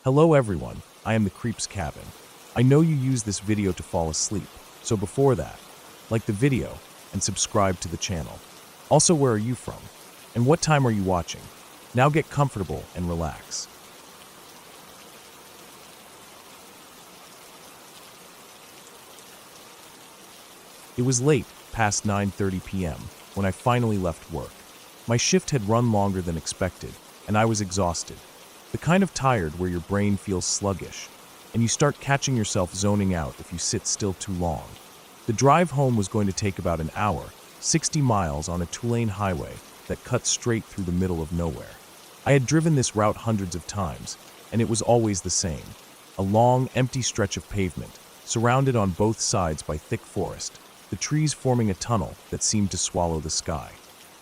Hello everyone, I am the Creep's Cabin. I know you use this video to fall asleep, so before that, like the video and subscribe to the channel. Also, where are you from? And what time are you watching? Now get comfortable and relax. It was late, past 9:30 p.m., when I finally left work. My shift had run longer than expected, and I was exhausted. The kind of tired where your brain feels sluggish, and you start catching yourself zoning out if you sit still too long. The drive home was going to take about an hour, 60 miles on a two-lane highway that cuts straight through the middle of nowhere. I had driven this route hundreds of times, and it was always the same. A long, empty stretch of pavement, surrounded on both sides by thick forest, the trees forming a tunnel that seemed to swallow the sky.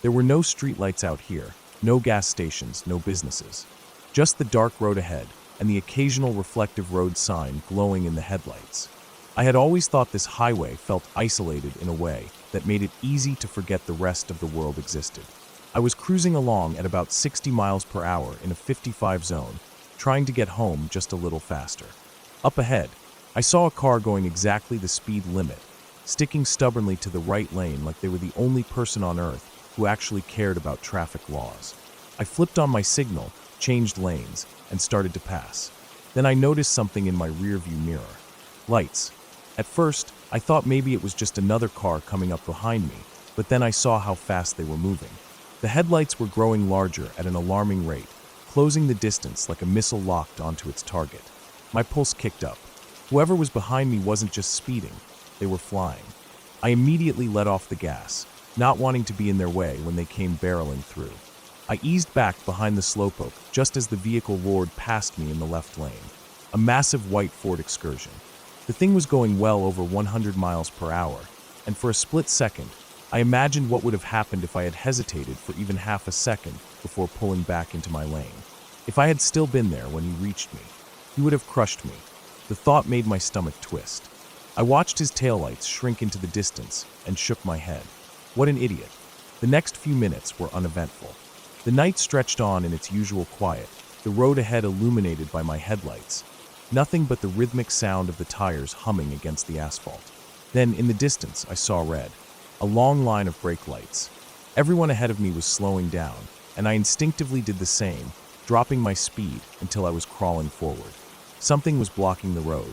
There were no streetlights out here, no gas stations, no businesses. Just the dark road ahead and the occasional reflective road sign glowing in the headlights. I had always thought this highway felt isolated in a way that made it easy to forget the rest of the world existed. I was cruising along at about 60 miles per hour in a 55 zone, trying to get home just a little faster. Up ahead, I saw a car going exactly the speed limit, sticking stubbornly to the right lane like they were the only person on earth who actually cared about traffic laws. I flipped on my signal, changed lanes, and started to pass. Then I noticed something in my rearview mirror. Lights. At first, I thought maybe it was just another car coming up behind me, but then I saw how fast they were moving. The headlights were growing larger at an alarming rate, closing the distance like a missile locked onto its target. My pulse kicked up. Whoever was behind me wasn't just speeding, they were flying. I immediately let off the gas, not wanting to be in their way when they came barreling through. I eased back behind the slowpoke just as the vehicle roared past me in the left lane. A massive white Ford Excursion. The thing was going well over 100 miles per hour, and for a split second, I imagined what would have happened if I had hesitated for even half a second before pulling back into my lane. If I had still been there when he reached me, he would have crushed me. The thought made my stomach twist. I watched his taillights shrink into the distance and shook my head. What an idiot. The next few minutes were uneventful. The night stretched on in its usual quiet, the road ahead illuminated by my headlights. Nothing but the rhythmic sound of the tires humming against the asphalt. Then, in the distance, I saw red. A long line of brake lights. Everyone ahead of me was slowing down, and I instinctively did the same, dropping my speed until I was crawling forward. Something was blocking the road.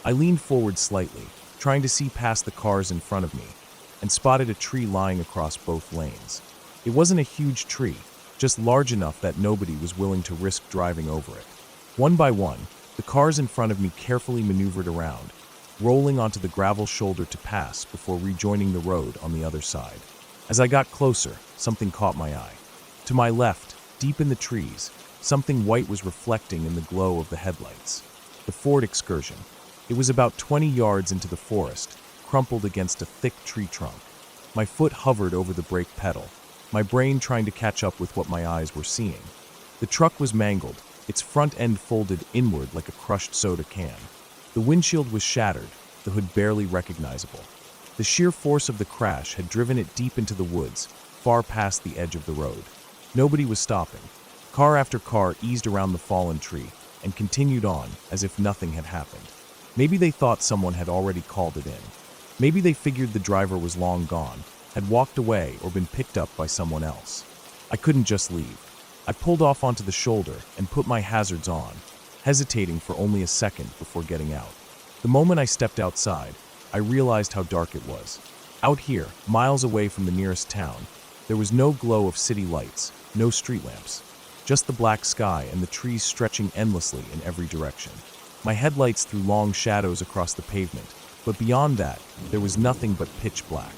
I leaned forward slightly, trying to see past the cars in front of me, and spotted a tree lying across both lanes. It wasn't a huge tree, just large enough that nobody was willing to risk driving over it. One by one, the cars in front of me carefully maneuvered around, rolling onto the gravel shoulder to pass before rejoining the road on the other side. As I got closer, something caught my eye. To my left, deep in the trees, something white was reflecting in the glow of the headlights. The Ford Excursion. It was about 20 yards into the forest, crumpled against a thick tree trunk. My foot hovered over the brake pedal, my brain trying to catch up with what my eyes were seeing. The truck was mangled, its front end folded inward like a crushed soda can. The windshield was shattered, the hood barely recognizable. The sheer force of the crash had driven it deep into the woods, far past the edge of the road. Nobody was stopping. Car after car eased around the fallen tree and continued on as if nothing had happened. Maybe they thought someone had already called it in. Maybe they figured the driver was long gone, had walked away or been picked up by someone else. I couldn't just leave. I pulled off onto the shoulder and put my hazards on, hesitating for only a second before getting out. The moment I stepped outside, I realized how dark it was. Out here, miles away from the nearest town, there was no glow of city lights, no street lamps, just the black sky and the trees stretching endlessly in every direction. My headlights threw long shadows across the pavement, but beyond that, there was nothing but pitch black.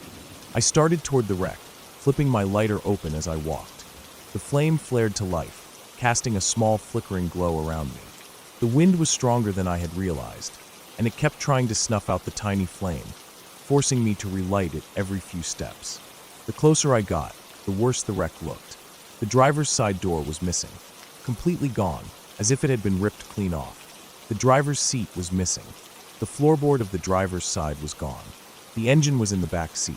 I started toward the wreck, flipping my lighter open as I walked. The flame flared to life, casting a small flickering glow around me. The wind was stronger than I had realized, and it kept trying to snuff out the tiny flame, forcing me to relight it every few steps. The closer I got, the worse the wreck looked. The driver's side door was missing, completely gone, as if it had been ripped clean off. The driver's seat was missing. The floorboard of the driver's side was gone. The engine was in the back seat.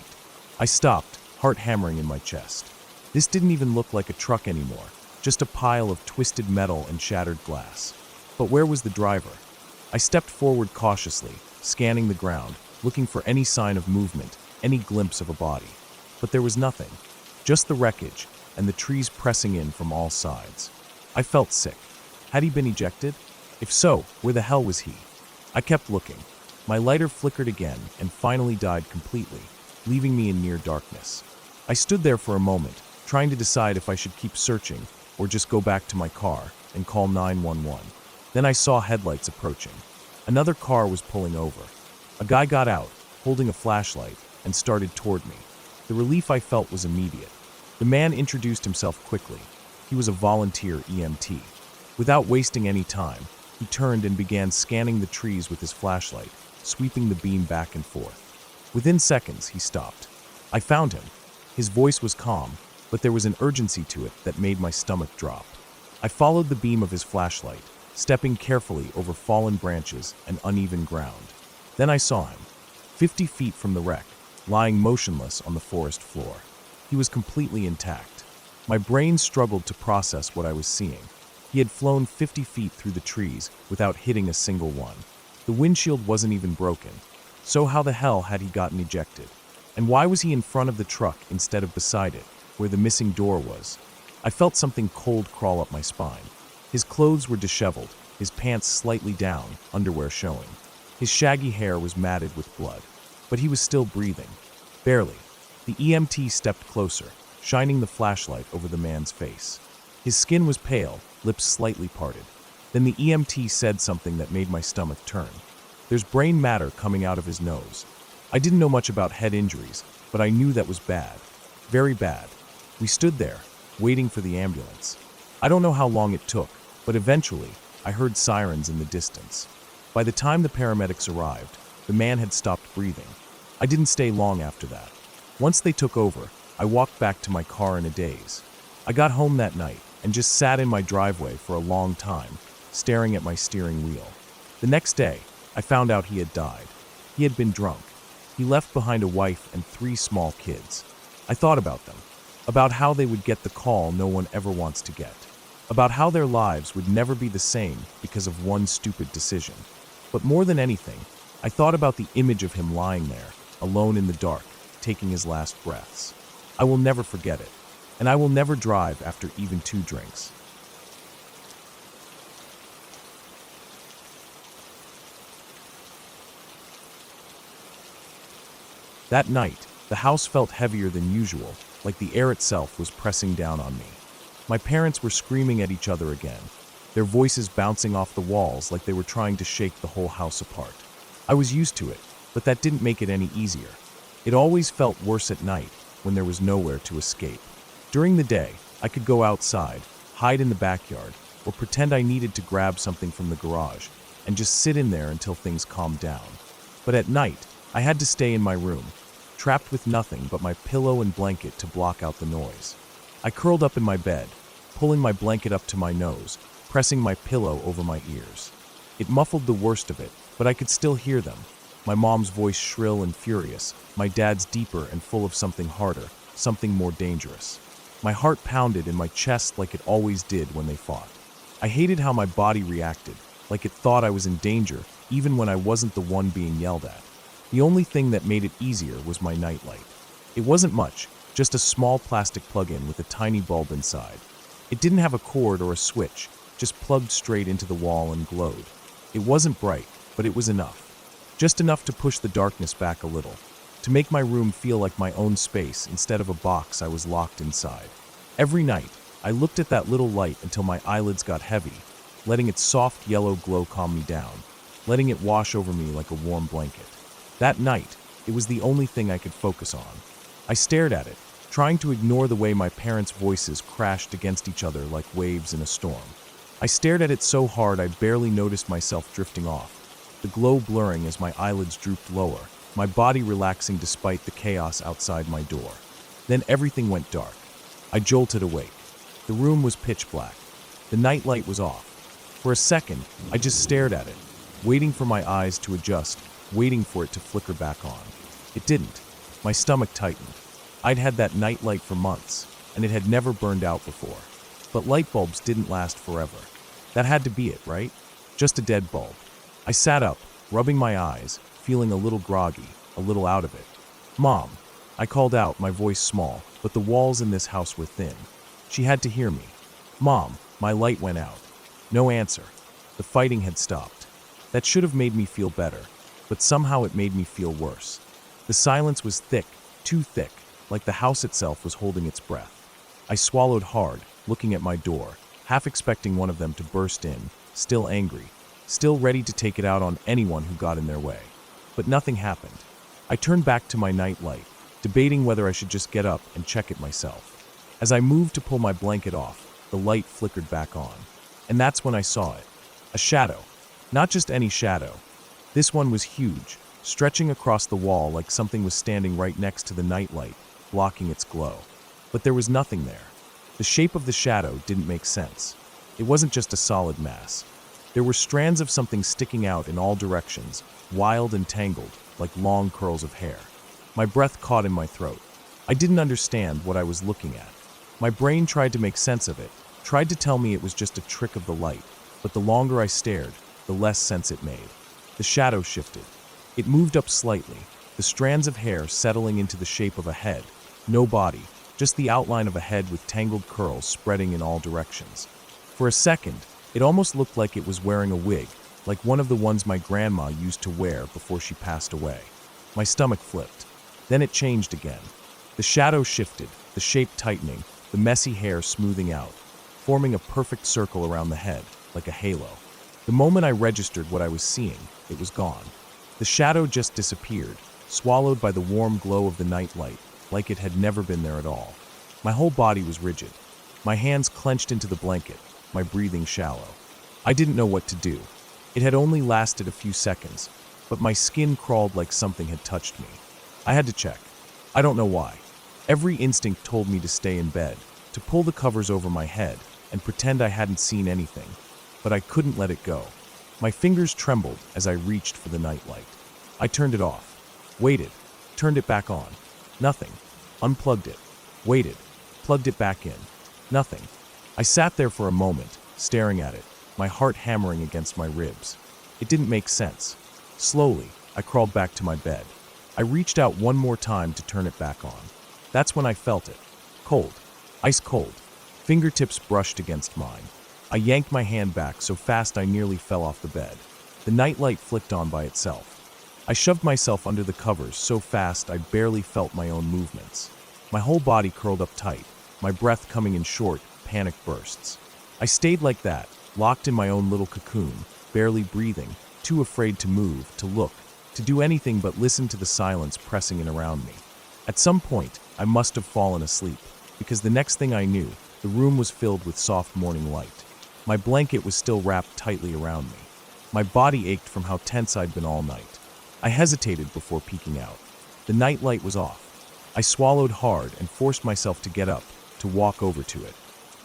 I stopped, heart hammering in my chest. This didn't even look like a truck anymore, just a pile of twisted metal and shattered glass. But where was the driver? I stepped forward cautiously, scanning the ground, looking for any sign of movement, any glimpse of a body. But there was nothing, just the wreckage and the trees pressing in from all sides. I felt sick. Had he been ejected? If so, where the hell was he? I kept looking. My lighter flickered again and finally died completely, leaving me in near darkness. I stood there for a moment, trying to decide if I should keep searching or just go back to my car and call 911. Then I saw headlights approaching. Another car was pulling over. A guy got out, holding a flashlight, and started toward me. The relief I felt was immediate. The man introduced himself quickly. He was a volunteer EMT. Without wasting any time, he turned and began scanning the trees with his flashlight, sweeping the beam back and forth. Within seconds, he stopped. I found him. His voice was calm, but there was an urgency to it that made my stomach drop. I followed the beam of his flashlight, stepping carefully over fallen branches and uneven ground. Then I saw him, 50 feet from the wreck, lying motionless on the forest floor. He was completely intact. My brain struggled to process what I was seeing. He had flown 50 feet through the trees without hitting a single one. The windshield wasn't even broken. So how the hell had he gotten ejected? And why was he in front of the truck instead of beside it, where the missing door was? I felt something cold crawl up my spine. His clothes were disheveled, his pants slightly down, underwear showing. His shaggy hair was matted with blood. But he was still breathing. Barely. The EMT stepped closer, shining the flashlight over the man's face. His skin was pale, lips slightly parted. Then the EMT said something that made my stomach turn. There's brain matter coming out of his nose. I didn't know much about head injuries, but I knew that was bad. Very bad. We stood there, waiting for the ambulance. I don't know how long it took, but eventually, I heard sirens in the distance. By the time the paramedics arrived, the man had stopped breathing. I didn't stay long after that. Once they took over, I walked back to my car in a daze. I got home that night and just sat in my driveway for a long time, staring at my steering wheel. The next day, I found out he had died. He had been drunk. He left behind a wife and 3 small kids. I thought about them, about how they would get the call no one ever wants to get, about how their lives would never be the same because of one stupid decision. But more than anything, I thought about the image of him lying there, alone in the dark, taking his last breaths. I will never forget it, and I will never drive after even 2 drinks. That night, the house felt heavier than usual, like the air itself was pressing down on me. My parents were screaming at each other again, their voices bouncing off the walls like they were trying to shake the whole house apart. I was used to it, but that didn't make it any easier. It always felt worse at night when there was nowhere to escape. During the day, I could go outside, hide in the backyard, or pretend I needed to grab something from the garage and just sit in there until things calmed down. But at night, I had to stay in my room, trapped with nothing but my pillow and blanket to block out the noise. I curled up in my bed, pulling my blanket up to my nose, pressing my pillow over my ears. It muffled the worst of it, but I could still hear them. My mom's voice shrill and furious, my dad's deeper and full of something harder, something more dangerous. My heart pounded in my chest like it always did when they fought. I hated how my body reacted, like it thought I was in danger, even when I wasn't the one being yelled at. The only thing that made it easier was my nightlight. It wasn't much, just a small plastic plug-in with a tiny bulb inside. It didn't have a cord or a switch, just plugged straight into the wall and glowed. It wasn't bright, but it was enough. Just enough to push the darkness back a little, to make my room feel like my own space instead of a box I was locked inside. Every night, I looked at that little light until my eyelids got heavy, letting its soft yellow glow calm me down, letting it wash over me like a warm blanket. That night, it was the only thing I could focus on. I stared at it, trying to ignore the way my parents' voices crashed against each other like waves in a storm. I stared at it so hard I barely noticed myself drifting off, the glow blurring as my eyelids drooped lower, my body relaxing despite the chaos outside my door. Then everything went dark. I jolted awake. The room was pitch black. The nightlight was off. For a second, I just stared at it, waiting for my eyes to adjust, waiting for it to flicker back on. It didn't. My stomach tightened. I'd had that nightlight for months, and it had never burned out before. But light bulbs didn't last forever. That had to be it, right? just a dead bulb. I sat up, rubbing my eyes, feeling a little groggy, a little out of it. "Mom," I called out, my voice small, but the walls in this house were thin. She had to hear me. "Mom," my light went out. No answer. The fighting had stopped. That should have made me feel better, but somehow it made me feel worse. The silence was thick, too thick, like the house itself was holding its breath. I swallowed hard, looking at my door, half expecting one of them to burst in, still angry, still ready to take it out on anyone who got in their way. But nothing happened. I turned back to my night light, debating whether I should just get up and check it myself. As I moved to pull my blanket off, the light flickered back on. And that's when I saw it. A shadow. Not just any shadow. This one was huge, stretching across the wall like something was standing right next to the nightlight, blocking its glow. But there was nothing there. The shape of the shadow didn't make sense. It wasn't just a solid mass. There were strands of something sticking out in all directions, wild and tangled, like long curls of hair. My breath caught in my throat. I didn't understand what I was looking at. My brain tried to make sense of it, tried to tell me it was just a trick of the light, but the longer I stared, the less sense it made. The shadow shifted. It moved up slightly, the strands of hair settling into the shape of a head. No body, just the outline of a head with tangled curls spreading in all directions. For a second, it almost looked like it was wearing a wig, like one of the ones my grandma used to wear before she passed away. My stomach flipped. Then it changed again. The shadow shifted, the shape tightening, the messy hair smoothing out, forming a perfect circle around the head, like a halo. The moment I registered what I was seeing, it was gone. The shadow just disappeared, swallowed by the warm glow of the nightlight, like it had never been there at all. My whole body was rigid. My hands clenched into the blanket, my breathing shallow. I didn't know what to do. It had only lasted a few seconds, but my skin crawled like something had touched me. I had to check. I don't know why. Every instinct told me to stay in bed, to pull the covers over my head, and pretend I hadn't seen anything. But I couldn't let it go. My fingers trembled as I reached for the nightlight. I turned it off. Waited. Turned it back on. Nothing. Unplugged it. Waited. Plugged it back in. Nothing. I sat there for a moment, staring at it, my heart hammering against my ribs. It didn't make sense. Slowly, I crawled back to my bed. I reached out one more time to turn it back on. That's when I felt it. Cold. Ice cold. Fingertips brushed against mine. I yanked my hand back so fast I nearly fell off the bed. The nightlight flicked on by itself. I shoved myself under the covers so fast I barely felt my own movements. My whole body curled up tight, my breath coming in short, panic bursts. I stayed like that, locked in my own little cocoon, barely breathing, too afraid to move, to look, to do anything but listen to the silence pressing in around me. At some point, I must have fallen asleep, because the next thing I knew, the room was filled with soft morning light. My blanket was still wrapped tightly around me. My body ached from how tense I'd been all night. I hesitated before peeking out. The night light was off. I swallowed hard and forced myself to get up, to walk over to it.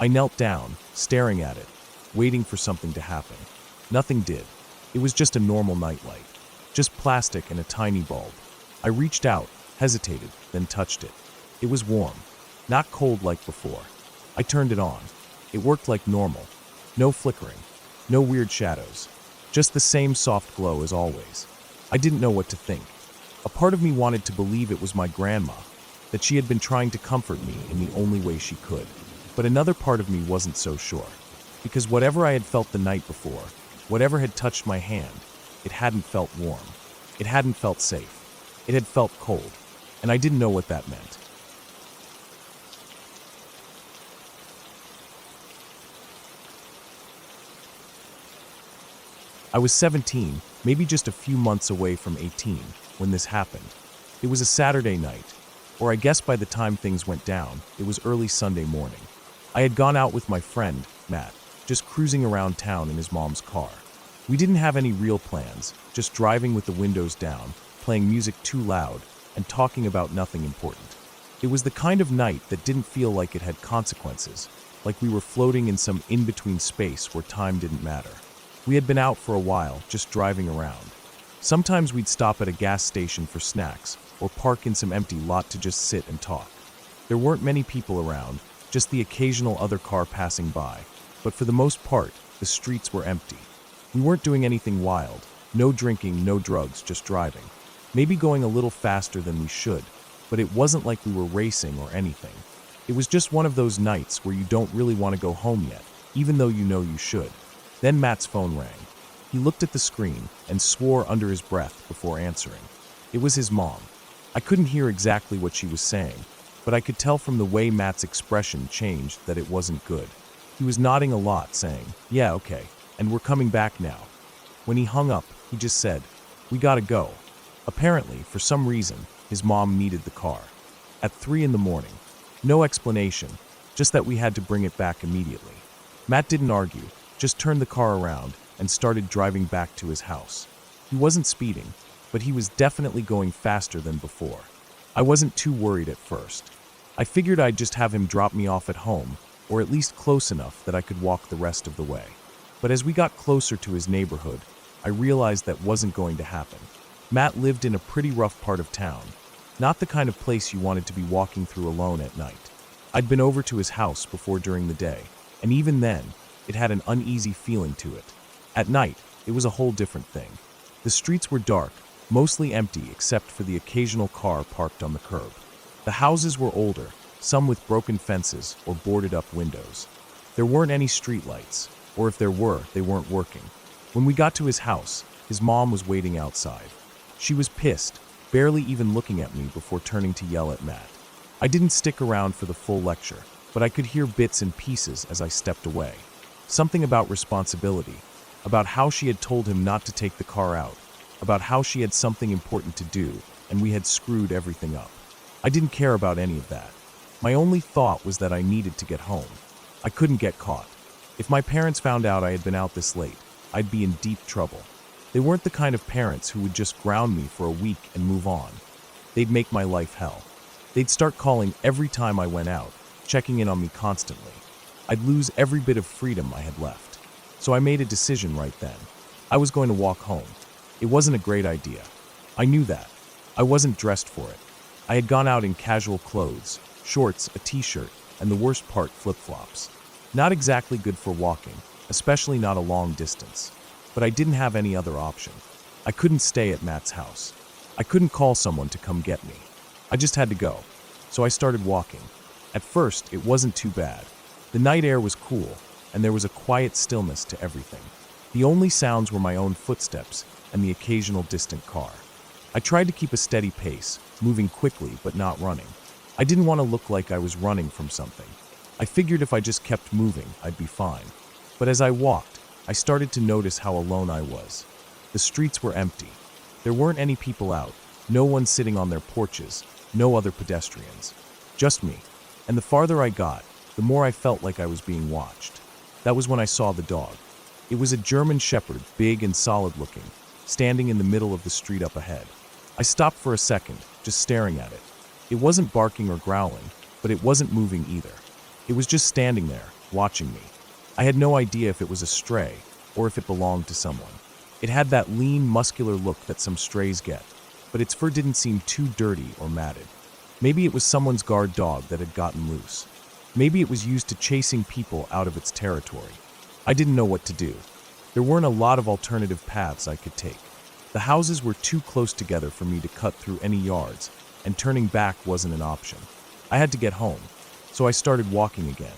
I knelt down, staring at it, waiting for something to happen. Nothing did. It was just a normal nightlight. Just plastic and a tiny bulb. I reached out, hesitated, then touched it. It was warm, not cold like before. I turned it on. It worked like normal. No flickering, no weird shadows, just the same soft glow as always. I didn't know what to think. A part of me wanted to believe it was my grandma, that she had been trying to comfort me in the only way she could. But another part of me wasn't so sure, because whatever I had felt the night before, whatever had touched my hand, it hadn't felt warm. It hadn't felt safe. It had felt cold, and I didn't know what that meant. I was 17, maybe just a few months away from 18, when this happened. It was a Saturday night, or I guess by the time things went down, it was early Sunday morning. I had gone out with my friend, Matt, just cruising around town in his mom's car. We didn't have any real plans, just driving with the windows down, playing music too loud, and talking about nothing important. It was the kind of night that didn't feel like it had consequences, like we were floating in some in-between space where time didn't matter. We had been out for a while, just driving around. Sometimes we'd stop at a gas station for snacks, or park in some empty lot to just sit and talk. There weren't many people around, just the occasional other car passing by, but for the most part, the streets were empty. We weren't doing anything wild. No drinking, no drugs, just driving. Maybe going a little faster than we should, but it wasn't like we were racing or anything. It was just one of those nights where you don't really want to go home yet, even though you know you should. Then Matt's phone rang. He looked at the screen and swore under his breath before answering. It was his mom. I couldn't hear exactly what she was saying, but I could tell from the way Matt's expression changed that it wasn't good. He was nodding a lot, saying, "Yeah, okay, and we're coming back now." When he hung up, he just said, "We gotta go." Apparently, for some reason, his mom needed the car. At 3 in the morning. No explanation, just that we had to bring it back immediately. Matt didn't argue, just turned the car around and started driving back to his house. He wasn't speeding, but he was definitely going faster than before. I wasn't too worried at first. I figured I'd just have him drop me off at home, or at least close enough that I could walk the rest of the way. But as we got closer to his neighborhood, I realized that wasn't going to happen. Matt lived in a pretty rough part of town, not the kind of place you wanted to be walking through alone at night. I'd been over to his house before during the day, and even then, it had an uneasy feeling to it. At night, it was a whole different thing. The streets were dark, mostly empty except for the occasional car parked on the curb. The houses were older, some with broken fences or boarded-up windows. There weren't any streetlights, or if there were, they weren't working. When we got to his house, his mom was waiting outside. She was pissed, barely even looking at me before turning to yell at Matt. I didn't stick around for the full lecture, but I could hear bits and pieces as I stepped away. Something about responsibility, about how she had told him not to take the car out, about how she had something important to do, and we had screwed everything up. I didn't care about any of that. My only thought was that I needed to get home. I couldn't get caught. If my parents found out I had been out this late, I'd be in deep trouble. They weren't the kind of parents who would just ground me for a week and move on. They'd make my life hell. They'd start calling every time I went out, checking in on me constantly. I'd lose every bit of freedom I had left. So I made a decision right then. I was going to walk home. It wasn't a great idea. I knew that. I wasn't dressed for it. I had gone out in casual clothes, shorts, a t-shirt, and the worst part, flip-flops. Not exactly good for walking, especially not a long distance. But I didn't have any other option. I couldn't stay at Matt's house. I couldn't call someone to come get me. I just had to go. So I started walking. At first, it wasn't too bad. The night air was cool, and there was a quiet stillness to everything. The only sounds were my own footsteps and the occasional distant car. I tried to keep a steady pace, moving quickly but not running. I didn't want to look like I was running from something. I figured if I just kept moving, I'd be fine. But as I walked, I started to notice how alone I was. The streets were empty. There weren't any people out, no one sitting on their porches, no other pedestrians. Just me. And the farther I got, the more I felt like I was being watched. That was when I saw the dog. It was a German shepherd, big and solid looking, standing in the middle of the street up ahead. I stopped for a second, just staring at it. It wasn't barking or growling, but it wasn't moving either. It was just standing there, watching me. I had no idea if it was a stray, or if it belonged to someone. It had that lean, muscular look that some strays get, but its fur didn't seem too dirty or matted. Maybe it was someone's guard dog that had gotten loose. Maybe it was used to chasing people out of its territory. I didn't know what to do. There weren't a lot of alternative paths I could take. The houses were too close together for me to cut through any yards, and turning back wasn't an option. I had to get home, so I started walking again.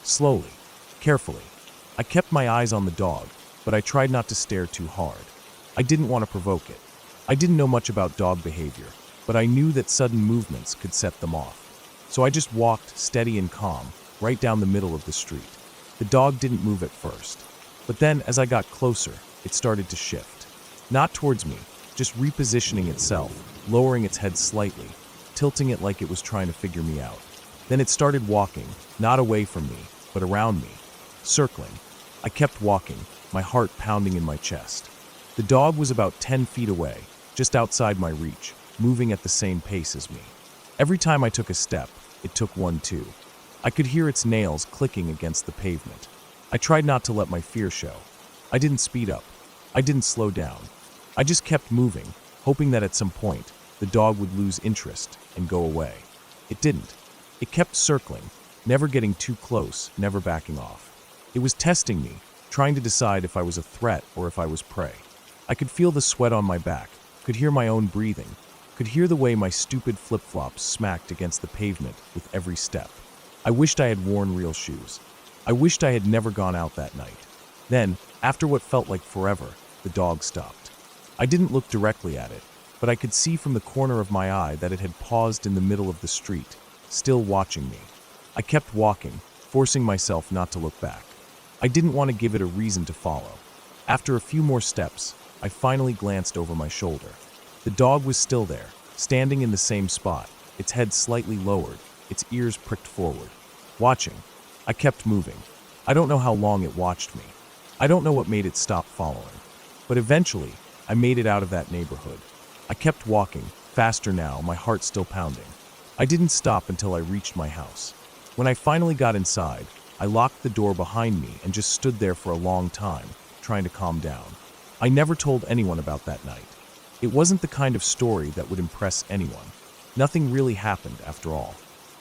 Slowly, carefully. I kept my eyes on the dog, but I tried not to stare too hard. I didn't want to provoke it. I didn't know much about dog behavior, but I knew that sudden movements could set them off. So I just walked, steady and calm, right down the middle of the street. The dog didn't move at first, but then as I got closer, it started to shift. Not towards me, just repositioning itself, lowering its head slightly, tilting it like it was trying to figure me out. Then it started walking, not away from me, but around me, circling. I kept walking, my heart pounding in my chest. The dog was about 10 feet away, just outside my reach, moving at the same pace as me. Every time I took a step, it took one too. I could hear its nails clicking against the pavement. I tried not to let my fear show. I didn't speed up. I didn't slow down. I just kept moving, hoping that at some point, the dog would lose interest and go away. It didn't. It kept circling, never getting too close, never backing off. It was testing me, trying to decide if I was a threat or if I was prey. I could feel the sweat on my back, could hear my own breathing, could hear the way my stupid flip-flops smacked against the pavement with every step. I wished I had worn real shoes. I wished I had never gone out that night. Then, after what felt like forever, the dog stopped. I didn't look directly at it, but I could see from the corner of my eye that it had paused in the middle of the street, still watching me. I kept walking, forcing myself not to look back. I didn't want to give it a reason to follow. After a few more steps, I finally glanced over my shoulder. The dog was still there, standing in the same spot, its head slightly lowered, its ears pricked forward. Watching. I kept moving. I don't know how long it watched me. I don't know what made it stop following. But eventually, I made it out of that neighborhood. I kept walking, faster now, my heart still pounding. I didn't stop until I reached my house. When I finally got inside, I locked the door behind me and just stood there for a long time, trying to calm down. I never told anyone about that night. It wasn't the kind of story that would impress anyone. Nothing really happened after all.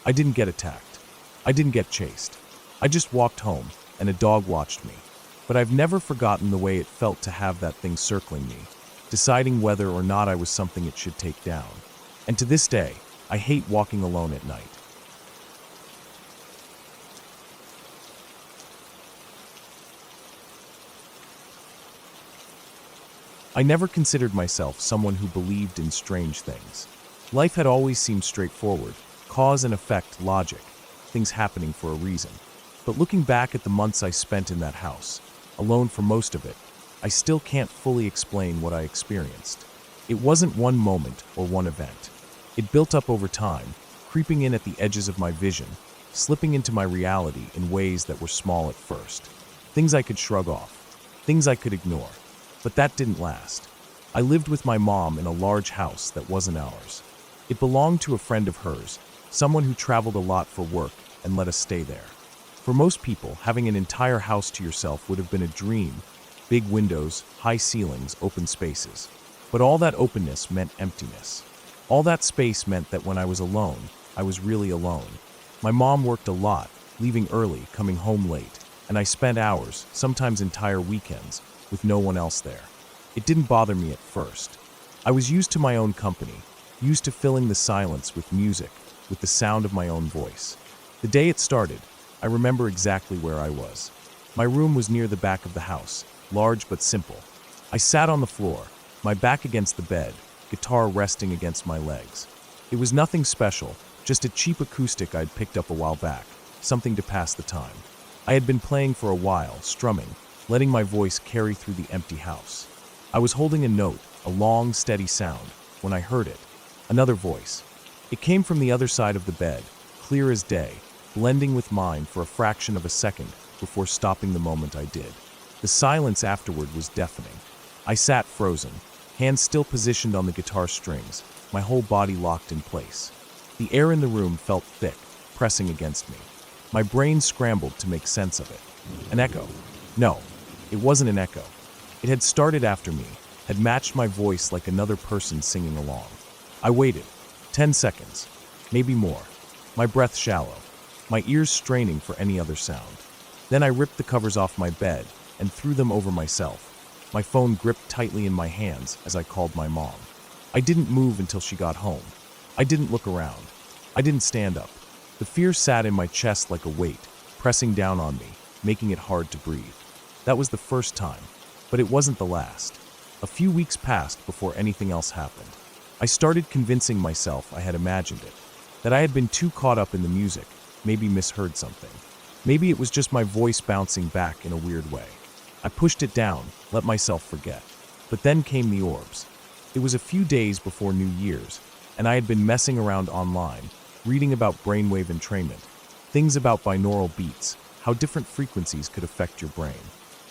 I didn't get attacked. I didn't get chased. I just walked home, and a dog watched me. But I've never forgotten the way it felt to have that thing circling me, deciding whether or not I was something it should take down. And to this day, I hate walking alone at night. I never considered myself someone who believed in strange things. Life had always seemed straightforward, cause and effect logic, things happening for a reason. But looking back at the months I spent in that house, alone for most of it, I still can't fully explain what I experienced. It wasn't one moment or one event. It built up over time, creeping in at the edges of my vision, slipping into my reality in ways that were small at first. Things I could shrug off, things I could ignore. But that didn't last. I lived with my mom in a large house that wasn't ours. It belonged to a friend of hers, someone who traveled a lot for work and let us stay there. For most people, having an entire house to yourself would have been a dream. Big windows, high ceilings, open spaces. But all that openness meant emptiness. All that space meant that when I was alone, I was really alone. My mom worked a lot, leaving early, coming home late, and I spent hours, sometimes entire weekends, with no one else there. It didn't bother me at first. I was used to my own company, used to filling the silence with music, with the sound of my own voice. The day it started, I remember exactly where I was. My room was near the back of the house, large but simple. I sat on the floor, my back against the bed, guitar resting against my legs. It was nothing special, just a cheap acoustic I'd picked up a while back, something to pass the time. I had been playing for a while, strumming, letting my voice carry through the empty house. I was holding a note, a long, steady sound, when I heard it. Another voice. It came from the other side of the bed, clear as day, blending with mine for a fraction of a second before stopping the moment I did. The silence afterward was deafening. I sat frozen, hands still positioned on the guitar strings, my whole body locked in place. The air in the room felt thick, pressing against me. My brain scrambled to make sense of it. An echo. No, it wasn't an echo. It had started after me, had matched my voice like another person singing along. I waited. 10 seconds. Maybe more. My breath shallow. My ears straining for any other sound. Then I ripped the covers off my bed and threw them over myself. My phone gripped tightly in my hands as I called my mom. I didn't move until she got home. I didn't look around. I didn't stand up. The fear sat in my chest like a weight, pressing down on me, making it hard to breathe. That was the first time, but it wasn't the last. A few weeks passed before anything else happened. I started convincing myself I had imagined it, that I had been too caught up in the music, maybe misheard something. Maybe it was just my voice bouncing back in a weird way. I pushed it down, let myself forget. But then came the orbs. It was a few days before New Year's, and I had been messing around online, reading about brainwave entrainment, things about binaural beats, how different frequencies could affect your brain.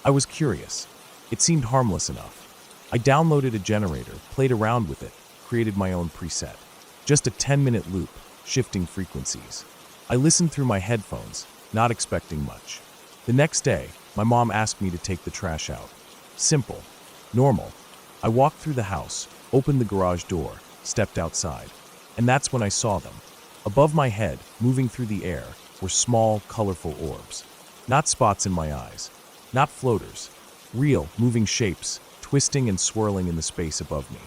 I was curious. It seemed harmless enough. I downloaded a generator, played around with it, created my own preset. Just a 10-minute loop, shifting frequencies. I listened through my headphones, not expecting much. The next day, my mom asked me to take the trash out. Simple. Normal. I walked through the house, opened the garage door, stepped outside. And that's when I saw them. Above my head, moving through the air, were small, colorful orbs. Not spots in my eyes. Not floaters. Real, moving shapes, twisting and swirling in the space above me.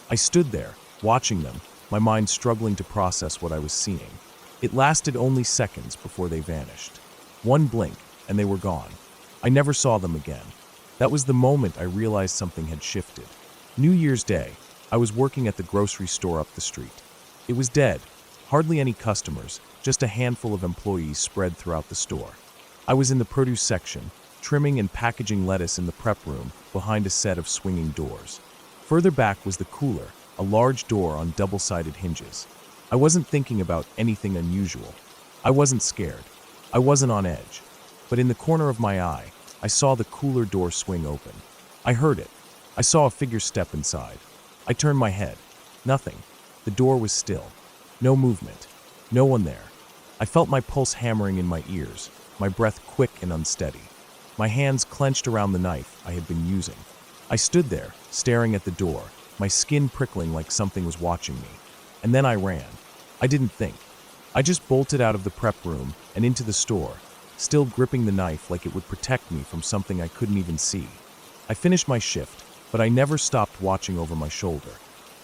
I stood there, watching them, my mind struggling to process what I was seeing. It lasted only seconds before they vanished. One blink, and they were gone. I never saw them again. That was the moment I realized something had shifted. New Year's Day, I was working at the grocery store up the street. It was dead. Hardly any customers, just a handful of employees spread throughout the store. I was in the produce section, trimming and packaging lettuce in the prep room behind a set of swinging doors. Further back was the cooler, a large door on double-sided hinges. I wasn't thinking about anything unusual. I wasn't scared. I wasn't on edge. But in the corner of my eye, I saw the cooler door swing open. I heard it. I saw a figure step inside. I turned my head. Nothing. The door was still. No movement. No one there. I felt my pulse hammering in my ears, my breath quick and unsteady. My hands clenched around the knife I had been using. I stood there, staring at the door, my skin prickling like something was watching me. And then I ran. I didn't think. I just bolted out of the prep room and into the store, still gripping the knife like it would protect me from something I couldn't even see. I finished my shift, but I never stopped watching over my shoulder.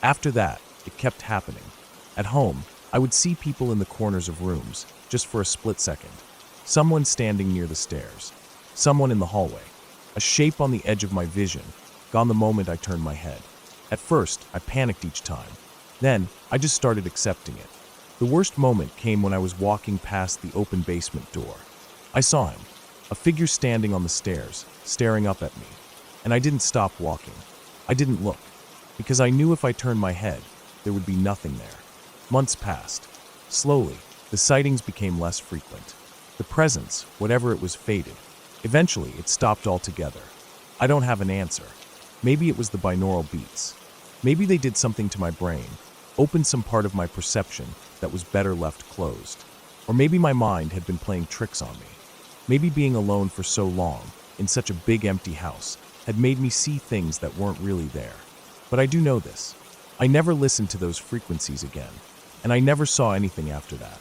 After that, it kept happening. At home, I would see people in the corners of rooms, just for a split second. Someone standing near the stairs. Someone in the hallway. A shape on the edge of my vision, gone the moment I turned my head. At first, I panicked each time. Then, I just started accepting it. The worst moment came when I was walking past the open basement door. I saw him, a figure standing on the stairs, staring up at me. And I didn't stop walking. I didn't look, because I knew if I turned my head, there would be nothing there. Months passed. Slowly, the sightings became less frequent. The presence, whatever it was, faded. Eventually, it stopped altogether. I don't have an answer. Maybe it was the binaural beats. Maybe they did something to my brain, opened some part of my perception that was better left closed. Or maybe my mind had been playing tricks on me. Maybe being alone for so long, in such a big empty house, had made me see things that weren't really there. But I do know this. I never listened to those frequencies again, and I never saw anything after that.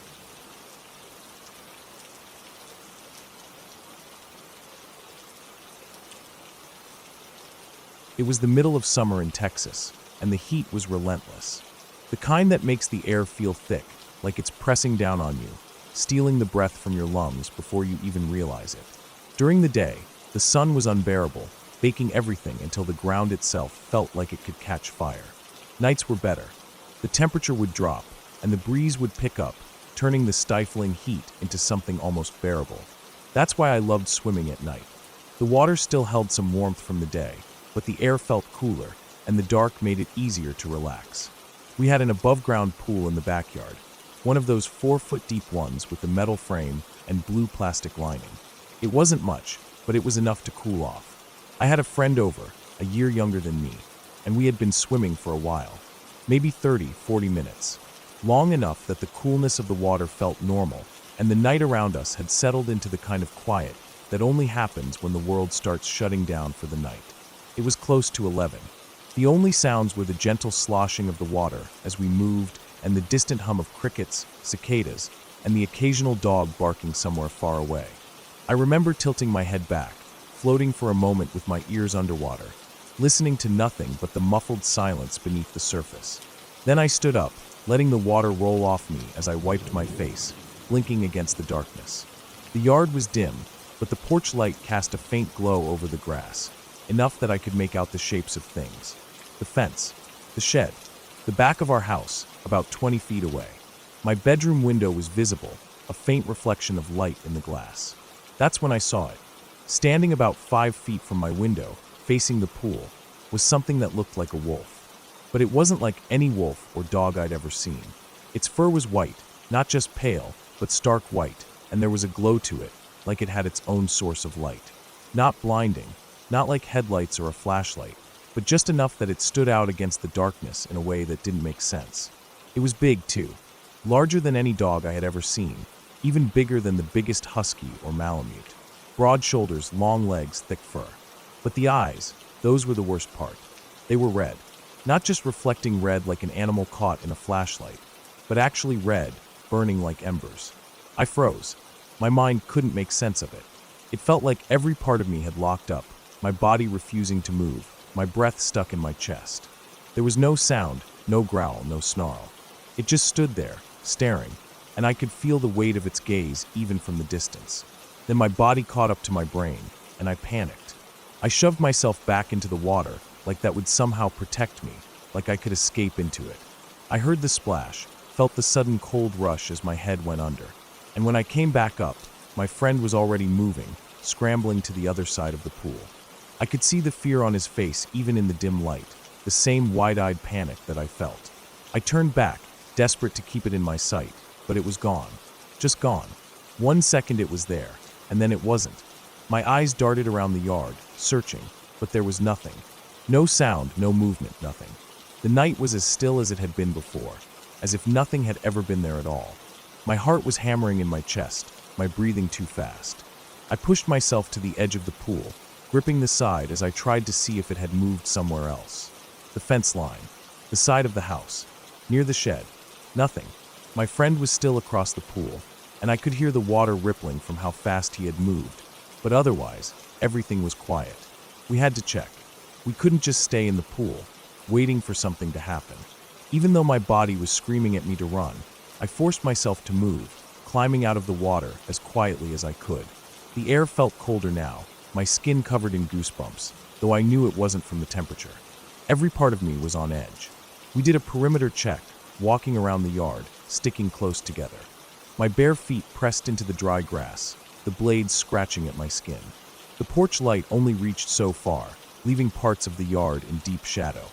It was the middle of summer in Texas, and the heat was relentless. The kind that makes the air feel thick, like it's pressing down on you, stealing the breath from your lungs before you even realize it. During the day, the sun was unbearable, baking everything until the ground itself felt like it could catch fire. Nights were better. The temperature would drop, and the breeze would pick up, turning the stifling heat into something almost bearable. That's why I loved swimming at night. The water still held some warmth from the day, but the air felt cooler, and the dark made it easier to relax. We had an above-ground pool in the backyard, one of those 4-foot-deep ones with the metal frame and blue plastic lining. It wasn't much, but it was enough to cool off. I had a friend over, a year younger than me, and we had been swimming for a while, maybe 30-40 minutes, long enough that the coolness of the water felt normal, and the night around us had settled into the kind of quiet that only happens when the world starts shutting down for the night. It was close to 11. The only sounds were the gentle sloshing of the water as we moved and the distant hum of crickets, cicadas, and the occasional dog barking somewhere far away. I remember tilting my head back, floating for a moment with my ears underwater, listening to nothing but the muffled silence beneath the surface. Then I stood up, letting the water roll off me as I wiped my face, blinking against the darkness. The yard was dim, but the porch light cast a faint glow over the grass, enough that I could make out the shapes of things. The fence, the shed, the back of our house, about 20 feet away. My bedroom window was visible, a faint reflection of light in the glass. That's when I saw it. Standing about 5 feet from my window, facing the pool, was something that looked like a wolf. But it wasn't like any wolf or dog I'd ever seen. Its fur was white, not just pale, but stark white, and there was a glow to it, like it had its own source of light. Not blinding, not like headlights or a flashlight, but just enough that it stood out against the darkness in a way that didn't make sense. It was big, too. Larger than any dog I had ever seen, even bigger than the biggest husky or malamute. Broad shoulders, long legs, thick fur. But the eyes, those were the worst part. They were red. Not just reflecting red like an animal caught in a flashlight, but actually red, burning like embers. I froze. My mind couldn't make sense of it. It felt like every part of me had locked up, my body refusing to move, my breath stuck in my chest. There was no sound, no growl, no snarl. It just stood there, staring, and I could feel the weight of its gaze even from the distance. Then my body caught up to my brain, and I panicked. I shoved myself back into the water, like that would somehow protect me, like I could escape into it. I heard the splash, felt the sudden cold rush as my head went under, and when I came back up, my friend was already moving, scrambling to the other side of the pool. I could see the fear on his face even in the dim light, the same wide-eyed panic that I felt. I turned back, desperate to keep it in my sight, but it was gone. Just gone. 1 second it was there, and then it wasn't. My eyes darted around the yard, searching, but there was nothing. No sound, no movement, nothing. The night was as still as it had been before, as if nothing had ever been there at all. My heart was hammering in my chest, my breathing too fast. I pushed myself to the edge of the pool, gripping the side as I tried to see if it had moved somewhere else. The fence line, the side of the house, near the shed. Nothing. My friend was still across the pool, and I could hear the water rippling from how fast he had moved. But otherwise, everything was quiet. We had to check. We couldn't just stay in the pool, waiting for something to happen. Even though my body was screaming at me to run, I forced myself to move, climbing out of the water as quietly as I could. The air felt colder now, my skin covered in goosebumps, though I knew it wasn't from the temperature. Every part of me was on edge. We did a perimeter check, walking around the yard, sticking close together. My bare feet pressed into the dry grass, the blades scratching at my skin. The porch light only reached so far, leaving parts of the yard in deep shadow.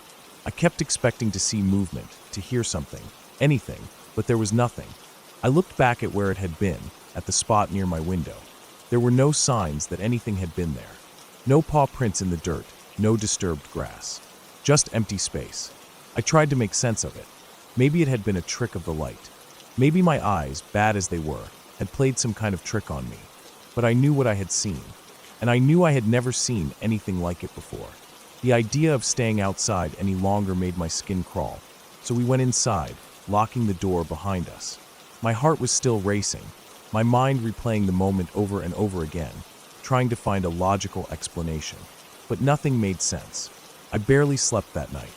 I kept expecting to see movement, to hear something, anything, but there was nothing. I looked back at where it had been, at the spot near my window. There were no signs that anything had been there. No paw prints in the dirt, no disturbed grass. Just empty space. I tried to make sense of it. Maybe it had been a trick of the light. Maybe my eyes, bad as they were, had played some kind of trick on me. But I knew what I had seen. And I knew I had never seen anything like it before. The idea of staying outside any longer made my skin crawl. So we went inside, locking the door behind us. My heart was still racing, my mind replaying the moment over and over again, trying to find a logical explanation. But nothing made sense. I barely slept that night.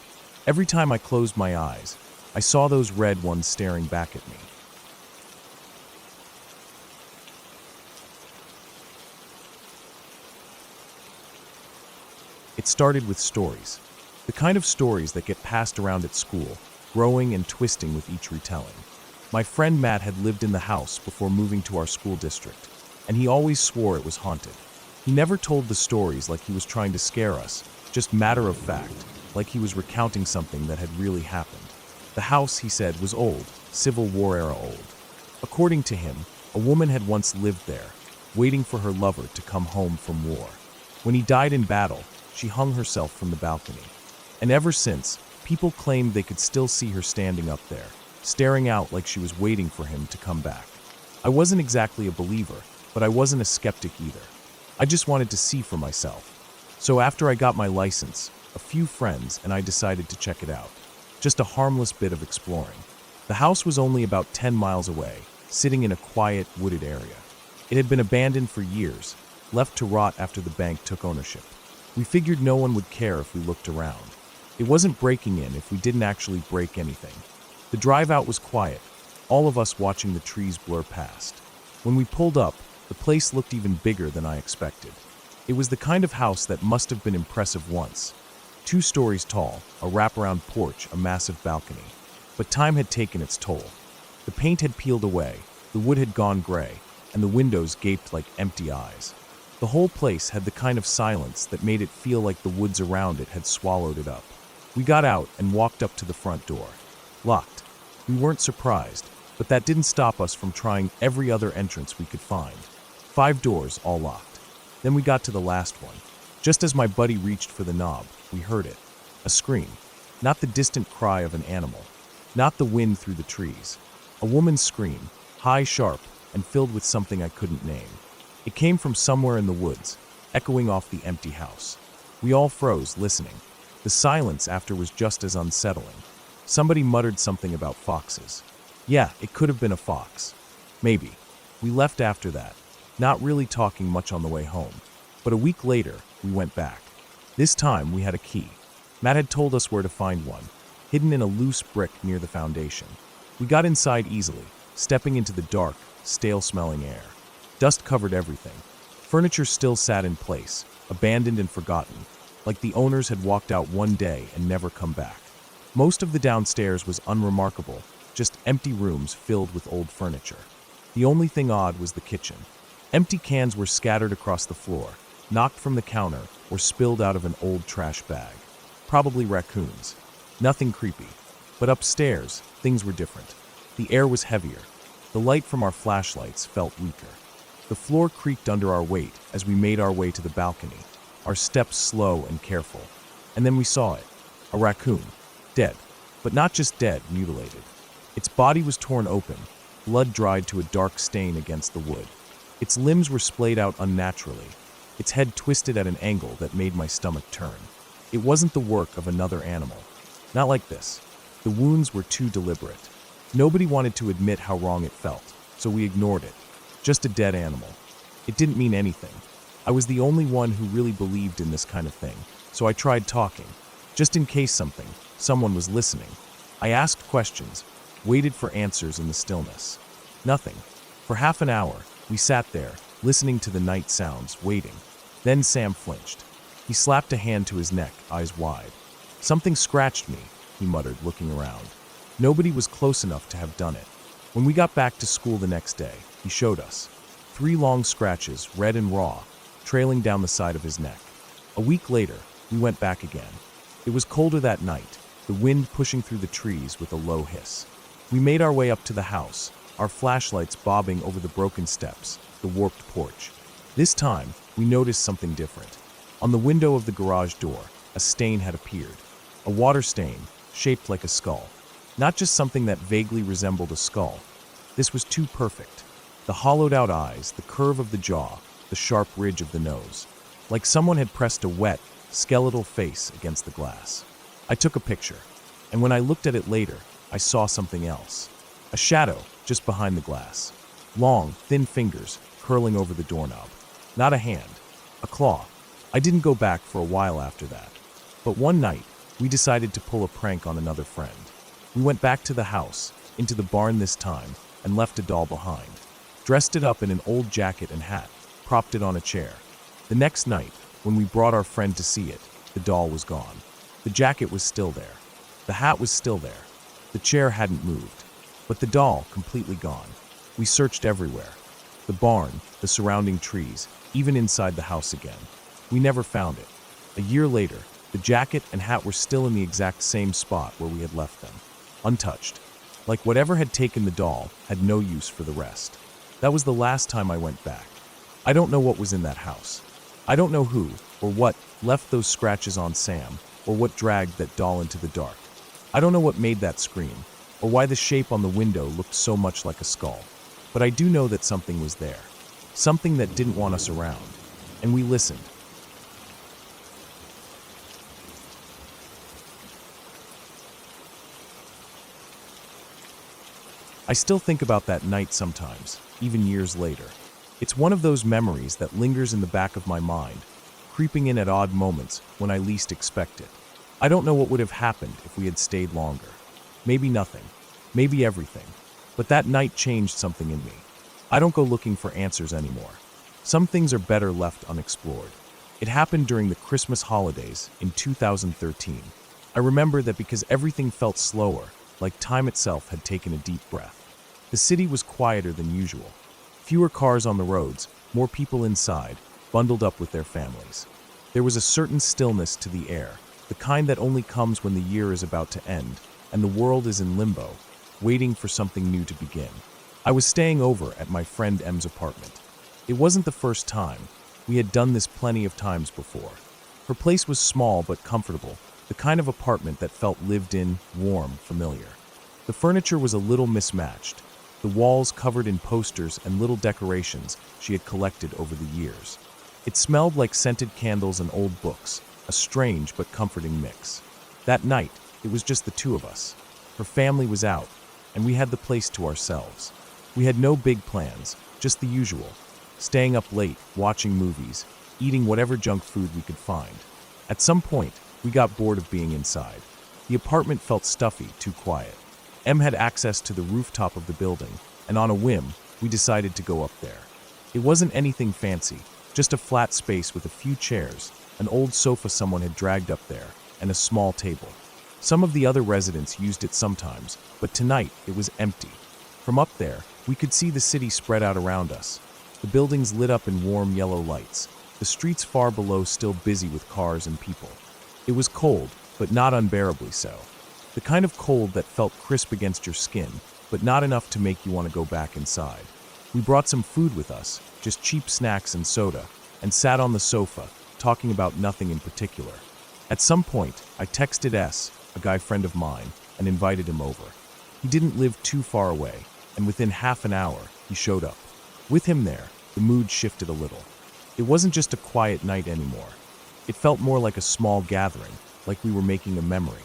Every time I closed my eyes, I saw those red ones staring back at me. It started with stories. The kind of stories that get passed around at school, growing and twisting with each retelling. My friend Matt had lived in the house before moving to our school district, and he always swore it was haunted. He never told the stories like he was trying to scare us, just matter of fact, like he was recounting something that had really happened. The house, he said, was old, Civil War era old. According to him, a woman had once lived there, waiting for her lover to come home from war. When he died in battle, she hung herself from the balcony. And ever since, people claimed they could still see her standing up there, staring out like she was waiting for him to come back. I wasn't exactly a believer, but I wasn't a skeptic either. I just wanted to see for myself. So after I got my license, a few friends and I decided to check it out. Just a harmless bit of exploring. The house was only about 10 miles away, sitting in a quiet, wooded area. It had been abandoned for years, left to rot after the bank took ownership. We figured no one would care if we looked around. It wasn't breaking in if we didn't actually break anything. The drive out was quiet, all of us watching the trees blur past. When we pulled up, the place looked even bigger than I expected. It was the kind of house that must have been impressive once. 2 stories tall, a wraparound porch, a massive balcony. But time had taken its toll. The paint had peeled away, the wood had gone gray, and the windows gaped like empty eyes. The whole place had the kind of silence that made it feel like the woods around it had swallowed it up. We got out and walked up to the front door. Locked. We weren't surprised, but that didn't stop us from trying every other entrance we could find. 5 doors, all locked. Then we got to the last one. Just as my buddy reached for the knob, we heard it. A scream. Not the distant cry of an animal. Not the wind through the trees. A woman's scream, high, sharp, and filled with something I couldn't name. It came from somewhere in the woods, echoing off the empty house. We all froze, listening. The silence after was just as unsettling. Somebody muttered something about foxes. Yeah, it could have been a fox. Maybe. We left after that. not really talking much on the way home. But a week later, we went back. This time, we had a key. Matt had told us where to find one, hidden in a loose brick near the foundation. We got inside easily, stepping into the dark, stale-smelling air. Dust covered everything. Furniture still sat in place, abandoned and forgotten, like the owners had walked out one day and never come back. Most of the downstairs was unremarkable, just empty rooms filled with old furniture. The only thing odd was the kitchen. Empty cans were scattered across the floor, knocked from the counter, or spilled out of an old trash bag. Probably raccoons. Nothing creepy. But upstairs, things were different. The air was heavier. The light from our flashlights felt weaker. The floor creaked under our weight as we made our way to the balcony, our steps slow and careful. And then we saw it. A raccoon. Dead. But not just dead, mutilated. Its body was torn open, blood dried to a dark stain against the wood. Its limbs were splayed out unnaturally, its head twisted at an angle that made my stomach turn. It wasn't the work of another animal. Not like this. The wounds were too deliberate. Nobody wanted to admit how wrong it felt, so we ignored it. Just a dead animal. It didn't mean anything. I was the only one who really believed in this kind of thing, so I tried talking, just in case someone was listening. I asked questions, waited for answers in the stillness. Nothing. For half an hour, we sat there, listening to the night sounds, waiting. Then Sam flinched. He slapped a hand to his neck, eyes wide. "Something scratched me," he muttered, looking around. Nobody was close enough to have done it. When we got back to school the next day, he showed us 3 long scratches, red and raw, trailing down the side of his neck. A week later, we went back again. It was colder that night, the wind pushing through the trees with a low hiss. We made our way up to the house, our flashlights bobbing over the broken steps, the warped porch. This time, we noticed something different. On the window of the garage door, a stain had appeared. A water stain, shaped like a skull. Not just something that vaguely resembled a skull. This was too perfect. The hollowed-out eyes, the curve of the jaw, the sharp ridge of the nose. Like someone had pressed a wet, skeletal face against the glass. I took a picture, and when I looked at it later, I saw something else. A shadow just behind the glass. Long, thin fingers curling over the doorknob. Not a hand. A claw. I didn't go back for a while after that. But one night, we decided to pull a prank on another friend. We went back to the house, into the barn this time, and left a doll behind. Dressed it up in an old jacket and hat, propped it on a chair. The next night, when we brought our friend to see it, the doll was gone. The jacket was still there. The hat was still there. The chair hadn't moved. But the doll, completely gone. We searched everywhere. The barn, the surrounding trees, even inside the house again. We never found it. A year later, the jacket and hat were still in the exact same spot where we had left them. Untouched. Like whatever had taken the doll had no use for the rest. That was the last time I went back. I don't know what was in that house. I don't know who or what left those scratches on Sam, or what dragged that doll into the dark. I don't know what made that scream, or why the shape on the window looked so much like a skull. But I do know that something was there. Something that didn't want us around. And we listened. I still think about that night sometimes, even years later. It's one of those memories that lingers in the back of my mind, creeping in at odd moments when I least expect it. I don't know what would have happened if we had stayed longer. Maybe nothing. Maybe everything. But that night changed something in me. I don't go looking for answers anymore. Some things are better left unexplored. It happened during the Christmas holidays in 2013. I remember that because everything felt slower, like time itself had taken a deep breath. The city was quieter than usual. Fewer cars on the roads, more people inside, bundled up with their families. There was a certain stillness to the air, the kind that only comes when the year is about to end, and the world is in limbo, waiting for something new to begin. I was staying over at my friend M's apartment. It wasn't the first time. We had done this plenty of times before. Her place was small but comfortable, the kind of apartment that felt lived in, warm, familiar. The furniture was a little mismatched, the walls covered in posters and little decorations she had collected over the years. It smelled like scented candles and old books, a strange but comforting mix. That night, it was just the two of us. Her family was out, and we had the place to ourselves. We had no big plans, just the usual. staying up late, watching movies, eating whatever junk food we could find. At some point, we got bored of being inside. The apartment felt stuffy, too quiet. Em had access to the rooftop of the building, and on a whim, we decided to go up there. It wasn't anything fancy, just a flat space with a few chairs, an old sofa someone had dragged up there, and a small table. Some of the other residents used it sometimes, but tonight it was empty. From up there, we could see the city spread out around us. The buildings lit up in warm yellow lights, the streets far below still busy with cars and people. It was cold, but not unbearably so. The kind of cold that felt crisp against your skin, but not enough to make you want to go back inside. We brought some food with us, just cheap snacks and soda, and sat on the sofa, talking about nothing in particular. At some point, I texted S, a guy friend of mine, and invited him over. He didn't live too far away, and within half an hour, he showed up. With him there, the mood shifted a little. It wasn't just a quiet night anymore. It felt more like a small gathering, like we were making a memory.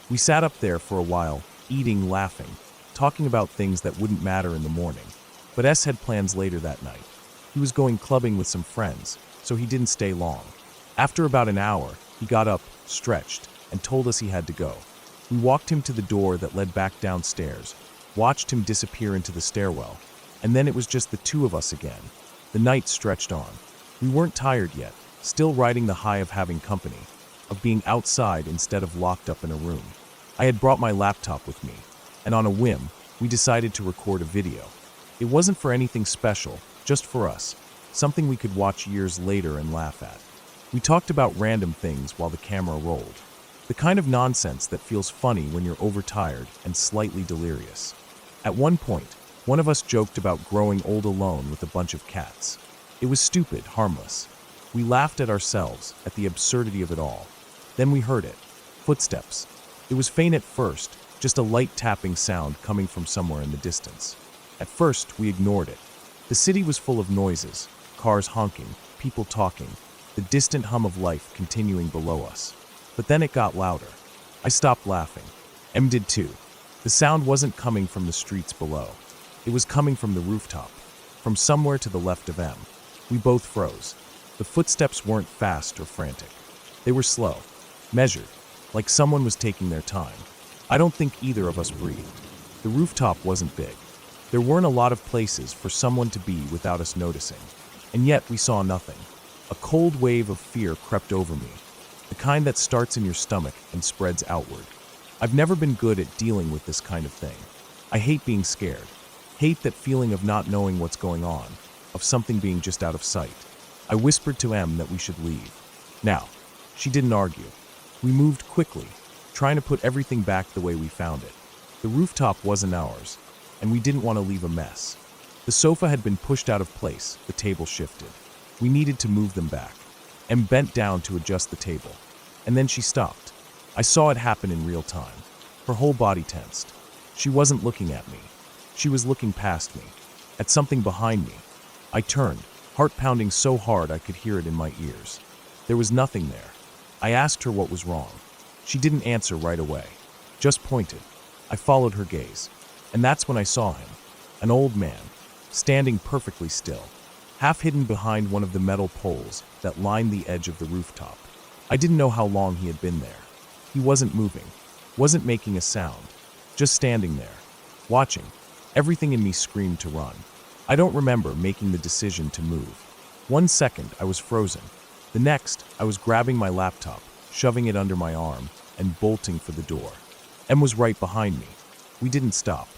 We sat up there for a while, eating, laughing, talking about things that wouldn't matter in the morning. But S had plans later that night. He was going clubbing with some friends, so he didn't stay long. After about an hour, he got up, stretched, and told us he had to go. We walked him to the door that led back downstairs, watched him disappear into the stairwell, and then it was just the two of us again. The night stretched on. We weren't tired yet, still riding the high of having company, of being outside instead of locked up in a room. I had brought my laptop with me, and on a whim, we decided to record a video. It wasn't for anything special, just for us, something we could watch years later and laugh at. We talked about random things while the camera rolled. The kind of nonsense that feels funny when you're overtired and slightly delirious. At one point, one of us joked about growing old alone with a bunch of cats. It was stupid, harmless. We laughed at ourselves, at the absurdity of it all. Then we heard it. Footsteps. It was faint at first, just a light tapping sound coming from somewhere in the distance. At first, we ignored it. The city was full of noises, cars honking, people talking, the distant hum of life continuing below us. But then it got louder. I stopped laughing. Em did too. The sound wasn't coming from the streets below. It was coming from the rooftop, from somewhere to the left of Em. We both froze. The footsteps weren't fast or frantic. They were slow, measured, like someone was taking their time. I don't think either of us breathed. The rooftop wasn't big. There weren't a lot of places for someone to be without us noticing. And yet we saw nothing. A cold wave of fear crept over me, the kind that starts in your stomach and spreads outward. I've never been good at dealing with this kind of thing. I hate being scared. Hate that feeling of not knowing what's going on, of something being just out of sight. I whispered to Em that we should leave. Now, she didn't argue. We moved quickly, trying to put everything back the way we found it. The rooftop wasn't ours, and we didn't want to leave a mess. The sofa had been pushed out of place, the table shifted. We needed to move them back. Em bent down to adjust the table, and then she stopped. I saw it happen in real time. Her whole body tensed. She wasn't looking at me. She was looking past me, at something behind me. I turned, heart pounding so hard I could hear it in my ears. There was nothing there. I asked her what was wrong. She didn't answer right away, just pointed. I followed her gaze, and that's when I saw him, an old man, standing perfectly still, half hidden behind one of the metal poles that lined the edge of the rooftop. I didn't know how long he had been there. He wasn't moving, wasn't making a sound, just standing there, watching. Everything in me screamed to run. I don't remember making the decision to move. 1 second, I was frozen. The next, I was grabbing my laptop, shoving it under my arm, and bolting for the door. Em was right behind me. We didn't stop.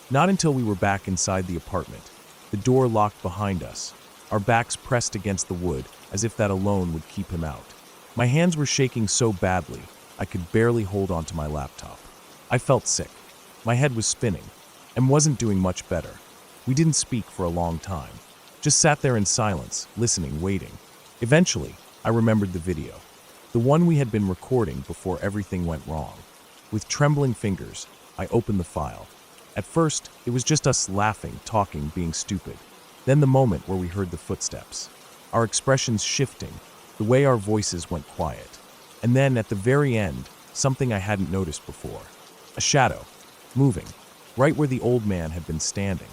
Not until we were back inside the apartment. The door locked behind us, our backs pressed against the wood as if that alone would keep him out. My hands were shaking so badly, I could barely hold onto my laptop. I felt sick. My head was spinning, and wasn't doing much better. We didn't speak for a long time. Just sat there in silence, listening, waiting. Eventually, I remembered the video. The one we had been recording before everything went wrong. With trembling fingers, I opened the file. At first, it was just us laughing, talking, being stupid. Then the moment where we heard the footsteps. Our expressions shifting, the way our voices went quiet. And then, at the very end, something I hadn't noticed before. A shadow, moving, right where the old man had been standing.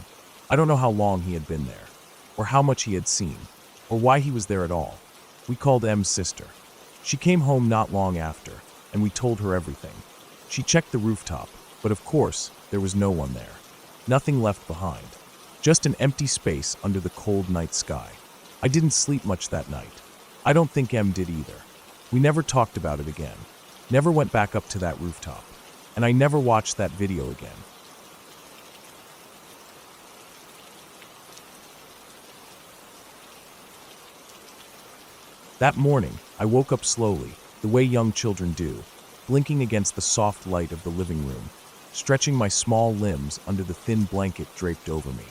I don't know how long he had been there. or how much he had seen, or why he was there at all. We called M's sister. She came home not long after, and we told her everything. She checked the rooftop, but of course, there was no one there. Nothing left behind. Just an empty space under the cold night sky. I didn't sleep much that night. I don't think M did either. We never talked about it again. Never went back up to that rooftop. And I never watched that video again. That morning, I woke up slowly, the way young children do, blinking against the soft light of the living room, stretching my small limbs under the thin blanket draped over me.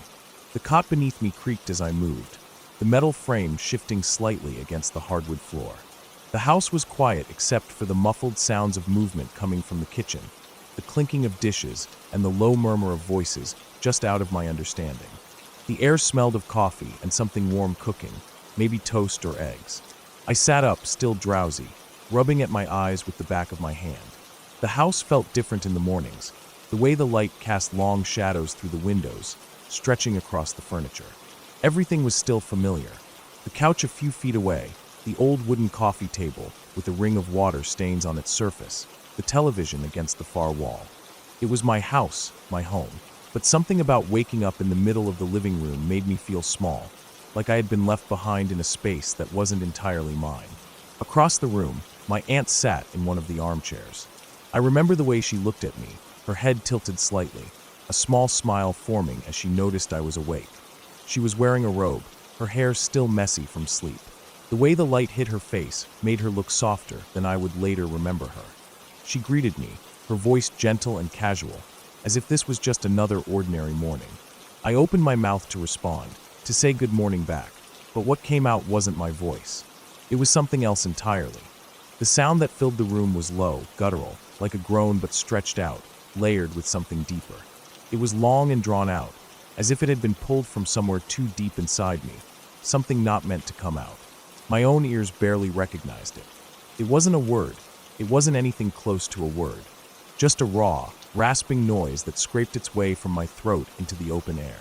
The cot beneath me creaked as I moved, the metal frame shifting slightly against the hardwood floor. The house was quiet except for the muffled sounds of movement coming from the kitchen, the clinking of dishes, and the low murmur of voices just out of my understanding. The air smelled of coffee and something warm cooking, maybe toast or eggs. I sat up, still drowsy, rubbing at my eyes with the back of my hand. The house felt different in the mornings, the way the light cast long shadows through the windows, stretching across the furniture. Everything was still familiar. The couch a few feet away, the old wooden coffee table with a ring of water stains on its surface, the television against the far wall. It was my house, my home, but something about waking up in the middle of the living room made me feel small, like I had been left behind in a space that wasn't entirely mine. Across the room, my aunt sat in one of the armchairs. I remember the way she looked at me, her head tilted slightly, a small smile forming as she noticed I was awake. She was wearing a robe, her hair still messy from sleep. The way the light hit her face made her look softer than I would later remember her. She greeted me, her voice gentle and casual, as if this was just another ordinary morning. I opened my mouth to respond, to say good morning back, but what came out wasn't my voice. It was something else entirely. The sound that filled the room was low, guttural, like a groan but stretched out, layered with something deeper. It was long and drawn out, as if it had been pulled from somewhere too deep inside me, something not meant to come out. My own ears barely recognized it. It wasn't a word. It wasn't anything close to a word. Just a raw, rasping noise that scraped its way from my throat into the open air.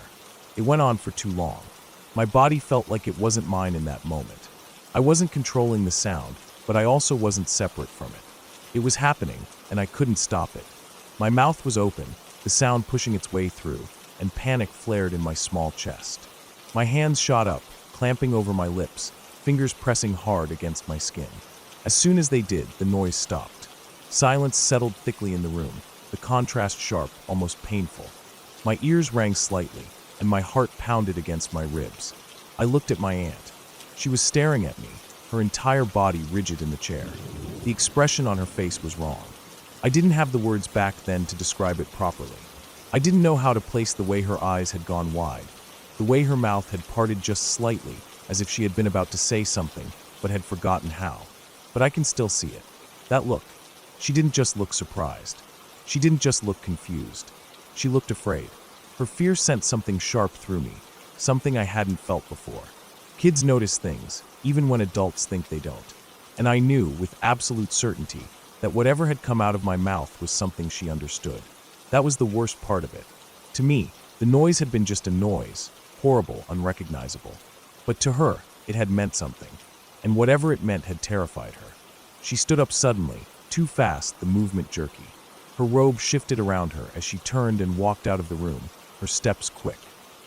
It went on for too long. My body felt like it wasn't mine in that moment. I wasn't controlling the sound, but I also wasn't separate from it. It was happening, and I couldn't stop it. My mouth was open, the sound pushing its way through, and panic flared in my small chest. My hands shot up, clamping over my lips, fingers pressing hard against my skin. As soon as they did, the noise stopped. Silence settled thickly in the room, the contrast sharp, almost painful. My ears rang slightly, and my heart pounded against my ribs. I looked at my aunt. She was staring at me, her entire body rigid in the chair. The expression on her face was wrong. I didn't have the words back then to describe it properly. I didn't know how to place the way her eyes had gone wide, the way her mouth had parted just slightly, as if she had been about to say something, but had forgotten how. But I can still see it. That look. She didn't just look surprised. She didn't just look confused. She looked afraid. Her fear sent something sharp through me, something I hadn't felt before. Kids notice things, even when adults think they don't. And I knew, with absolute certainty, that whatever had come out of my mouth was something she understood. That was the worst part of it. To me, the noise had been just a noise, horrible, unrecognizable. But to her, it had meant something. And whatever it meant had terrified her. She stood up suddenly, too fast, the movement jerky. Her robe shifted around her as she turned and walked out of the room, her steps quick.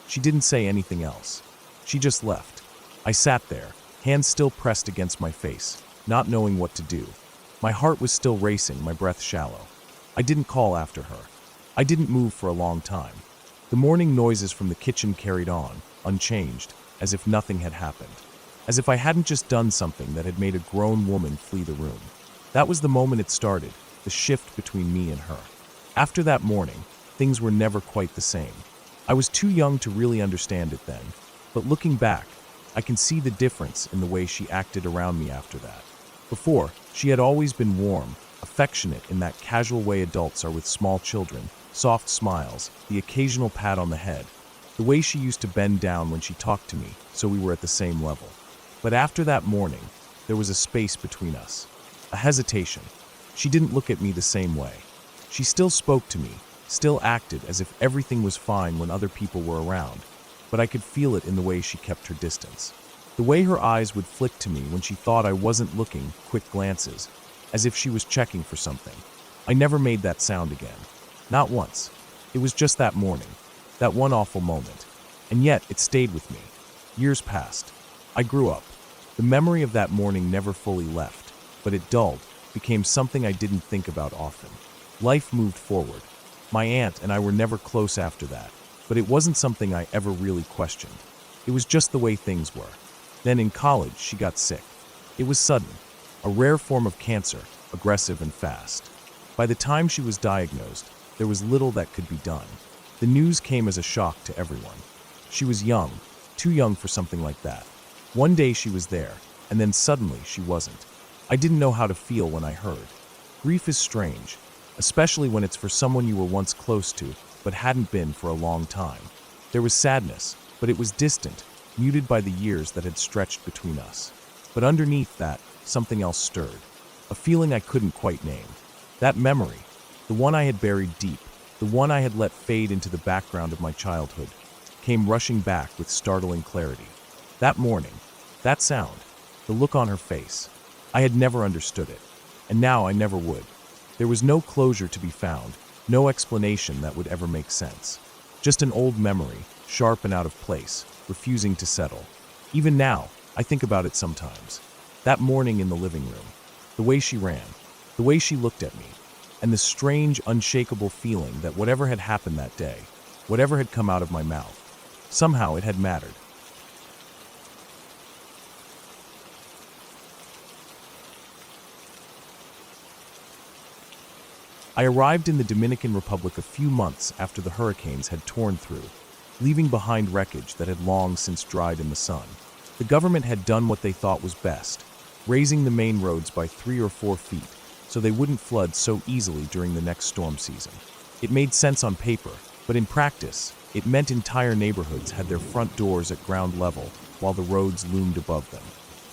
She didn't say anything else. She just left. I sat there, hands still pressed against my face, not knowing what to do. My heart was still racing, my breath shallow. I didn't call after her. I didn't move for a long time. The morning noises from the kitchen carried on, unchanged, as if nothing had happened. As if I hadn't just done something that had made a grown woman flee the room. That was the moment it started, the shift between me and her. After that morning, things were never quite the same. I was too young to really understand it then, but looking back, I can see the difference in the way she acted around me after that. Before, she had always been warm, affectionate in that casual way adults are with small children, soft smiles, the occasional pat on the head, the way she used to bend down when she talked to me so we were at the same level. But after that morning, there was a space between us, a hesitation. She didn't look at me the same way. She still spoke to me, still acted as if everything was fine when other people were around, but but I could feel it in the way she kept her distance. The way her eyes would flick to me when she thought I wasn't looking, quick glances, as if she was checking for something. I never made that sound again. Not once. It was just that morning, that one awful moment. And yet, it stayed with me. Years passed. I grew up. The memory of that morning never fully left, but it dulled, became something I didn't think about often. Life moved forward. My aunt and I were never close after that, but it wasn't something I ever really questioned. It was just the way things were. Then in college, she got sick. It was sudden, a rare form of cancer, aggressive and fast. By the time she was diagnosed, there was little that could be done. The news came as a shock to everyone. She was young, too young for something like that. One day she was there, and then suddenly she wasn't. I didn't know how to feel when I heard. Grief is strange, especially when it's for someone you were once close to, but hadn't been for a long time. There was sadness, but it was distant, muted by the years that had stretched between us. But underneath that, something else stirred. A feeling I couldn't quite name. That memory, the one I had buried deep, the one I had let fade into the background of my childhood, came rushing back with startling clarity. That morning, that sound, the look on her face. I had never understood it, and now I never would. There was no closure to be found, no explanation that would ever make sense. Just an old memory, sharp and out of place, refusing to settle. Even now, I think about it sometimes. That morning in the living room, the way she ran, the way she looked at me, and the strange, unshakable feeling that whatever had happened that day, whatever had come out of my mouth, somehow it had mattered. I arrived in the Dominican Republic a few months after the hurricanes had torn through, leaving behind wreckage that had long since dried in the sun. The government had done what they thought was best, raising the main roads by 3 or 4 feet so they wouldn't flood so easily during the next storm season. It made sense on paper, but in practice, it meant entire neighborhoods had their front doors at ground level while the roads loomed above them.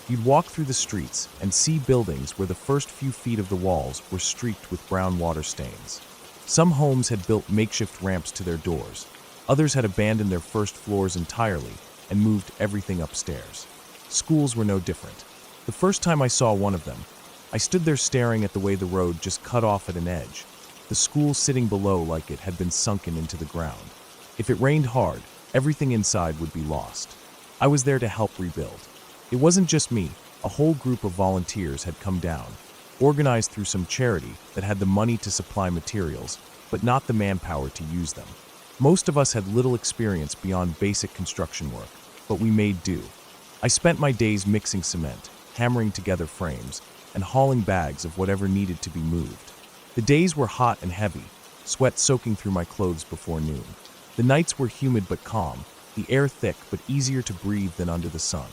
You'd walk through the streets and see buildings where the first few feet of the walls were streaked with brown water stains. Some homes had built makeshift ramps to their doors. Others had abandoned their first floors entirely and moved everything upstairs. Schools were no different. The first time I saw one of them, I stood there staring at the way the road just cut off at an edge, the school sitting below like it had been sunken into the ground. If it rained hard, everything inside would be lost. I was there to help rebuild. It wasn't just me, a whole group of volunteers had come down, organized through some charity that had the money to supply materials, but not the manpower to use them. Most of us had little experience beyond basic construction work, but we made do. I spent my days mixing cement, hammering together frames, and hauling bags of whatever needed to be moved. The days were hot and heavy, sweat soaking through my clothes before noon. The nights were humid but calm, the air thick but easier to breathe than under the sun.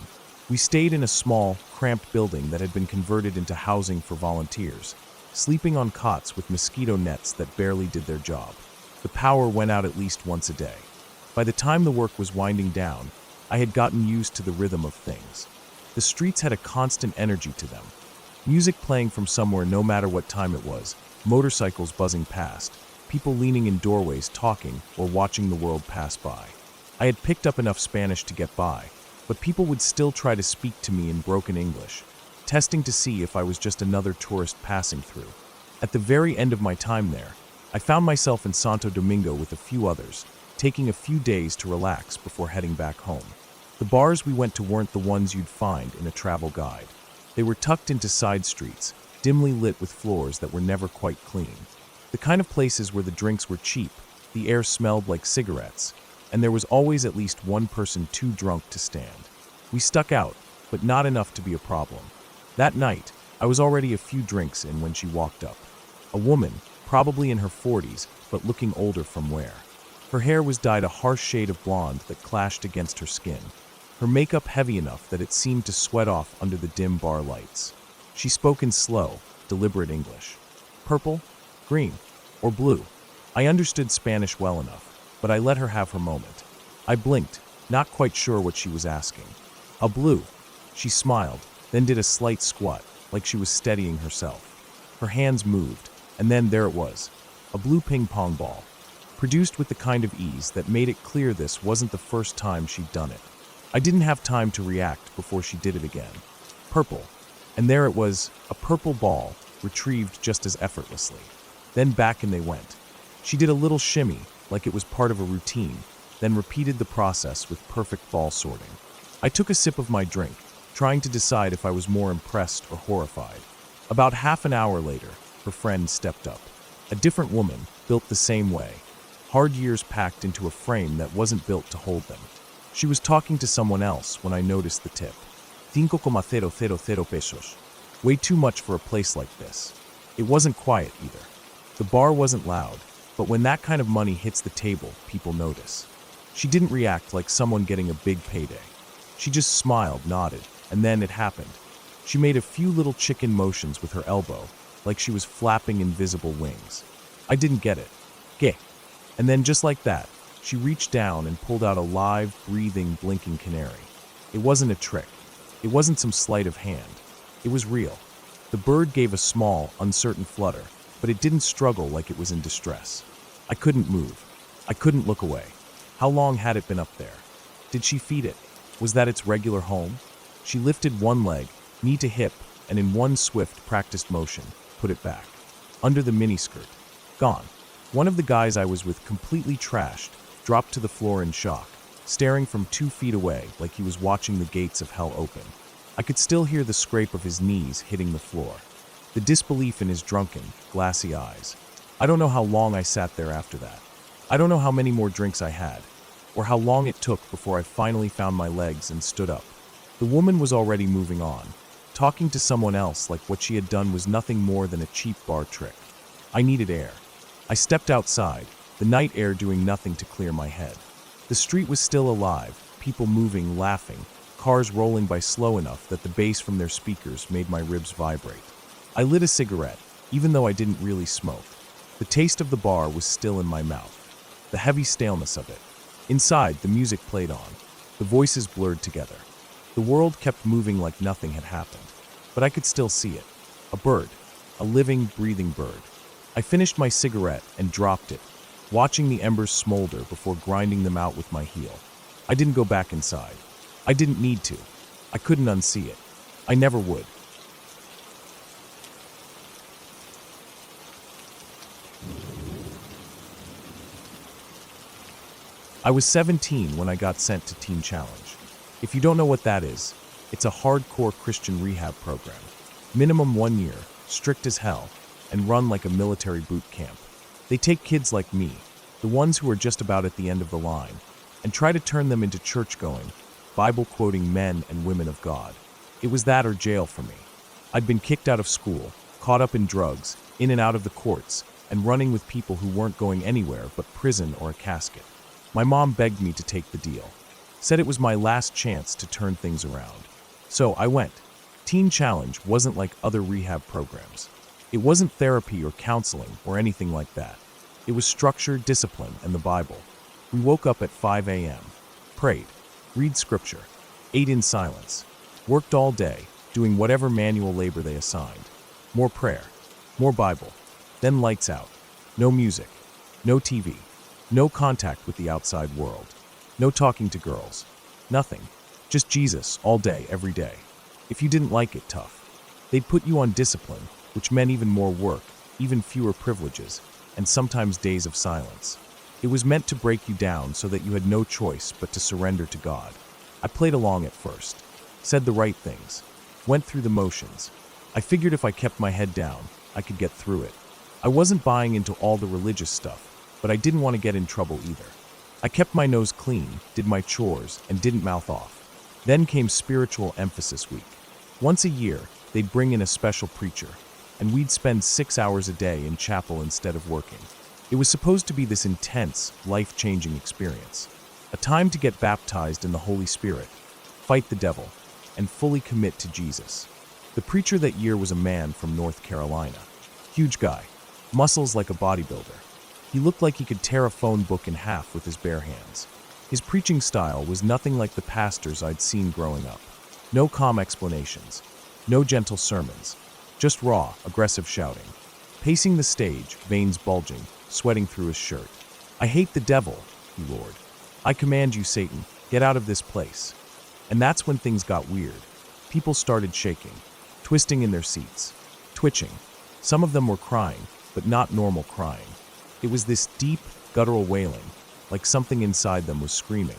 We stayed in a small, cramped building that had been converted into housing for volunteers, sleeping on cots with mosquito nets that barely did their job. The power went out at least once a day. By the time the work was winding down, I had gotten used to the rhythm of things. The streets had a constant energy to them. Music playing from somewhere no matter what time it was, motorcycles buzzing past, people leaning in doorways talking or watching the world pass by. I had picked up enough Spanish to get by, but people would still try to speak to me in broken English, testing to see if I was just another tourist passing through. At the very end of my time there, I found myself in Santo Domingo with a few others, taking a few days to relax before heading back home. The bars we went to weren't the ones you'd find in a travel guide. They were tucked into side streets, dimly lit with floors that were never quite clean. The kind of places where the drinks were cheap, the air smelled like cigarettes, and there was always at least one person too drunk to stand. We stuck out, but not enough to be a problem. That night, I was already a few drinks in when she walked up. A woman, probably in her 40s, but looking older from wear. Her hair was dyed a harsh shade of blonde that clashed against her skin. Her makeup heavy enough that it seemed to sweat off under the dim bar lights. She spoke in slow, deliberate English. Purple, green, or blue. I understood Spanish well enough, but I let her have her moment. I blinked, not quite sure what she was asking. A blue. She smiled, then did a slight squat, like she was steadying herself. Her hands moved, and then there it was, a blue ping pong ball. produced with the kind of ease that made it clear this wasn't the first time she'd done it. I didn't have time to react before she did it again. Purple. And there it was, a purple ball, retrieved just as effortlessly. Then back and they went. She did a little shimmy, like it was part of a routine, then repeated the process with perfect ball sorting. I took a sip of my drink, trying to decide if I was more impressed or horrified. About half an hour later, her friend stepped up. A different woman, built the same way. Hard years packed into a frame that wasn't built to hold them. She was talking to someone else when I noticed the tip. 5,000 pesos. Way too much for a place like this. It wasn't quiet either. The bar wasn't loud, but when that kind of money hits the table, people notice. She didn't react like someone getting a big payday. She just smiled, nodded, and then it happened. She made a few little chicken motions with her elbow, like she was flapping invisible wings. I didn't get it. ¿Qué? And then just like that, she reached down and pulled out a live, breathing, blinking canary. It wasn't a trick. It wasn't some sleight of hand. It was real. The bird gave a small, uncertain flutter, but it didn't struggle like it was in distress. I couldn't move. I couldn't look away. How long had it been up there? Did she feed it? Was that its regular home? She lifted one leg, knee to hip, and in one swift, practiced motion, put it back. Under the miniskirt. Gone. One of the guys I was with, completely trashed, dropped to the floor in shock, staring from 2 feet away like he was watching the gates of hell open. I could still hear the scrape of his knees hitting the floor, the disbelief in his drunken, glassy eyes. I don't know how long I sat there after that. I don't know how many more drinks I had, or how long it took before I finally found my legs and stood up. The woman was already moving on, talking to someone else like what she had done was nothing more than a cheap bar trick. I needed air. I stepped outside, the night air doing nothing to clear my head. The street was still alive, people moving, laughing, cars rolling by slow enough that the bass from their speakers made my ribs vibrate. I lit a cigarette, even though I didn't really smoke. The taste of the bar was still in my mouth, the heavy staleness of it. Inside, the music played on, the voices blurred together. The world kept moving like nothing had happened, but I could still see it. A bird, a living, breathing bird. I finished my cigarette and dropped it, watching the embers smolder before grinding them out with my heel. I didn't go back inside. I didn't need to. I couldn't unsee it. I never would. I was 17 when I got sent to Teen Challenge. If you don't know what that is, it's a hardcore Christian rehab program. Minimum 1 year, strict as hell, and run like a military boot camp. They take kids like me, the ones who are just about at the end of the line, and try to turn them into church-going, Bible-quoting men and women of God. It was that or jail for me. I'd been kicked out of school, caught up in drugs, in and out of the courts, and running with people who weren't going anywhere but prison or a casket. My mom begged me to take the deal, said it was my last chance to turn things around. So I went. Teen Challenge wasn't like other rehab programs. It wasn't therapy or counseling or anything like that. It was structure, discipline, and the Bible. We woke up at 5 a.m., prayed, read scripture, ate in silence, worked all day, doing whatever manual labor they assigned. More prayer, more Bible, then lights out. No music, no TV, no contact with the outside world, no talking to girls, nothing. Just Jesus all day, every day. If you didn't like it, tough. They'd put you on discipline, which meant even more work, even fewer privileges, and sometimes days of silence. It was meant to break you down so that you had no choice but to surrender to God. I played along at first, said the right things, went through the motions. I figured if I kept my head down, I could get through it. I wasn't buying into all the religious stuff, but I didn't want to get in trouble either. I kept my nose clean, did my chores, and didn't mouth off. Then came Spiritual Emphasis Week. Once a year, they'd bring in a special preacher, and we'd spend 6 hours a day in chapel instead of working. It was supposed to be this intense, life-changing experience. A time to get baptized in the Holy Spirit, fight the devil, and fully commit to Jesus. The preacher that year was a man from North Carolina. Huge guy, muscles like a bodybuilder. He looked like he could tear a phone book in half with his bare hands. His preaching style was nothing like the pastors I'd seen growing up. No calm explanations, no gentle sermons, just raw, aggressive shouting. Pacing the stage, veins bulging, sweating through his shirt. "I hate the devil," he roared. "I command you, Satan, get out of this place." And that's when things got weird. People started shaking, twisting in their seats, twitching. Some of them were crying, but not normal crying. It was this deep, guttural wailing, like something inside them was screaming.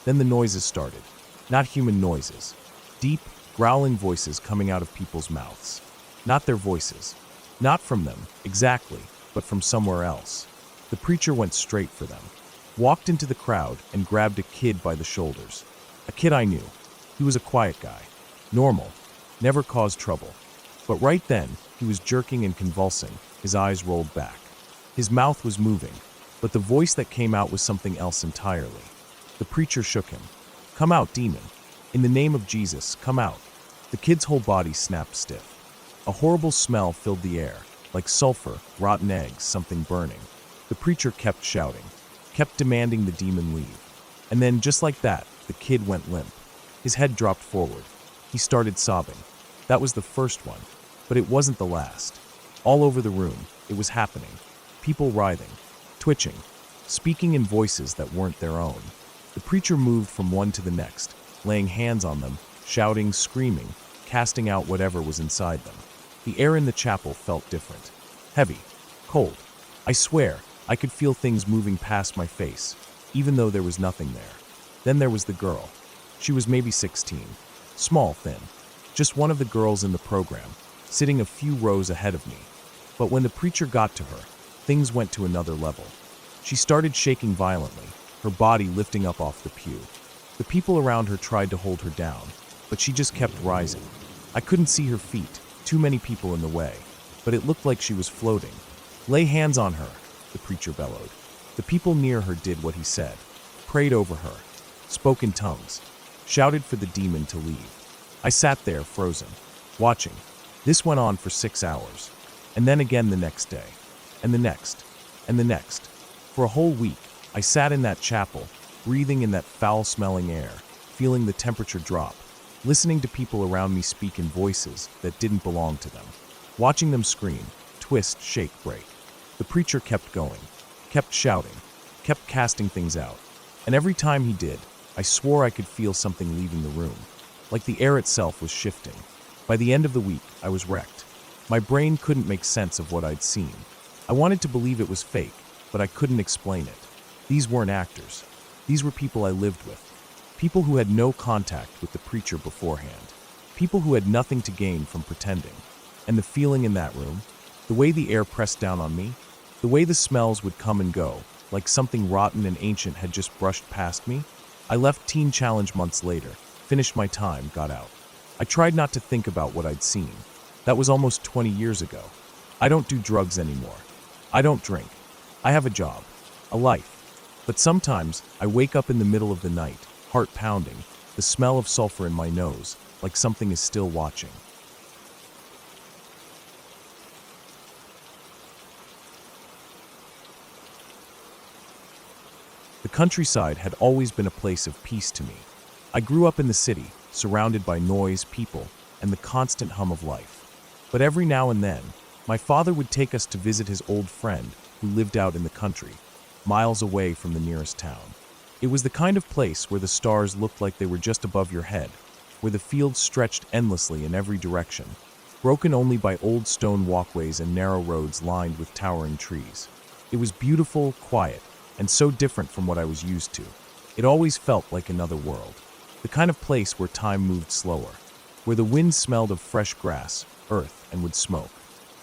Then the noises started. Not human noises. Deep, growling voices coming out of people's mouths. Not their voices. Not from them, exactly, but from somewhere else. The preacher went straight for them. Walked into the crowd and grabbed a kid by the shoulders. A kid I knew. He was a quiet guy. Normal. Never caused trouble. But right then, he was jerking and convulsing, his eyes rolled back. His mouth was moving, but the voice that came out was something else entirely. The preacher shook him. "Come out, demon. In the name of Jesus, come out." The kid's whole body snapped stiff. A horrible smell filled the air, like sulfur, rotten eggs, something burning. The preacher kept shouting, kept demanding the demon leave. And then, just like that, the kid went limp. His head dropped forward. He started sobbing. That was the first one, but it wasn't the last. All over the room, it was happening. People writhing, twitching, speaking in voices that weren't their own. The preacher moved from one to the next, laying hands on them, shouting, screaming, casting out whatever was inside them. The air in the chapel felt different. Heavy, cold. I swear, I could feel things moving past my face, even though there was nothing there. Then there was the girl. She was maybe 16, small, thin. Just one of the girls in the program, sitting a few rows ahead of me. But when the preacher got to her, things went to another level. She started shaking violently, her body lifting up off the pew. The people around her tried to hold her down, but she just kept rising. I couldn't see her feet, too many people in the way, but it looked like she was floating. "Lay hands on her," the preacher bellowed. The people near her did what he said, prayed over her, spoke in tongues, shouted for the demon to leave. I sat there, frozen, watching. This went on for 6 hours, and then again the next day, and the next, and the next. For a whole week, I sat in that chapel, breathing in that foul-smelling air, feeling the temperature drop, listening to people around me speak in voices that didn't belong to them, watching them scream, twist, shake, break. The preacher kept going, kept shouting, kept casting things out, and every time he did, I swore I could feel something leaving the room, like the air itself was shifting. By the end of the week, I was wrecked. My brain couldn't make sense of what I'd seen. I wanted to believe it was fake, but I couldn't explain it. These weren't actors. These were people I lived with. People who had no contact with the preacher beforehand. People who had nothing to gain from pretending. And the feeling in that room, the way the air pressed down on me, the way the smells would come and go, like something rotten and ancient had just brushed past me. I left Teen Challenge months later, finished my time, got out. I tried not to think about what I'd seen. That was almost 20 years ago. I don't do drugs anymore. I don't drink. I have a job, a life. But sometimes I wake up in the middle of the night, heart pounding, the smell of sulfur in my nose, like something is still watching. The countryside had always been a place of peace to me. I grew up in the city, surrounded by noise, people, and the constant hum of life. But every now and then, my father would take us to visit his old friend who lived out in the country, miles away from the nearest town. It was the kind of place where the stars looked like they were just above your head, where the fields stretched endlessly in every direction, broken only by old stone walkways and narrow roads lined with towering trees. It was beautiful, quiet, and so different from what I was used to. It always felt like another world. The kind of place where time moved slower, where the wind smelled of fresh grass, earth, and wood smoke.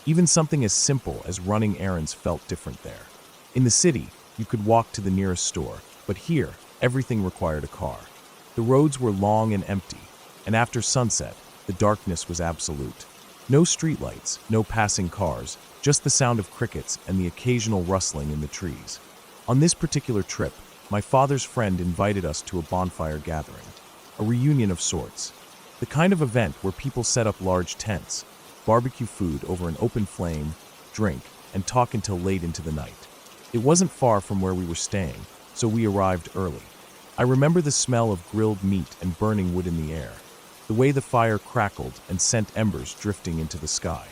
Even something as simple as running errands felt different there. In the city, you could walk to the nearest store, but here, everything required a car. The roads were long and empty, and after sunset, the darkness was absolute. No streetlights, no passing cars, just the sound of crickets and the occasional rustling in the trees. On this particular trip, my father's friend invited us to a bonfire gathering, a reunion of sorts. The kind of event where people set up large tents, barbecue food over an open flame, drink, and talk until late into the night. It wasn't far from where we were staying, so we arrived early. I remember the smell of grilled meat and burning wood in the air, the way the fire crackled and sent embers drifting into the sky.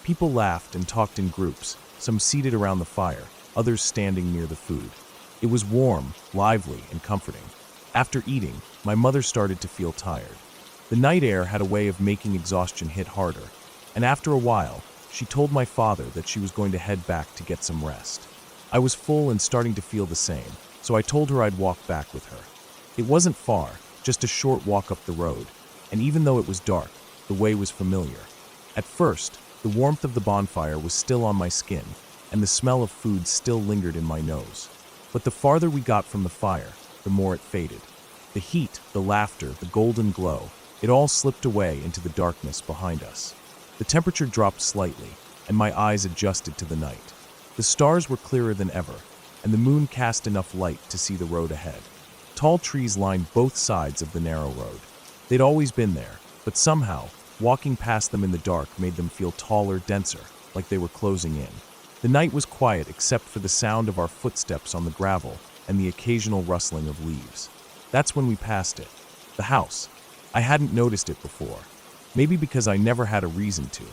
People laughed and talked in groups, some seated around the fire, others standing near the food. It was warm, lively, and comforting. After eating, my mother started to feel tired. The night air had a way of making exhaustion hit harder, and after a while, she told my father that she was going to head back to get some rest. I was full and starting to feel the same, so I told her I'd walk back with her. It wasn't far, just a short walk up the road, and even though it was dark, the way was familiar. At first, the warmth of the bonfire was still on my skin, and the smell of food still lingered in my nose. But the farther we got from the fire, the more it faded. The heat, the laughter, the golden glow, it all slipped away into the darkness behind us. The temperature dropped slightly, and my eyes adjusted to the night. The stars were clearer than ever, and the moon cast enough light to see the road ahead. Tall trees lined both sides of the narrow road. They'd always been there, but somehow, walking past them in the dark made them feel taller, denser, like they were closing in. The night was quiet except for the sound of our footsteps on the gravel and the occasional rustling of leaves. That's when we passed it. The house. I hadn't noticed it before. Maybe because I never had a reason to.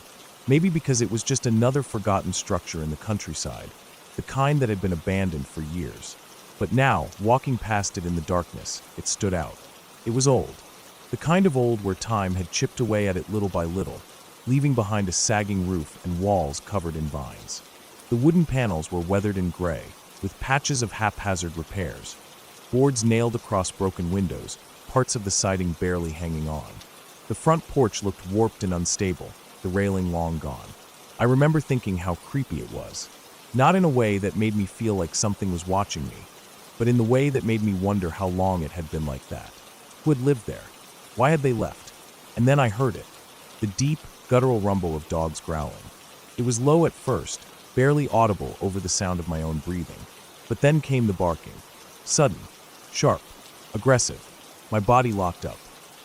Maybe because it was just another forgotten structure in the countryside, the kind that had been abandoned for years. But now, walking past it in the darkness, it stood out. It was old. The kind of old where time had chipped away at it little by little, leaving behind a sagging roof and walls covered in vines. The wooden panels were weathered and gray, with patches of haphazard repairs. Boards nailed across broken windows, parts of the siding barely hanging on. The front porch looked warped and unstable, the railing long gone. I remember thinking how creepy it was. Not in a way that made me feel like something was watching me, but in the way that made me wonder how long it had been like that. Who had lived there? Why had they left? And then I heard it. The deep, guttural rumble of dogs growling. It was low at first, barely audible over the sound of my own breathing. But then came the barking. Sudden, sharp, aggressive. My body locked up.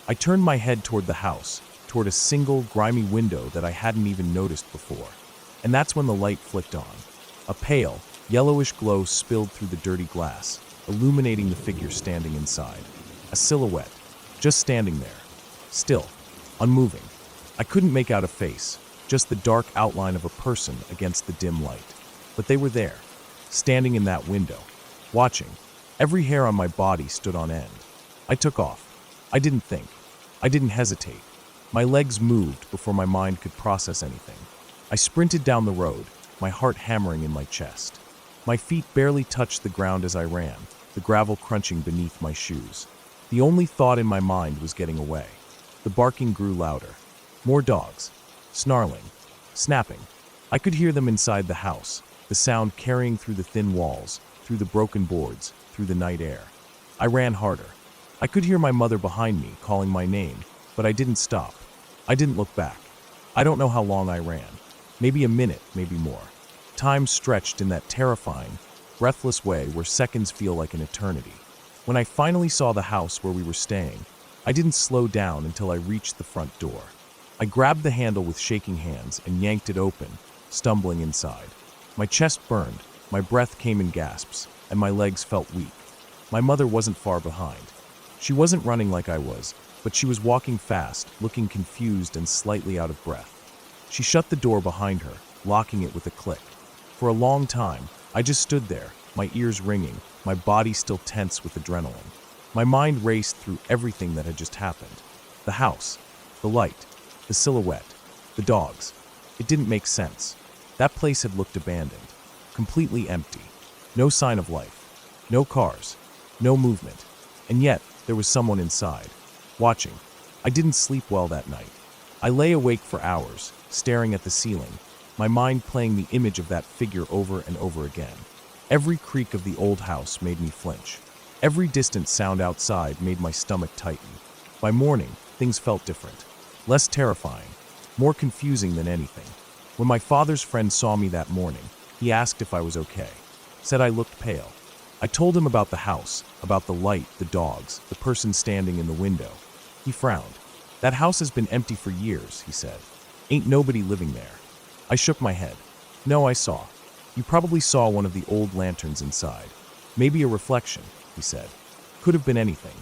I turned my head toward the house, toward a single, grimy window that I hadn't even noticed before. And that's when the light flicked on. A pale, yellowish glow spilled through the dirty glass, illuminating the figure standing inside. A silhouette, just standing there. Still, unmoving. I couldn't make out a face, just the dark outline of a person against the dim light. But they were there, standing in that window, watching. Every hair on my body stood on end. I took off. I didn't think. I didn't hesitate. My legs moved before my mind could process anything. I sprinted down the road, my heart hammering in my chest. My feet barely touched the ground as I ran, the gravel crunching beneath my shoes. The only thought in my mind was getting away. The barking grew louder. More dogs. Snarling. Snapping. I could hear them inside the house, the sound carrying through the thin walls, through the broken boards, through the night air. I ran harder. I could hear my mother behind me calling my name, but I didn't stop. I didn't look back. I don't know how long I ran. Maybe a minute, maybe more. Time stretched in that terrifying, breathless way where seconds feel like an eternity. When I finally saw the house where we were staying, I didn't slow down until I reached the front door. I grabbed the handle with shaking hands and yanked it open, stumbling inside. My chest burned, my breath came in gasps, and my legs felt weak. My mother wasn't far behind. She wasn't running like I was, but she was walking fast, looking confused and slightly out of breath. She shut the door behind her, locking it with a click. For a long time, I just stood there, my ears ringing, my body still tense with adrenaline. My mind raced through everything that had just happened. The house, the light, the silhouette, the dogs. It didn't make sense. That place had looked abandoned, completely empty. No sign of life, no cars, no movement. And yet, there was someone inside, watching. I didn't sleep well that night. I lay awake for hours, staring at the ceiling, my mind playing the image of that figure over and over again. Every creak of the old house made me flinch. Every distant sound outside made my stomach tighten. By morning, things felt different. Less terrifying, more confusing than anything. When my father's friend saw me that morning, he asked if I was okay. Said I looked pale. I told him about the house, about the light, the dogs, the person standing in the window. He frowned. That house has been empty for years, he said. Ain't nobody living there. I shook my head. No, I saw. You probably saw one of the old lanterns inside. Maybe a reflection, he said. Could have been anything.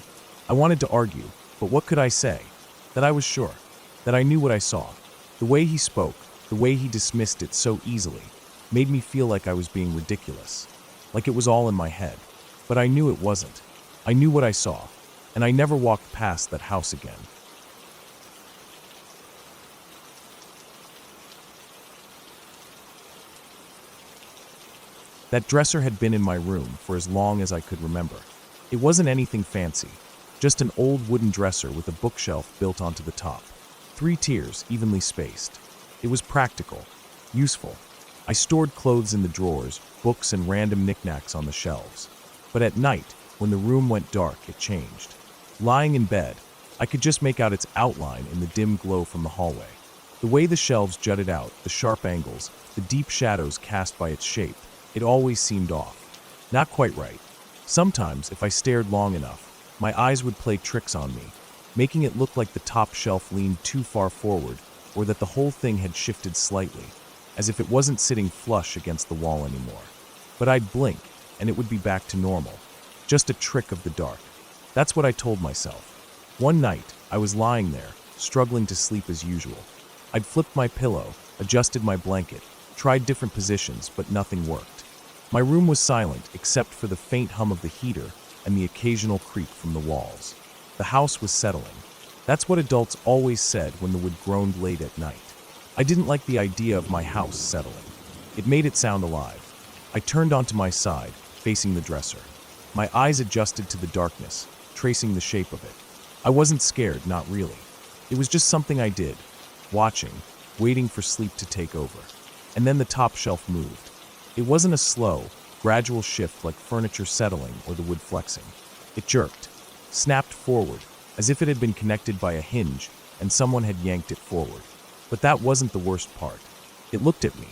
I wanted to argue, but what could I say? That I was sure. That I knew what I saw. The way he spoke, the way he dismissed it so easily, made me feel like I was being ridiculous. Like it was all in my head. But I knew it wasn't. I knew what I saw, and I never walked past that house again. That dresser had been in my room for as long as I could remember. It wasn't anything fancy, just an old wooden dresser with a bookshelf built onto the top. 3 tiers, evenly spaced. It was practical, useful. I stored clothes in the drawers, books and random knickknacks on the shelves. But at night, when the room went dark, it changed. Lying in bed, I could just make out its outline in the dim glow from the hallway. The way the shelves jutted out, the sharp angles, the deep shadows cast by its shape, it always seemed off. Not quite right. Sometimes, if I stared long enough, my eyes would play tricks on me, making it look like the top shelf leaned too far forward, or that the whole thing had shifted slightly, as if it wasn't sitting flush against the wall anymore. But I'd blink, and it would be back to normal. Just a trick of the dark. That's what I told myself. One night, I was lying there, struggling to sleep as usual. I'd flipped my pillow, adjusted my blanket, tried different positions, but nothing worked. My room was silent except for the faint hum of the heater and the occasional creak from the walls. The house was settling. That's what adults always said when the wood groaned late at night. I didn't like the idea of my house settling. It made it sound alive. I turned onto my side, facing the dresser. My eyes adjusted to the darkness, tracing the shape of it. I wasn't scared, not really. It was just something I did, watching, waiting for sleep to take over. And then the top shelf moved. It wasn't a slow, gradual shift like furniture settling or the wood flexing. It jerked, snapped forward, as if it had been connected by a hinge and someone had yanked it forward. But that wasn't the worst part. It looked at me,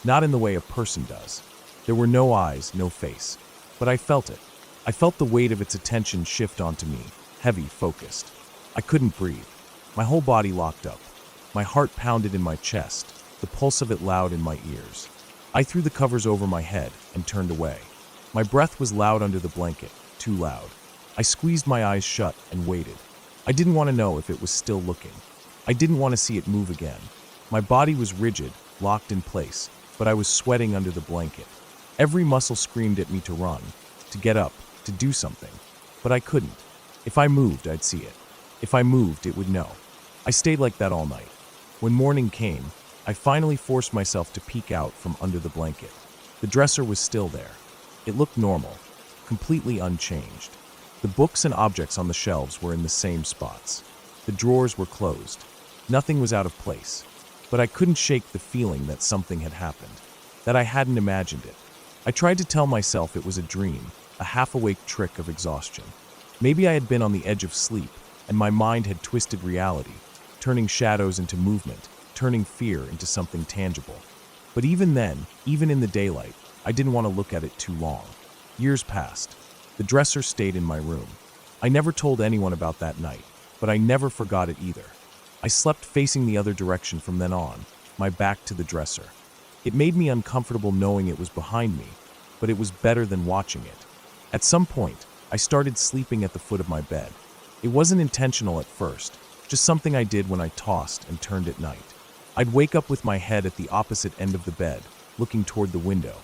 not in the way a person does. There were no eyes, no face. But I felt it. I felt the weight of its attention shift onto me, heavy, focused. I couldn't breathe. My whole body locked up. My heart pounded in my chest, the pulse of it loud in my ears. I threw the covers over my head and turned away. My breath was loud under the blanket, too loud. I squeezed my eyes shut and waited. I didn't want to know if it was still looking. I didn't want to see it move again. My body was rigid, locked in place, but I was sweating under the blanket. Every muscle screamed at me to run, to get up, to do something. But I couldn't. If I moved, I'd see it. If I moved, it would know. I stayed like that all night. When morning came, I finally forced myself to peek out from under the blanket. The dresser was still there. It looked normal, completely unchanged. The books and objects on the shelves were in the same spots. The drawers were closed. Nothing was out of place. But I couldn't shake the feeling that something had happened, that I hadn't imagined it. I tried to tell myself it was a dream, a half-awake trick of exhaustion. Maybe I had been on the edge of sleep, and my mind had twisted reality, turning shadows into movement, turning fear into something tangible. But even then, even in the daylight, I didn't want to look at it too long. Years passed. The dresser stayed in my room. I never told anyone about that night, but I never forgot it either. I slept facing the other direction from then on, my back to the dresser. It made me uncomfortable knowing it was behind me, but it was better than watching it. At some point, I started sleeping at the foot of my bed. It wasn't intentional at first, just something I did when I tossed and turned at night. I'd wake up with my head at the opposite end of the bed, looking toward the window.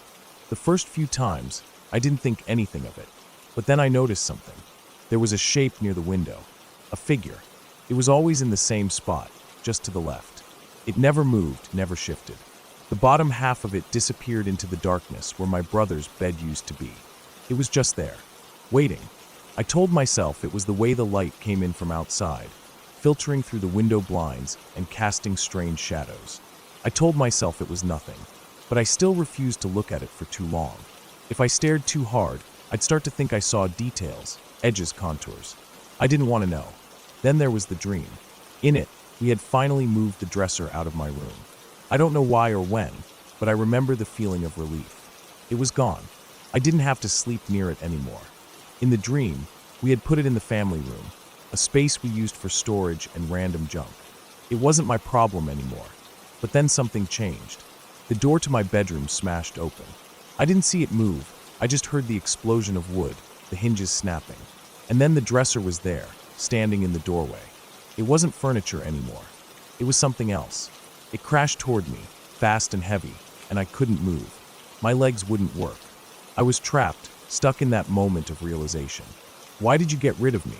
The first few times, I didn't think anything of it. But then I noticed something. There was a shape near the window. A figure. It was always in the same spot, just to the left. It never moved, never shifted. The bottom half of it disappeared into the darkness where my brother's bed used to be. It was just there, waiting. I told myself it was the way the light came in from outside, filtering through the window blinds and casting strange shadows. I told myself it was nothing, but I still refused to look at it for too long. If I stared too hard, I'd start to think I saw details, edges, contours. I didn't want to know. Then there was the dream. In it, we had finally moved the dresser out of my room. I don't know why or when, but I remember the feeling of relief. It was gone. I didn't have to sleep near it anymore. In the dream, we had put it in the family room, a space we used for storage and random junk. It wasn't my problem anymore. But then something changed. The door to my bedroom smashed open. I didn't see it move. I just heard the explosion of wood, the hinges snapping. And then the dresser was there, standing in the doorway. It wasn't furniture anymore. It was something else. It crashed toward me, fast and heavy, and I couldn't move. My legs wouldn't work. I was trapped, stuck in that moment of realization. Why did you get rid of me?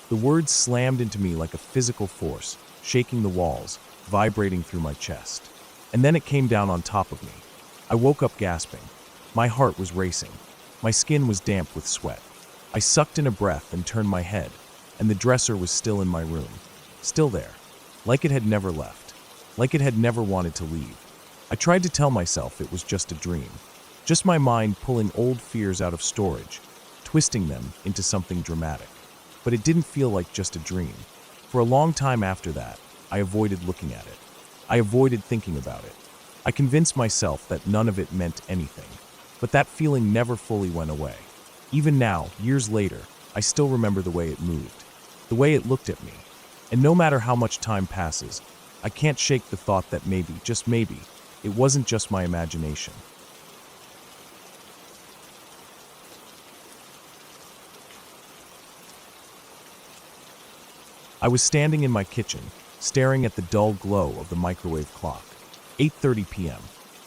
The words slammed into me like a physical force, shaking the walls, vibrating through my chest. And then it came down on top of me. I woke up gasping. My heart was racing. My skin was damp with sweat. I sucked in a breath and turned my head, and the dresser was still in my room. Still there. Like it had never left. Like it had never wanted to leave. I tried to tell myself it was just a dream. Just my mind pulling old fears out of storage, twisting them into something dramatic. But it didn't feel like just a dream. For a long time after that, I avoided looking at it. I avoided thinking about it. I convinced myself that none of it meant anything. But that feeling never fully went away. Even now, years later, I still remember the way it moved, the way it looked at me. And no matter how much time passes, I can't shake the thought that maybe, just maybe, it wasn't just my imagination. I was standing in my kitchen, staring at the dull glow of the microwave clock. 8:30 p.m.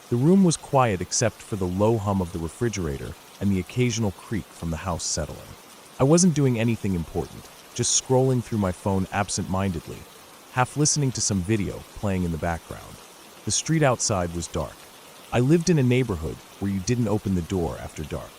The room was quiet except for the low hum of the refrigerator and the occasional creak from the house settling. I wasn't doing anything important, just scrolling through my phone absent-mindedly, half listening to some video playing in the background. The street outside was dark. I lived in a neighborhood where you didn't open the door after dark.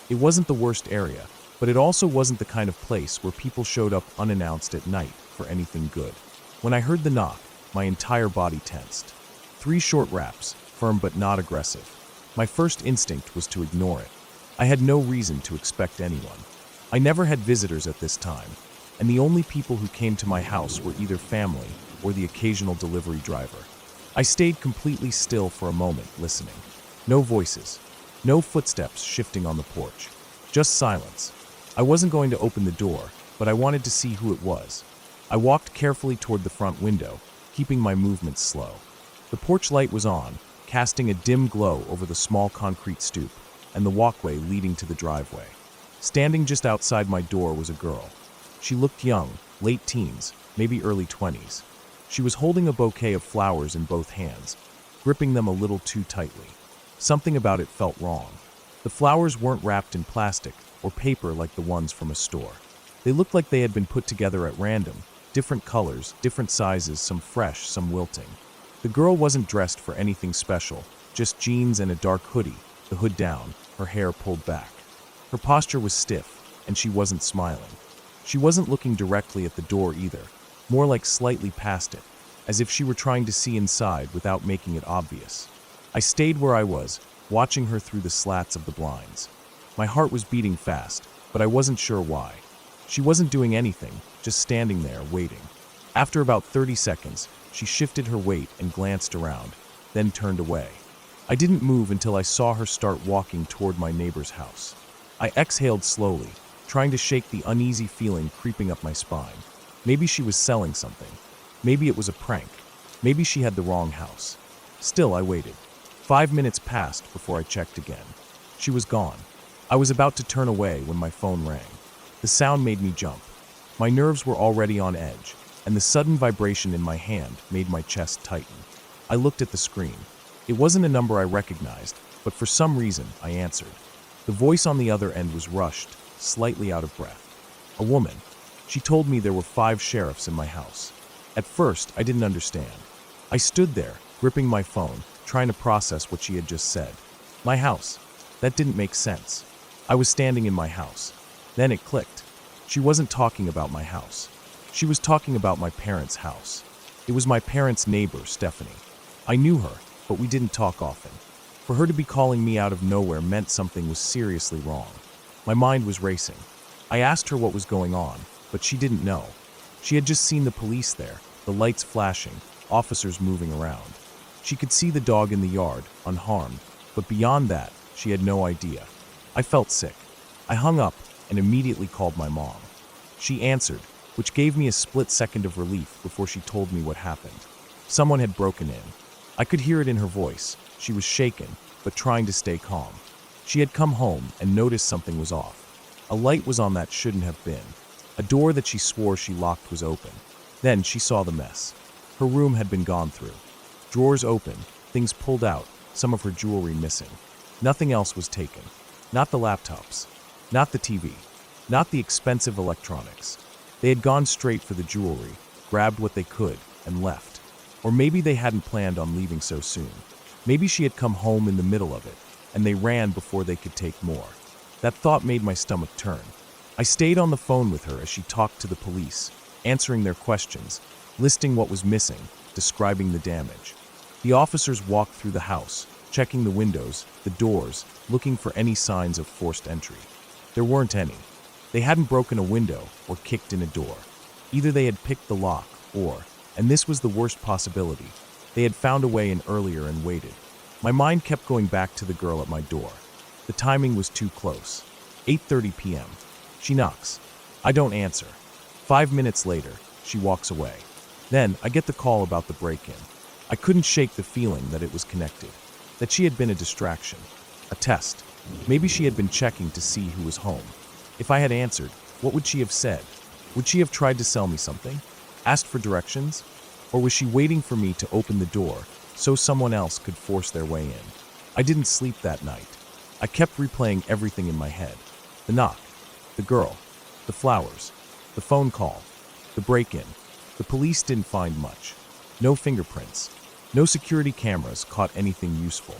It wasn't the worst area, but it also wasn't the kind of place where people showed up unannounced at night for anything good. When I heard the knock, my entire body tensed. 3 short raps, firm but not aggressive. My first instinct was to ignore it. I had no reason to expect anyone. I never had visitors at this time, and the only people who came to my house were either family or the occasional delivery driver. I stayed completely still for a moment, listening. No voices, no footsteps shifting on the porch, just silence. I wasn't going to open the door, but I wanted to see who it was. I walked carefully toward the front window, keeping my movements slow. The porch light was on, casting a dim glow over the small concrete stoop and the walkway leading to the driveway. Standing just outside my door was a girl. She looked young, late teens, maybe early 20s. She was holding a bouquet of flowers in both hands, gripping them a little too tightly. Something about it felt wrong. The flowers weren't wrapped in plastic or paper like the ones from a store. They looked like they had been put together at random, different colors, different sizes, some fresh, some wilting. The girl wasn't dressed for anything special, just jeans and a dark hoodie, the hood down, her hair pulled back. Her posture was stiff, and she wasn't smiling. She wasn't looking directly at the door either, more like slightly past it, as if she were trying to see inside without making it obvious. I stayed where I was, watching her through the slats of the blinds. My heart was beating fast, but I wasn't sure why. She wasn't doing anything, just standing there, waiting. After about 30 seconds, she shifted her weight and glanced around, then turned away. I didn't move until I saw her start walking toward my neighbor's house. I exhaled slowly, trying to shake the uneasy feeling creeping up my spine. Maybe she was selling something. Maybe it was a prank. Maybe she had the wrong house. Still, I waited. 5 minutes passed before I checked again. She was gone. I was about to turn away when my phone rang. The sound made me jump. My nerves were already on edge, and the sudden vibration in my hand made my chest tighten. I looked at the screen. It wasn't a number I recognized, but for some reason, I answered. The voice on the other end was rushed, slightly out of breath. A woman. She told me there were 5 sheriffs in my house. At first, I didn't understand. I stood there, gripping my phone, trying to process what she had just said. My house. That didn't make sense. I was standing in my house. Then it clicked. She wasn't talking about my house. She was talking about my parents' house. It was my parents' neighbor, Stephanie. I knew her, but we didn't talk often. For her to be calling me out of nowhere meant something was seriously wrong. My mind was racing. I asked her what was going on, but she didn't know. She had just seen the police there, the lights flashing, officers moving around. She could see the dog in the yard, unharmed, but beyond that, she had no idea. I felt sick. I hung up and immediately called my mom. She answered, which gave me a split second of relief before she told me what happened. Someone had broken in. I could hear it in her voice. She was shaken, but trying to stay calm. She had come home and noticed something was off. A light was on that shouldn't have been. A door that she swore she locked was open. Then she saw the mess. Her room had been gone through. Drawers open, things pulled out, some of her jewelry missing. Nothing else was taken. Not the laptops. Not the TV. Not the expensive electronics. They had gone straight for the jewelry, grabbed what they could, and left. Or maybe they hadn't planned on leaving so soon. Maybe she had come home in the middle of it, and they ran before they could take more. That thought made my stomach turn. I stayed on the phone with her as she talked to the police, answering their questions, listing what was missing, describing the damage. The officers walked through the house, checking the windows, the doors, looking for any signs of forced entry. There weren't any. They hadn't broken a window or kicked in a door. Either they had picked the lock or, and this was the worst possibility, they had found a way in earlier and waited. My mind kept going back to the girl at my door. The timing was too close. 8:30 p.m. She knocks. I don't answer. 5 minutes later, she walks away. Then I get the call about the break-in. I couldn't shake the feeling that it was connected, that she had been a distraction, a test. Maybe she had been checking to see who was home. If I had answered, what would she have said? Would she have tried to sell me something? Asked for directions? Or was she waiting for me to open the door so someone else could force their way in? I didn't sleep that night. I kept replaying everything in my head. The knock, the girl, the flowers, the phone call, the break-in. The police didn't find much. No fingerprints. No security cameras caught anything useful.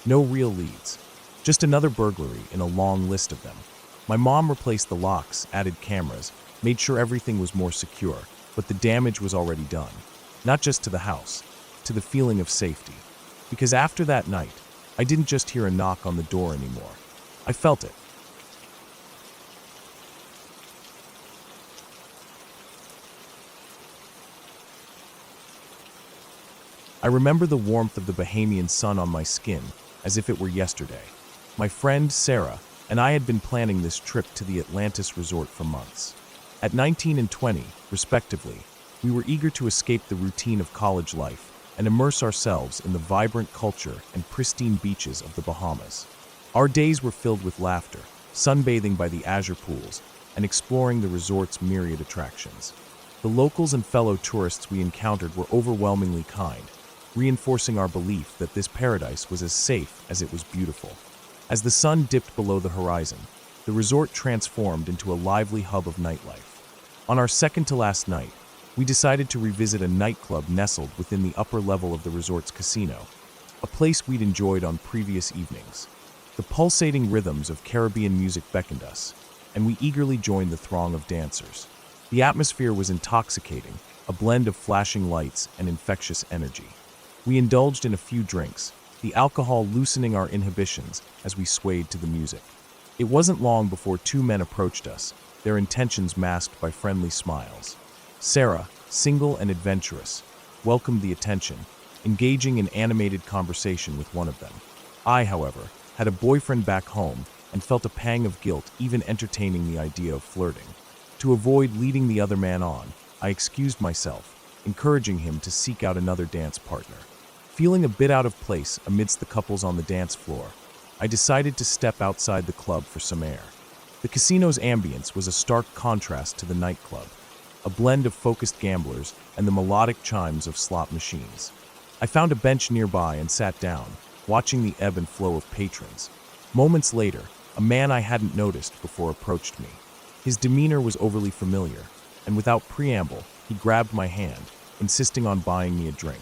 No real leads. Just another burglary in a long list of them. My mom replaced the locks, added cameras, made sure everything was more secure, but the damage was already done. Not just to the house, to the feeling of safety. Because after that night, I didn't just hear a knock on the door anymore. I felt it. I remember the warmth of the Bahamian sun on my skin as if it were yesterday. My friend, Sarah, and I had been planning this trip to the Atlantis resort for months. At 19 and 20, respectively, we were eager to escape the routine of college life and immerse ourselves in the vibrant culture and pristine beaches of the Bahamas. Our days were filled with laughter, sunbathing by the azure pools, and exploring the resort's myriad attractions. The locals and fellow tourists we encountered were overwhelmingly kind, reinforcing our belief that this paradise was as safe as it was beautiful. As the sun dipped below the horizon, the resort transformed into a lively hub of nightlife. On our second-to-last night, we decided to revisit a nightclub nestled within the upper level of the resort's casino, a place we'd enjoyed on previous evenings. The pulsating rhythms of Caribbean music beckoned us, and we eagerly joined the throng of dancers. The atmosphere was intoxicating, a blend of flashing lights and infectious energy. We indulged in a few drinks, the alcohol loosening our inhibitions as we swayed to the music. It wasn't long before two men approached us, their intentions masked by friendly smiles. Sarah, single and adventurous, welcomed the attention, engaging in animated conversation with one of them. I, however, had a boyfriend back home and felt a pang of guilt even entertaining the idea of flirting. To avoid leading the other man on, I excused myself, encouraging him to seek out another dance partner. Feeling a bit out of place amidst the couples on the dance floor, I decided to step outside the club for some air. The casino's ambience was a stark contrast to the nightclub, a blend of focused gamblers and the melodic chimes of slot machines. I found a bench nearby and sat down, watching the ebb and flow of patrons. Moments later, a man I hadn't noticed before approached me. His demeanor was overly familiar, and without preamble, he grabbed my hand, insisting on buying me a drink.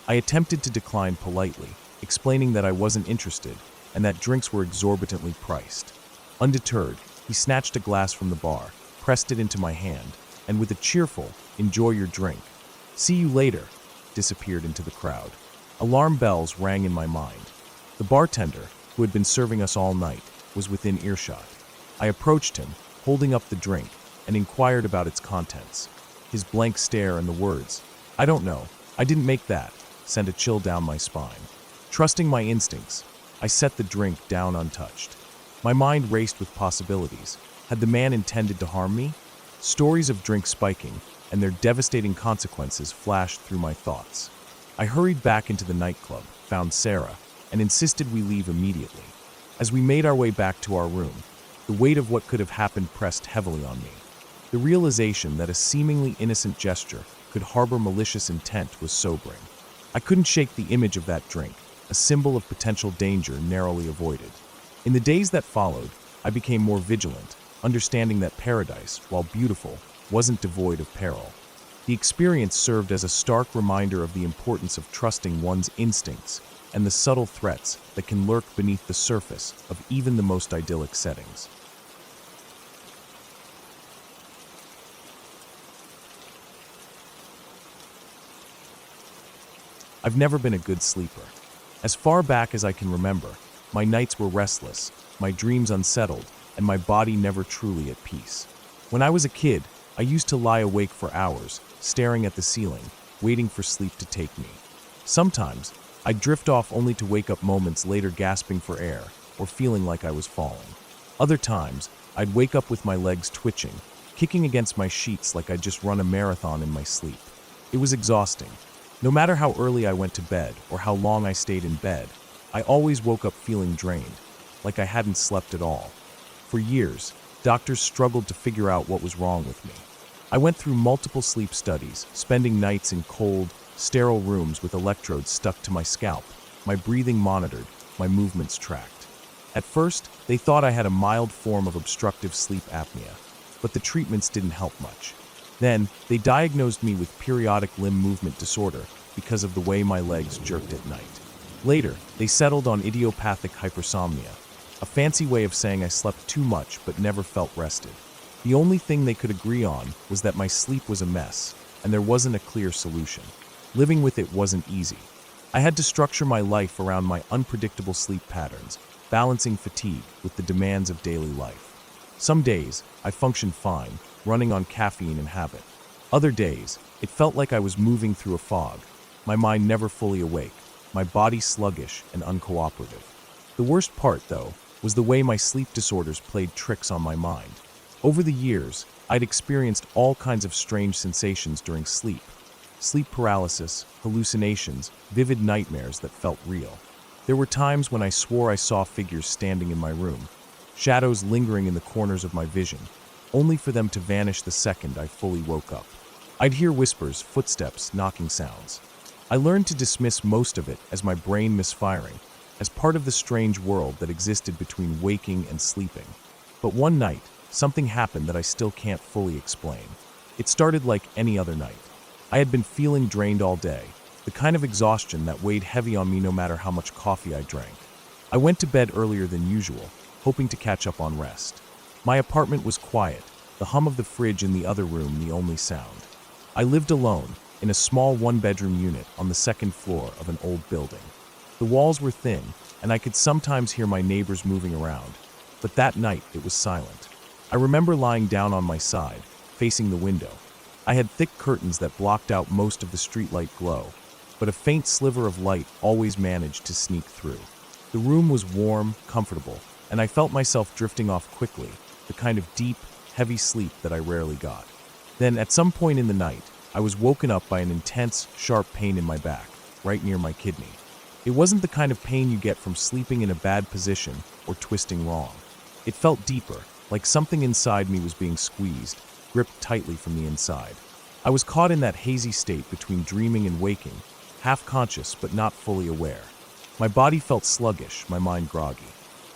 I attempted to decline politely, explaining that I wasn't interested and that drinks were exorbitantly priced. Undeterred, he snatched a glass from the bar, pressed it into my hand, and with a cheerful, "Enjoy your drink. See you later," disappeared into the crowd. Alarm bells rang in my mind. The bartender, who had been serving us all night, was within earshot. I approached him, holding up the drink, and inquired about its contents. His blank stare and the words, "I don't know, I didn't make that," sent a chill down my spine. Trusting my instincts, I set the drink down untouched. My mind raced with possibilities. Had the man intended to harm me? Stories of drink spiking and their devastating consequences flashed through my thoughts. I hurried back into the nightclub, found Sarah, and insisted we leave immediately. As we made our way back to our room, the weight of what could have happened pressed heavily on me. The realization that a seemingly innocent gesture could harbor malicious intent was sobering. I couldn't shake the image of that drink, a symbol of potential danger narrowly avoided. In the days that followed, I became more vigilant, understanding that paradise, while beautiful, wasn't devoid of peril. The experience served as a stark reminder of the importance of trusting one's instincts and the subtle threats that can lurk beneath the surface of even the most idyllic settings. I've never been a good sleeper. As far back as I can remember, my nights were restless, my dreams unsettled, and my body never truly at peace. When I was a kid, I used to lie awake for hours, staring at the ceiling, waiting for sleep to take me. Sometimes, I'd drift off only to wake up moments later gasping for air or feeling like I was falling. Other times, I'd wake up with my legs twitching, kicking against my sheets like I'd just run a marathon in my sleep. It was exhausting. No matter how early I went to bed or how long I stayed in bed, I always woke up feeling drained, like I hadn't slept at all. For years, doctors struggled to figure out what was wrong with me. I went through multiple sleep studies, spending nights in cold, sterile rooms with electrodes stuck to my scalp, my breathing monitored, my movements tracked. At first, they thought I had a mild form of obstructive sleep apnea, but the treatments didn't help much. Then, they diagnosed me with periodic limb movement disorder because of the way my legs jerked at night. Later, they settled on idiopathic hypersomnia, a fancy way of saying I slept too much but never felt rested. The only thing they could agree on was that my sleep was a mess, and there wasn't a clear solution. Living with it wasn't easy. I had to structure my life around my unpredictable sleep patterns, balancing fatigue with the demands of daily life. Some days, I functioned fine, running on caffeine and habit. Other days, it felt like I was moving through a fog, my mind never fully awake, my body sluggish and uncooperative. The worst part, though, was the way my sleep disorders played tricks on my mind. Over the years, I'd experienced all kinds of strange sensations during sleep. Sleep paralysis, hallucinations, vivid nightmares that felt real. There were times when I swore I saw figures standing in my room, shadows lingering in the corners of my vision, only for them to vanish the second I fully woke up. I'd hear whispers, footsteps, knocking sounds. I learned to dismiss most of it as my brain misfiring, as part of the strange world that existed between waking and sleeping. But one night, something happened that I still can't fully explain. It started like any other night. I had been feeling drained all day, the kind of exhaustion that weighed heavy on me no matter how much coffee I drank. I went to bed earlier than usual, hoping to catch up on rest. My apartment was quiet, the hum of the fridge in the other room the only sound. I lived alone, in a small one-bedroom unit on the second floor of an old building. The walls were thin, and I could sometimes hear my neighbors moving around, but that night it was silent. I remember lying down on my side, facing the window. I had thick curtains that blocked out most of the streetlight glow, but a faint sliver of light always managed to sneak through. The room was warm, comfortable, and I felt myself drifting off quickly, the kind of deep, heavy sleep that I rarely got. Then, at some point in the night, I was woken up by an intense, sharp pain in my back, right near my kidney. It wasn't the kind of pain you get from sleeping in a bad position or twisting wrong. It felt deeper, like something inside me was being squeezed, gripped tightly from the inside. I was caught in that hazy state between dreaming and waking, half conscious but not fully aware. My body felt sluggish, my mind groggy.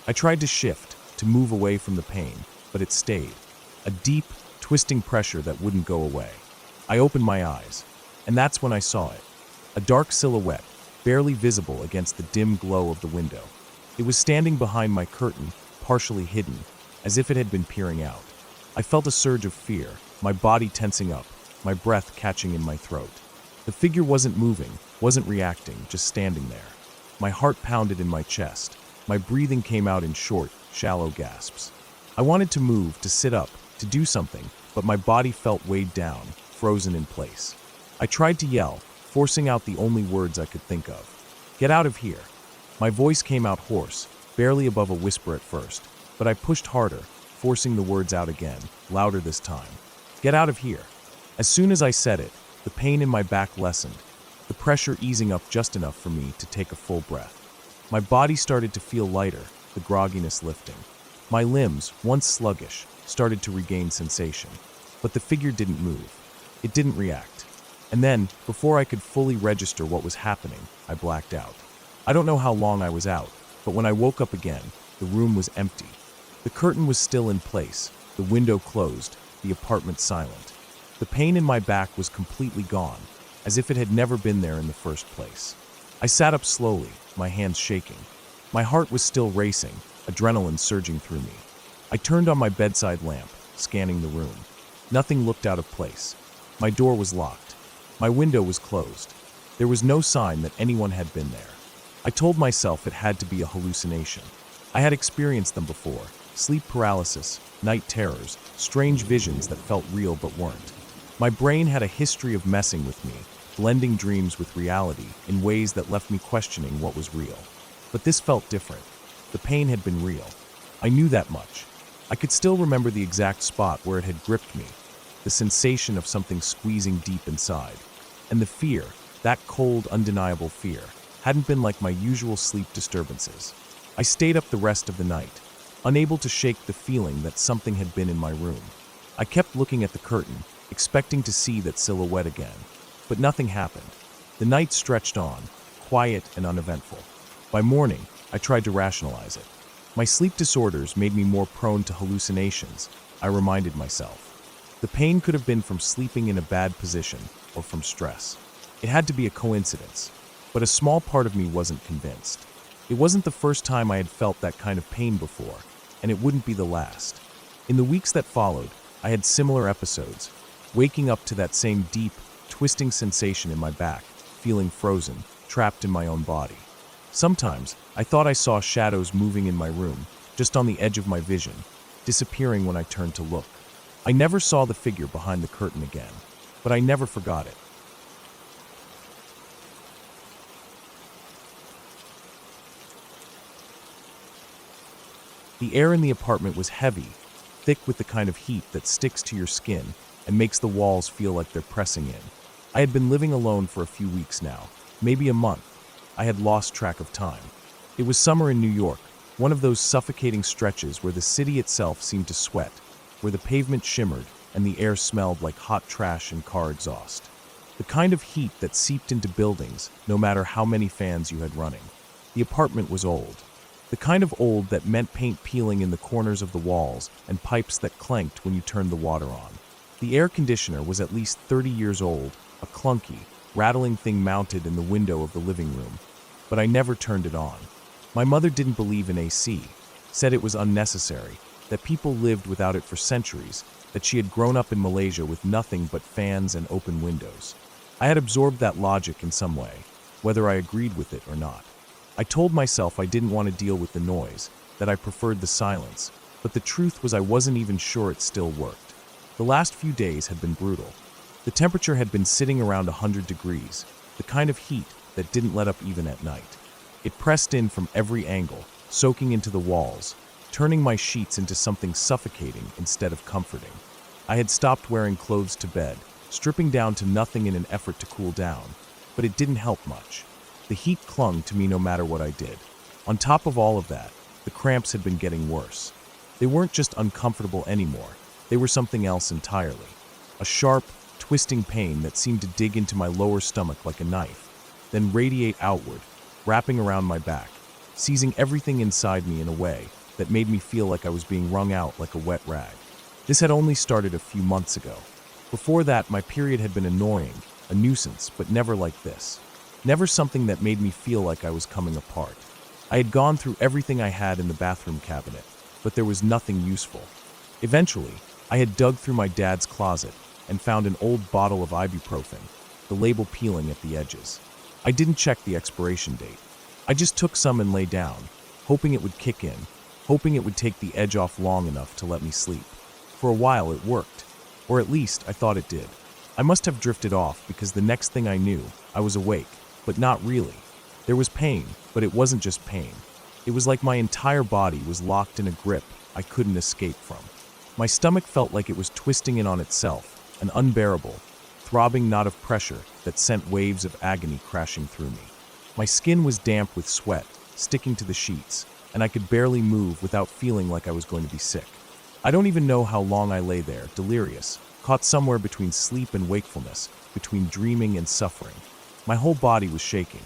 I tried to shift, to move away from the pain, but it stayed. A deep, twisting pressure that wouldn't go away. I opened my eyes, and that's when I saw it. A dark silhouette, barely visible against the dim glow of the window. It was standing behind my curtain, partially hidden, as if it had been peering out. I felt a surge of fear, my body tensing up, my breath catching in my throat. The figure wasn't moving, wasn't reacting, just standing there. My heart pounded in my chest. My breathing came out in short, shallow gasps. I wanted to move, to sit up, to do something, but my body felt weighed down, frozen in place. I tried to yell, forcing out the only words I could think of. "Get out of here." My voice came out hoarse, barely above a whisper at first, but I pushed harder, forcing the words out again, louder this time. "Get out of here." As soon as I said it, the pain in my back lessened, the pressure easing up just enough for me to take a full breath. My body started to feel lighter, the grogginess lifting. My limbs, once sluggish, started to regain sensation. But the figure didn't move. It didn't react. And then, before I could fully register what was happening, I blacked out. I don't know how long I was out, but when I woke up again, the room was empty. The curtain was still in place, the window closed, the apartment silent. The pain in my back was completely gone, as if it had never been there in the first place. I sat up slowly, my hands shaking. My heart was still racing, adrenaline surging through me. I turned on my bedside lamp, scanning the room. Nothing looked out of place. My door was locked. My window was closed. There was no sign that anyone had been there. I told myself it had to be a hallucination. I had experienced them before: sleep paralysis, night terrors, strange visions that felt real but weren't. My brain had a history of messing with me, blending dreams with reality in ways that left me questioning what was real. But this felt different. The pain had been real. I knew that much. I could still remember the exact spot where it had gripped me, the sensation of something squeezing deep inside. And the fear, that cold, undeniable fear, hadn't been like my usual sleep disturbances. I stayed up the rest of the night, unable to shake the feeling that something had been in my room. I kept looking at the curtain, expecting to see that silhouette again. But nothing happened. The night stretched on, quiet and uneventful. By morning, I tried to rationalize it. My sleep disorders made me more prone to hallucinations, I reminded myself. The pain could have been from sleeping in a bad position or from stress. It had to be a coincidence, but a small part of me wasn't convinced. It wasn't the first time I had felt that kind of pain before, and it wouldn't be the last. In the weeks that followed, I had similar episodes, waking up to that same deep, twisting sensation in my back, feeling frozen, trapped in my own body. Sometimes, I thought I saw shadows moving in my room, just on the edge of my vision, disappearing when I turned to look. I never saw the figure behind the curtain again, but I never forgot it. The air in the apartment was heavy, thick with the kind of heat that sticks to your skin and makes the walls feel like they're pressing in. I had been living alone for a few weeks now, maybe a month. I had lost track of time. It was summer in New York, one of those suffocating stretches where the city itself seemed to sweat, where the pavement shimmered and the air smelled like hot trash and car exhaust. The kind of heat that seeped into buildings, no matter how many fans you had running. The apartment was old. The kind of old that meant paint peeling in the corners of the walls and pipes that clanked when you turned the water on. The air conditioner was at least 30 years old, a clunky, rattling thing mounted in the window of the living room, but I never turned it on. My mother didn't believe in AC, said it was unnecessary, that people lived without it for centuries, that she had grown up in Malaysia with nothing but fans and open windows. I had absorbed that logic in some way, whether I agreed with it or not. I told myself I didn't want to deal with the noise, that I preferred the silence, but the truth was I wasn't even sure it still worked. The last few days had been brutal. The temperature had been sitting around 100 degrees, the kind of heat that didn't let up even at night. It pressed in from every angle, soaking into the walls, turning my sheets into something suffocating instead of comforting. I had stopped wearing clothes to bed, stripping down to nothing in an effort to cool down, but it didn't help much. The heat clung to me no matter what I did. On top of all of that, the cramps had been getting worse. They weren't just uncomfortable anymore, they were something else entirely. A sharp, twisting pain that seemed to dig into my lower stomach like a knife, then radiate outward, wrapping around my back, seizing everything inside me in a way that made me feel like I was being wrung out like a wet rag. This had only started a few months ago. Before that, my period had been annoying, a nuisance, but never like this. Never something that made me feel like I was coming apart. I had gone through everything I had in the bathroom cabinet, but there was nothing useful. Eventually, I had dug through my dad's closet and found an old bottle of ibuprofen, the label peeling at the edges. I didn't check the expiration date. I just took some and lay down, hoping it would kick in, hoping it would take the edge off long enough to let me sleep. For a while it worked, or at least I thought it did. I must have drifted off because the next thing I knew, I was awake, but not really. There was pain, but it wasn't just pain. It was like my entire body was locked in a grip I couldn't escape from. My stomach felt like it was twisting in on itself, an unbearable, throbbing knot of pressure that sent waves of agony crashing through me. My skin was damp with sweat, sticking to the sheets, and I could barely move without feeling like I was going to be sick. I don't even know how long I lay there, delirious, caught somewhere between sleep and wakefulness, between dreaming and suffering. My whole body was shaking.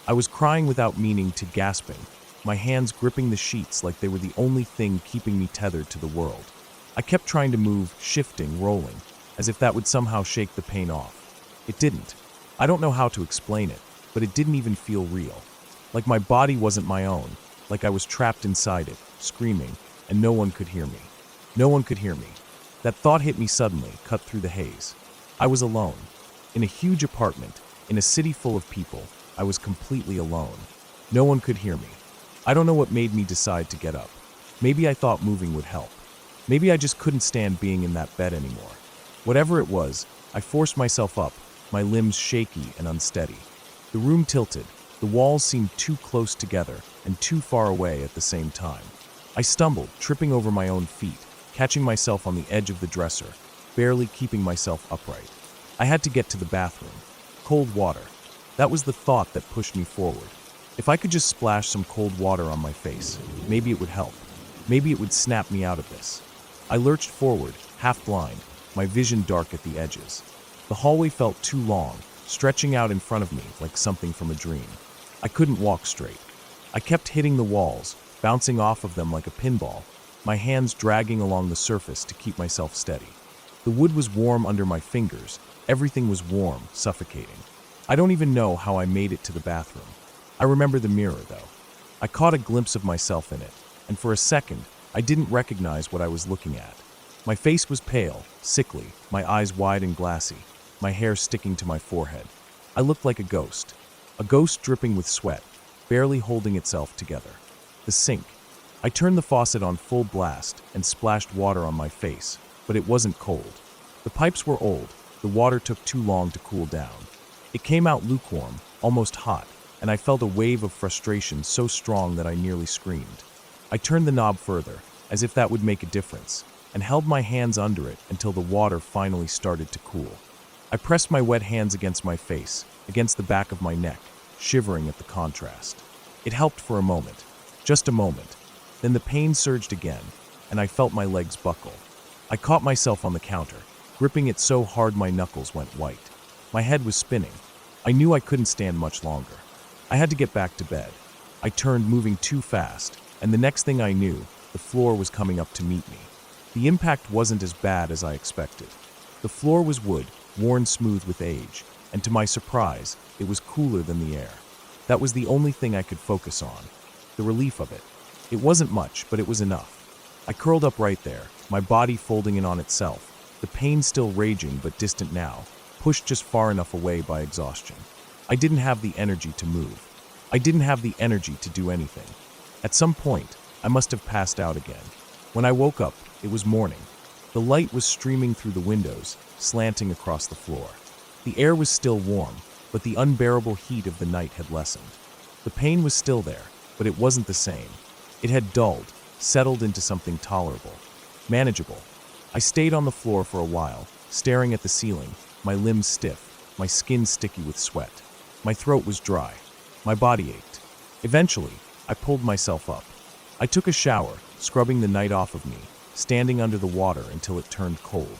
I was crying without meaning to gasping, my hands gripping the sheets like they were the only thing keeping me tethered to the world. I kept trying to move, shifting, rolling, as if that would somehow shake the pain off. It didn't. I don't know how to explain it, but it didn't even feel real. Like my body wasn't my own, like I was trapped inside it, screaming, and no one could hear me. No one could hear me. That thought hit me suddenly, cut through the haze. I was alone. In a huge apartment, in a city full of people, I was completely alone. No one could hear me. I don't know what made me decide to get up. Maybe I thought moving would help. Maybe I just couldn't stand being in that bed anymore. Whatever it was, I forced myself up, my limbs shaky and unsteady. The room tilted. The walls seemed too close together and too far away at the same time. I stumbled, tripping over my own feet, catching myself on the edge of the dresser, barely keeping myself upright. I had to get to the bathroom. Cold water. That was the thought that pushed me forward. If I could just splash some cold water on my face, maybe it would help. Maybe it would snap me out of this. I lurched forward, half blind, my vision dark at the edges. The hallway felt too long, stretching out in front of me like something from a dream. I couldn't walk straight. I kept hitting the walls, bouncing off of them like a pinball, my hands dragging along the surface to keep myself steady. The wood was warm under my fingers. Everything was warm, suffocating. I don't even know how I made it to the bathroom. I remember the mirror, though. I caught a glimpse of myself in it, and for a second, I didn't recognize what I was looking at. My face was pale, sickly, my eyes wide and glassy, my hair sticking to my forehead. I looked like a ghost dripping with sweat, barely holding itself together. The sink. I turned the faucet on full blast and splashed water on my face, but it wasn't cold. The pipes were old. The water took too long to cool down. It came out lukewarm, almost hot, and I felt a wave of frustration so strong that I nearly screamed. I turned the knob further, as if that would make a difference, and held my hands under it until the water finally started to cool. I pressed my wet hands against my face, against the back of my neck, shivering at the contrast. It helped for a moment, just a moment. Then the pain surged again, and I felt my legs buckle. I caught myself on the counter, gripping it so hard my knuckles went white. My head was spinning. I knew I couldn't stand much longer. I had to get back to bed. I turned, moving too fast, and the next thing I knew, the floor was coming up to meet me. The impact wasn't as bad as I expected. The floor was wood, worn smooth with age, and to my surprise, it was cooler than the air. That was the only thing I could focus on. The relief of it. It wasn't much, but it was enough. I curled up right there, my body folding in on itself, the pain still raging but distant now, pushed just far enough away by exhaustion. I didn't have the energy to move. I didn't have the energy to do anything. At some point, I must have passed out again. When I woke up, it was morning. The light was streaming through the windows, slanting across the floor. The air was still warm, but the unbearable heat of the night had lessened. The pain was still there, but it wasn't the same. It had dulled, settled into something tolerable, manageable. I stayed on the floor for a while, staring at the ceiling, my limbs stiff, my skin sticky with sweat. My throat was dry. My body ached. Eventually, I pulled myself up. I took a shower, scrubbing the night off of me, standing under the water until it turned cold.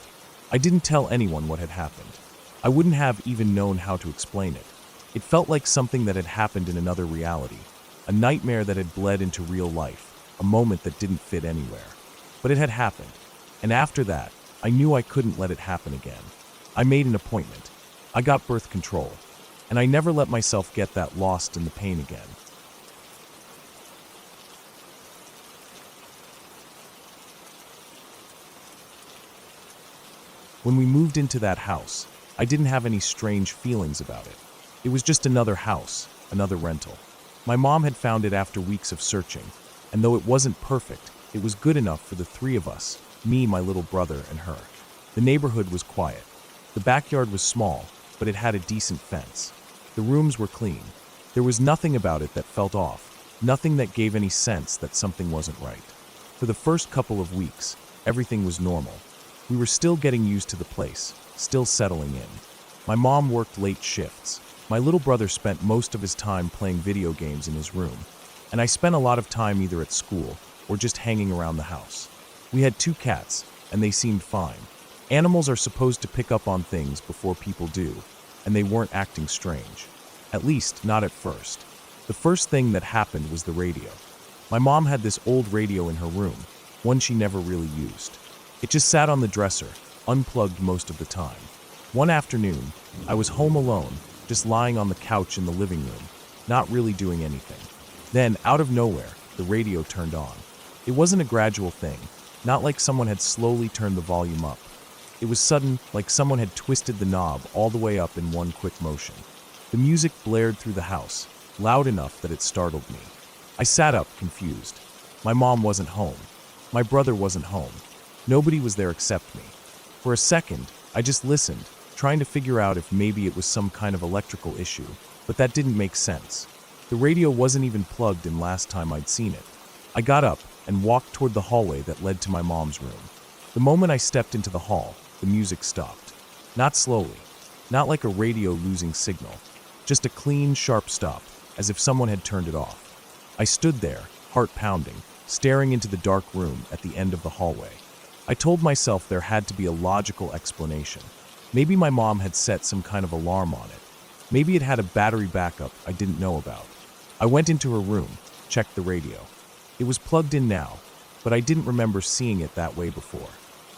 I didn't tell anyone what had happened. I wouldn't have even known how to explain it. It felt like something that had happened in another reality, a nightmare that had bled into real life, a moment that didn't fit anywhere. But it had happened, and after that, I knew I couldn't let it happen again. I made an appointment. I got birth control, and I never let myself get that lost in the pain again. When we moved into that house, I didn't have any strange feelings about it. It was just another house, another rental. My mom had found it after weeks of searching, and though it wasn't perfect, it was good enough for the three of us, me, my little brother, and her. The neighborhood was quiet. The backyard was small, but it had a decent fence. The rooms were clean. There was nothing about it that felt off, nothing that gave any sense that something wasn't right. For the first couple of weeks, everything was normal. We were still getting used to the place, still settling in. My mom worked late shifts. My little brother spent most of his time playing video games in his room, and I spent a lot of time either at school or just hanging around the house. We had 2 cats, and they seemed fine. Animals are supposed to pick up on things before people do, and they weren't acting strange. At least, not at first. The first thing that happened was the radio. My mom had this old radio in her room, one she never really used. It just sat on the dresser, unplugged most of the time. One afternoon, I was home alone, just lying on the couch in the living room, not really doing anything. Then, out of nowhere, the radio turned on. It wasn't a gradual thing, not like someone had slowly turned the volume up. It was sudden, like someone had twisted the knob all the way up in one quick motion. The music blared through the house, loud enough that it startled me. I sat up, confused. My mom wasn't home. My brother wasn't home. Nobody was there except me. For a second, I just listened, trying to figure out if maybe it was some kind of electrical issue, but that didn't make sense. The radio wasn't even plugged in last time I'd seen it. I got up and walked toward the hallway that led to my mom's room. The moment I stepped into the hall, the music stopped. Not slowly, not like a radio losing signal, just a clean, sharp stop, as if someone had turned it off. I stood there, heart pounding, staring into the dark room at the end of the hallway. I told myself there had to be a logical explanation. Maybe my mom had set some kind of alarm on it. Maybe it had a battery backup I didn't know about. I went into her room, checked the radio. It was plugged in now, but I didn't remember seeing it that way before.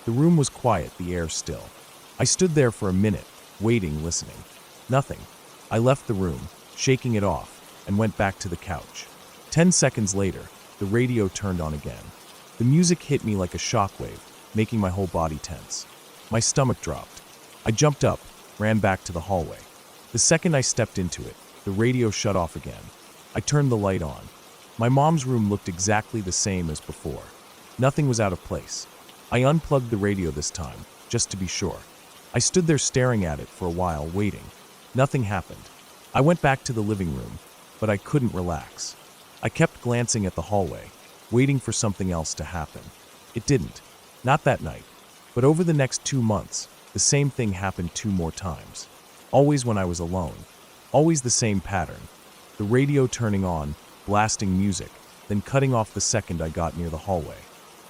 The room was quiet, the air still. I stood there for a minute, waiting, listening. Nothing. I left the room, shaking it off, and went back to the couch. 10 seconds later, the radio turned on again. The music hit me like a shockwave, making my whole body tense. My stomach dropped. I jumped up, ran back to the hallway. The second I stepped into it, the radio shut off again. I turned the light on. My mom's room looked exactly the same as before. Nothing was out of place. I unplugged the radio this time, just to be sure. I stood there staring at it for a while, waiting. Nothing happened. I went back to the living room, but I couldn't relax. I kept glancing at the hallway, waiting for something else to happen. It didn't. Not that night. But over the next 2 months, the same thing happened 2 more times. Always when I was alone. Always the same pattern. The radio turning on, blasting music, then cutting off the second I got near the hallway.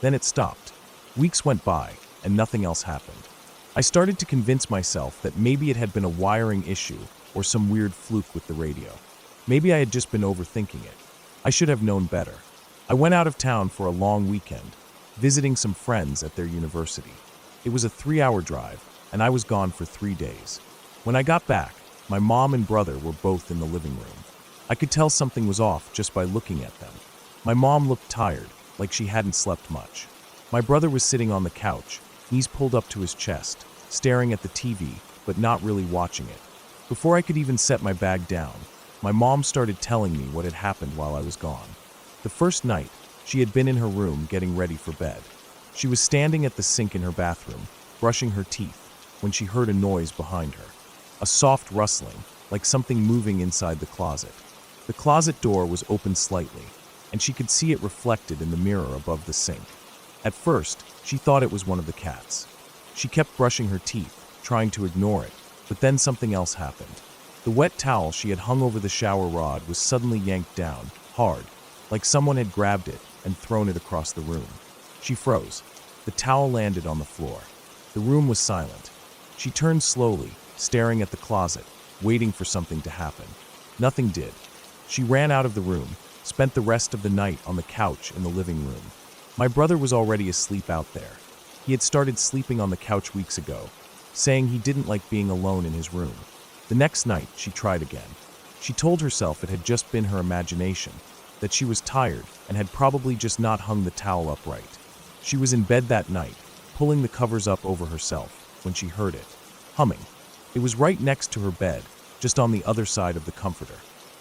Then it stopped. Weeks went by, and nothing else happened. I started to convince myself that maybe it had been a wiring issue or some weird fluke with the radio. Maybe I had just been overthinking it. I should have known better. I went out of town for a long weekend, visiting some friends at their university. It was a 3-hour drive, and I was gone for 3 days. When I got back, my mom and brother were both in the living room. I could tell something was off just by looking at them. My mom looked tired, like she hadn't slept much. My brother was sitting on the couch, knees pulled up to his chest, staring at the TV, but not really watching it. Before I could even set my bag down, my mom started telling me what had happened while I was gone. The first night, she had been in her room getting ready for bed. She was standing at the sink in her bathroom, brushing her teeth, when she heard a noise behind her. A soft rustling, like something moving inside the closet. The closet door was open slightly, and she could see it reflected in the mirror above the sink. At first, she thought it was one of the cats. She kept brushing her teeth, trying to ignore it, but then something else happened. The wet towel she had hung over the shower rod was suddenly yanked down, hard, like someone had grabbed it and thrown it across the room. She froze. The towel landed on the floor. The room was silent. She turned slowly, staring at the closet, waiting for something to happen. Nothing did. She ran out of the room, spent the rest of the night on the couch in the living room. My brother was already asleep out there. He had started sleeping on the couch weeks ago, saying he didn't like being alone in his room. The next night, she tried again. She told herself it had just been her imagination, that she was tired and had probably just not hung the towel upright. She was in bed that night, pulling the covers up over herself, when she heard it, humming. It was right next to her bed, just on the other side of the comforter.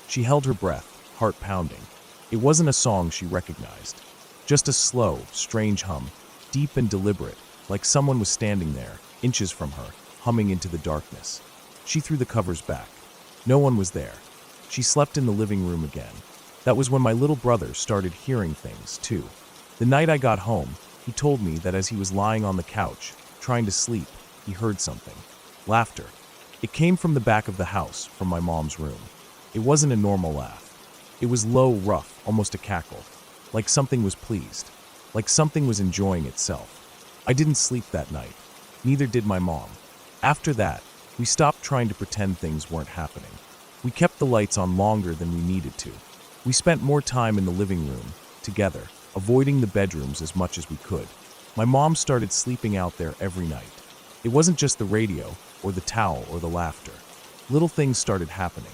She held her breath, heart pounding. It wasn't a song she recognized, just a slow, strange hum, deep and deliberate, like someone was standing there, inches from her, humming into the darkness. She threw the covers back. No one was there. She slept in the living room again. That was when my little brother started hearing things, too. The night I got home, he told me that as he was lying on the couch, trying to sleep, he heard something. Laughter. It came from the back of the house, from my mom's room. It wasn't a normal laugh. It was low, rough, almost a cackle. Like something was pleased. Like something was enjoying itself. I didn't sleep that night. Neither did my mom. After that, we stopped trying to pretend things weren't happening. We kept the lights on longer than we needed to. We spent more time in the living room, together, avoiding the bedrooms as much as we could. My mom started sleeping out there every night. It wasn't just the radio, or the towel, or the laughter. Little things started happening.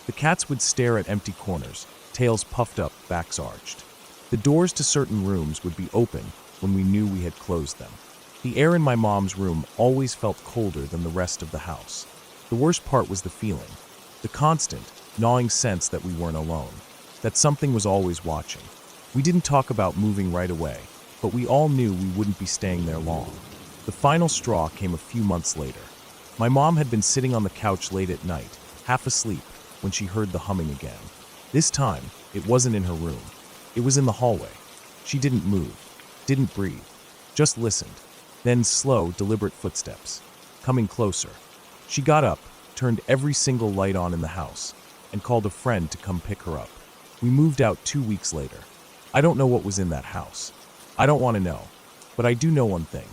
The cats would stare at empty corners, tails puffed up, backs arched. The doors to certain rooms would be open when we knew we had closed them. The air in my mom's room always felt colder than the rest of the house. The worst part was the feeling, the constant, gnawing sense that we weren't alone, that something was always watching. We didn't talk about moving right away, but we all knew we wouldn't be staying there long. The final straw came a few months later. My mom had been sitting on the couch late at night, half asleep, when she heard the humming again. This time, it wasn't in her room. It was in the hallway. She didn't move, didn't breathe, just listened. Then slow, deliberate footsteps, coming closer. She got up, turned every single light on in the house, and called a friend to come pick her up. We moved out 2 weeks later. I don't know what was in that house. I don't want to know. But I do know one thing.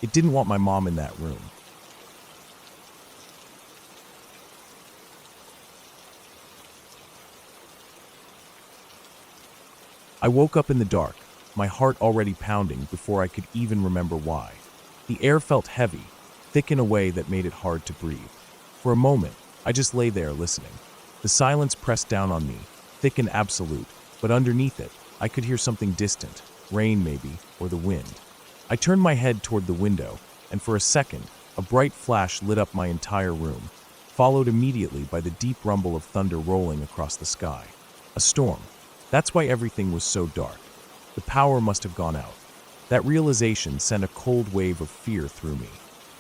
It didn't want my mom in that room. I woke up in the dark, my heart already pounding before I could even remember why. The air felt heavy, thick in a way that made it hard to breathe. For a moment, I just lay there listening. The silence pressed down on me, thick and absolute, but underneath it, I could hear something distant, rain maybe, or the wind. I turned my head toward the window, and for a second, a bright flash lit up my entire room, followed immediately by the deep rumble of thunder rolling across the sky. A storm. That's why everything was so dark. The power must have gone out. That realization sent a cold wave of fear through me.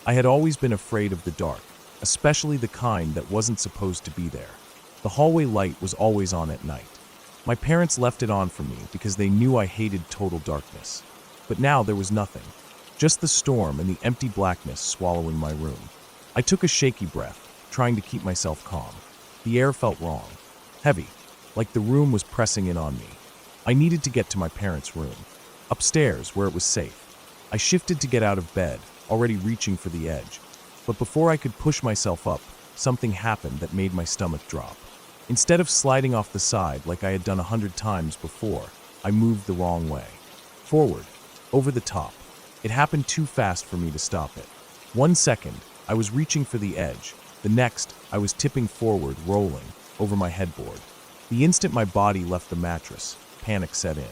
I had always been afraid of the dark, especially the kind that wasn't supposed to be there. The hallway light was always on at night. My parents left it on for me because they knew I hated total darkness. But now there was nothing, just the storm and the empty blackness swallowing my room. I took a shaky breath, trying to keep myself calm. The air felt wrong, heavy, like the room was pressing in on me. I needed to get to my parents' room, upstairs where it was safe. I shifted to get out of bed, already reaching for the edge. But before I could push myself up, something happened that made my stomach drop. Instead of sliding off the side like I had done 100 times before, I moved the wrong way. Forward, over the top. It happened too fast for me to stop it. 1 second, I was reaching for the edge. The next, I was tipping forward, rolling, over my headboard. The instant my body left the mattress, panic set in.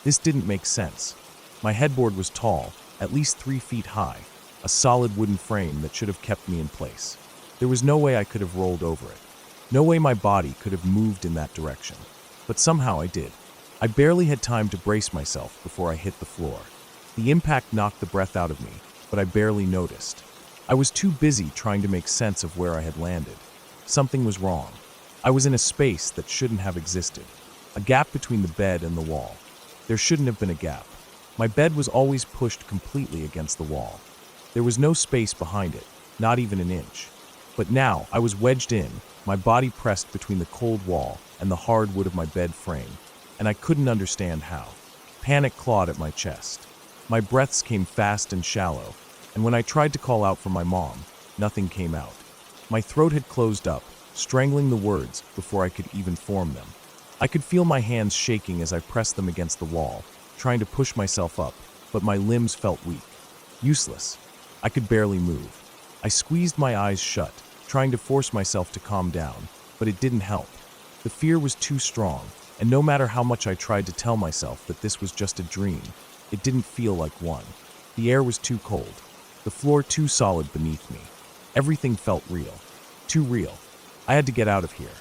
This didn't make sense. My headboard was tall, at least 3 feet high, a solid wooden frame that should have kept me in place. There was no way I could have rolled over it. No way my body could have moved in that direction. But somehow I did. I barely had time to brace myself before I hit the floor. The impact knocked the breath out of me, but I barely noticed. I was too busy trying to make sense of where I had landed. Something was wrong. I was in a space that shouldn't have existed. A gap between the bed and the wall. There shouldn't have been a gap. My bed was always pushed completely against the wall. There was no space behind it, not even an inch. But now I was wedged in, my body pressed between the cold wall and the hard wood of my bed frame, and I couldn't understand how. Panic clawed at my chest. My breaths came fast and shallow, and when I tried to call out for my mom, nothing came out. My throat had closed up, strangling the words before I could even form them. I could feel my hands shaking as I pressed them against the wall, trying to push myself up, but my limbs felt weak. Useless. I could barely move. I squeezed my eyes shut, trying to force myself to calm down, but it didn't help. The fear was too strong, and no matter how much I tried to tell myself that this was just a dream, it didn't feel like one. The air was too cold, the floor too solid beneath me. Everything felt real. Too real. I had to get out of here.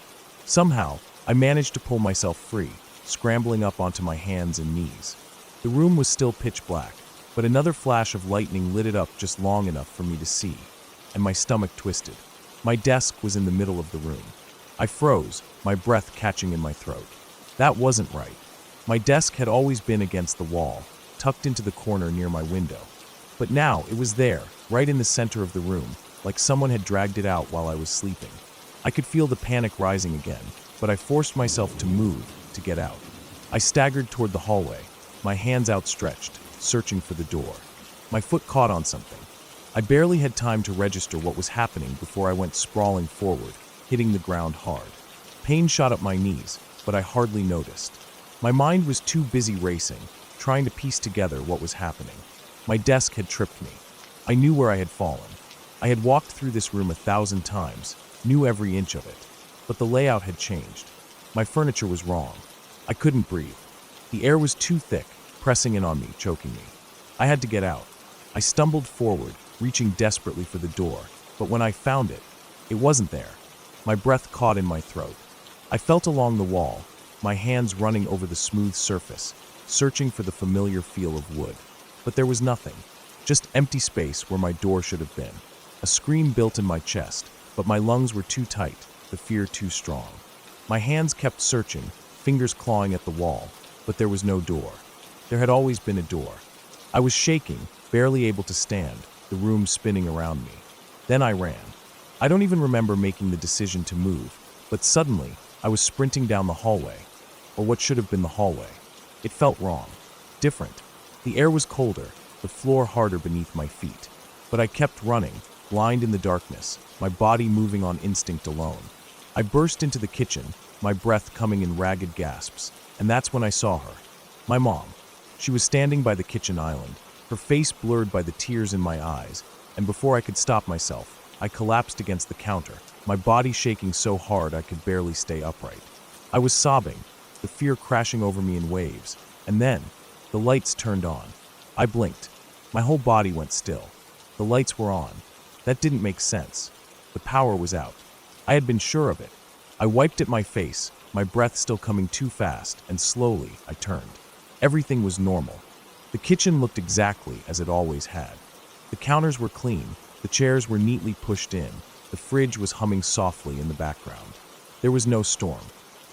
Somehow, I managed to pull myself free, scrambling up onto my hands and knees. The room was still pitch black, but another flash of lightning lit it up just long enough for me to see, and my stomach twisted. My desk was in the middle of the room. I froze, my breath catching in my throat. That wasn't right. My desk had always been against the wall, tucked into the corner near my window. But now it was there, right in the center of the room, like someone had dragged it out while I was sleeping. I could feel the panic rising again, but I forced myself to move, to get out. I staggered toward the hallway, my hands outstretched, searching for the door. My foot caught on something. I barely had time to register what was happening before I went sprawling forward, hitting the ground hard. Pain shot up my knees, but I hardly noticed. My mind was too busy racing, trying to piece together what was happening. My desk had tripped me. I knew where I had fallen. I had walked through this room 1,000 times, knew every inch of it. But the layout had changed. My furniture was wrong. I couldn't breathe. The air was too thick, pressing in on me, choking me. I had to get out. I stumbled forward, reaching desperately for the door, but when I found it, it wasn't there. My breath caught in my throat. I felt along the wall, my hands running over the smooth surface, searching for the familiar feel of wood. But there was nothing, just empty space where my door should have been. A scream built in my chest, but my lungs were too tight, the fear too strong. My hands kept searching, fingers clawing at the wall, but there was no door. There had always been a door. I was shaking, barely able to stand, the room spinning around me. Then I ran. I don't even remember making the decision to move, but suddenly, I was sprinting down the hallway, or what should have been the hallway. It felt wrong, different. The air was colder, the floor harder beneath my feet. But I kept running, blind in the darkness, my body moving on instinct alone. I burst into the kitchen, my breath coming in ragged gasps, and that's when I saw her. My mom. She was standing by the kitchen island, her face blurred by the tears in my eyes, and before I could stop myself, I collapsed against the counter, my body shaking so hard I could barely stay upright. I was sobbing, the fear crashing over me in waves, and then, the lights turned on. I blinked. My whole body went still. The lights were on. That didn't make sense. The power was out. I had been sure of it. I wiped at my face, my breath still coming too fast, and slowly I turned. Everything was normal. The kitchen looked exactly as it always had. The counters were clean, the chairs were neatly pushed in, the fridge was humming softly in the background. There was no storm,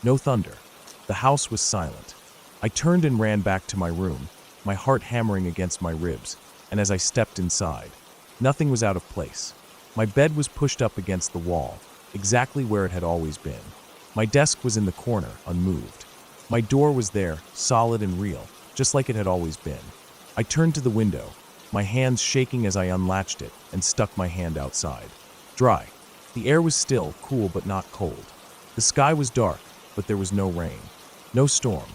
no thunder. The house was silent. I turned and ran back to my room, my heart hammering against my ribs, and as I stepped inside, nothing was out of place. My bed was pushed up against the wall, exactly where it had always been. My desk was in the corner, unmoved. My door was there, solid and real, just like it had always been. I turned to the window, my hands shaking as I unlatched it and stuck my hand outside. Dry. The air was still, cool but not cold. The sky was dark, but there was no rain. No storm.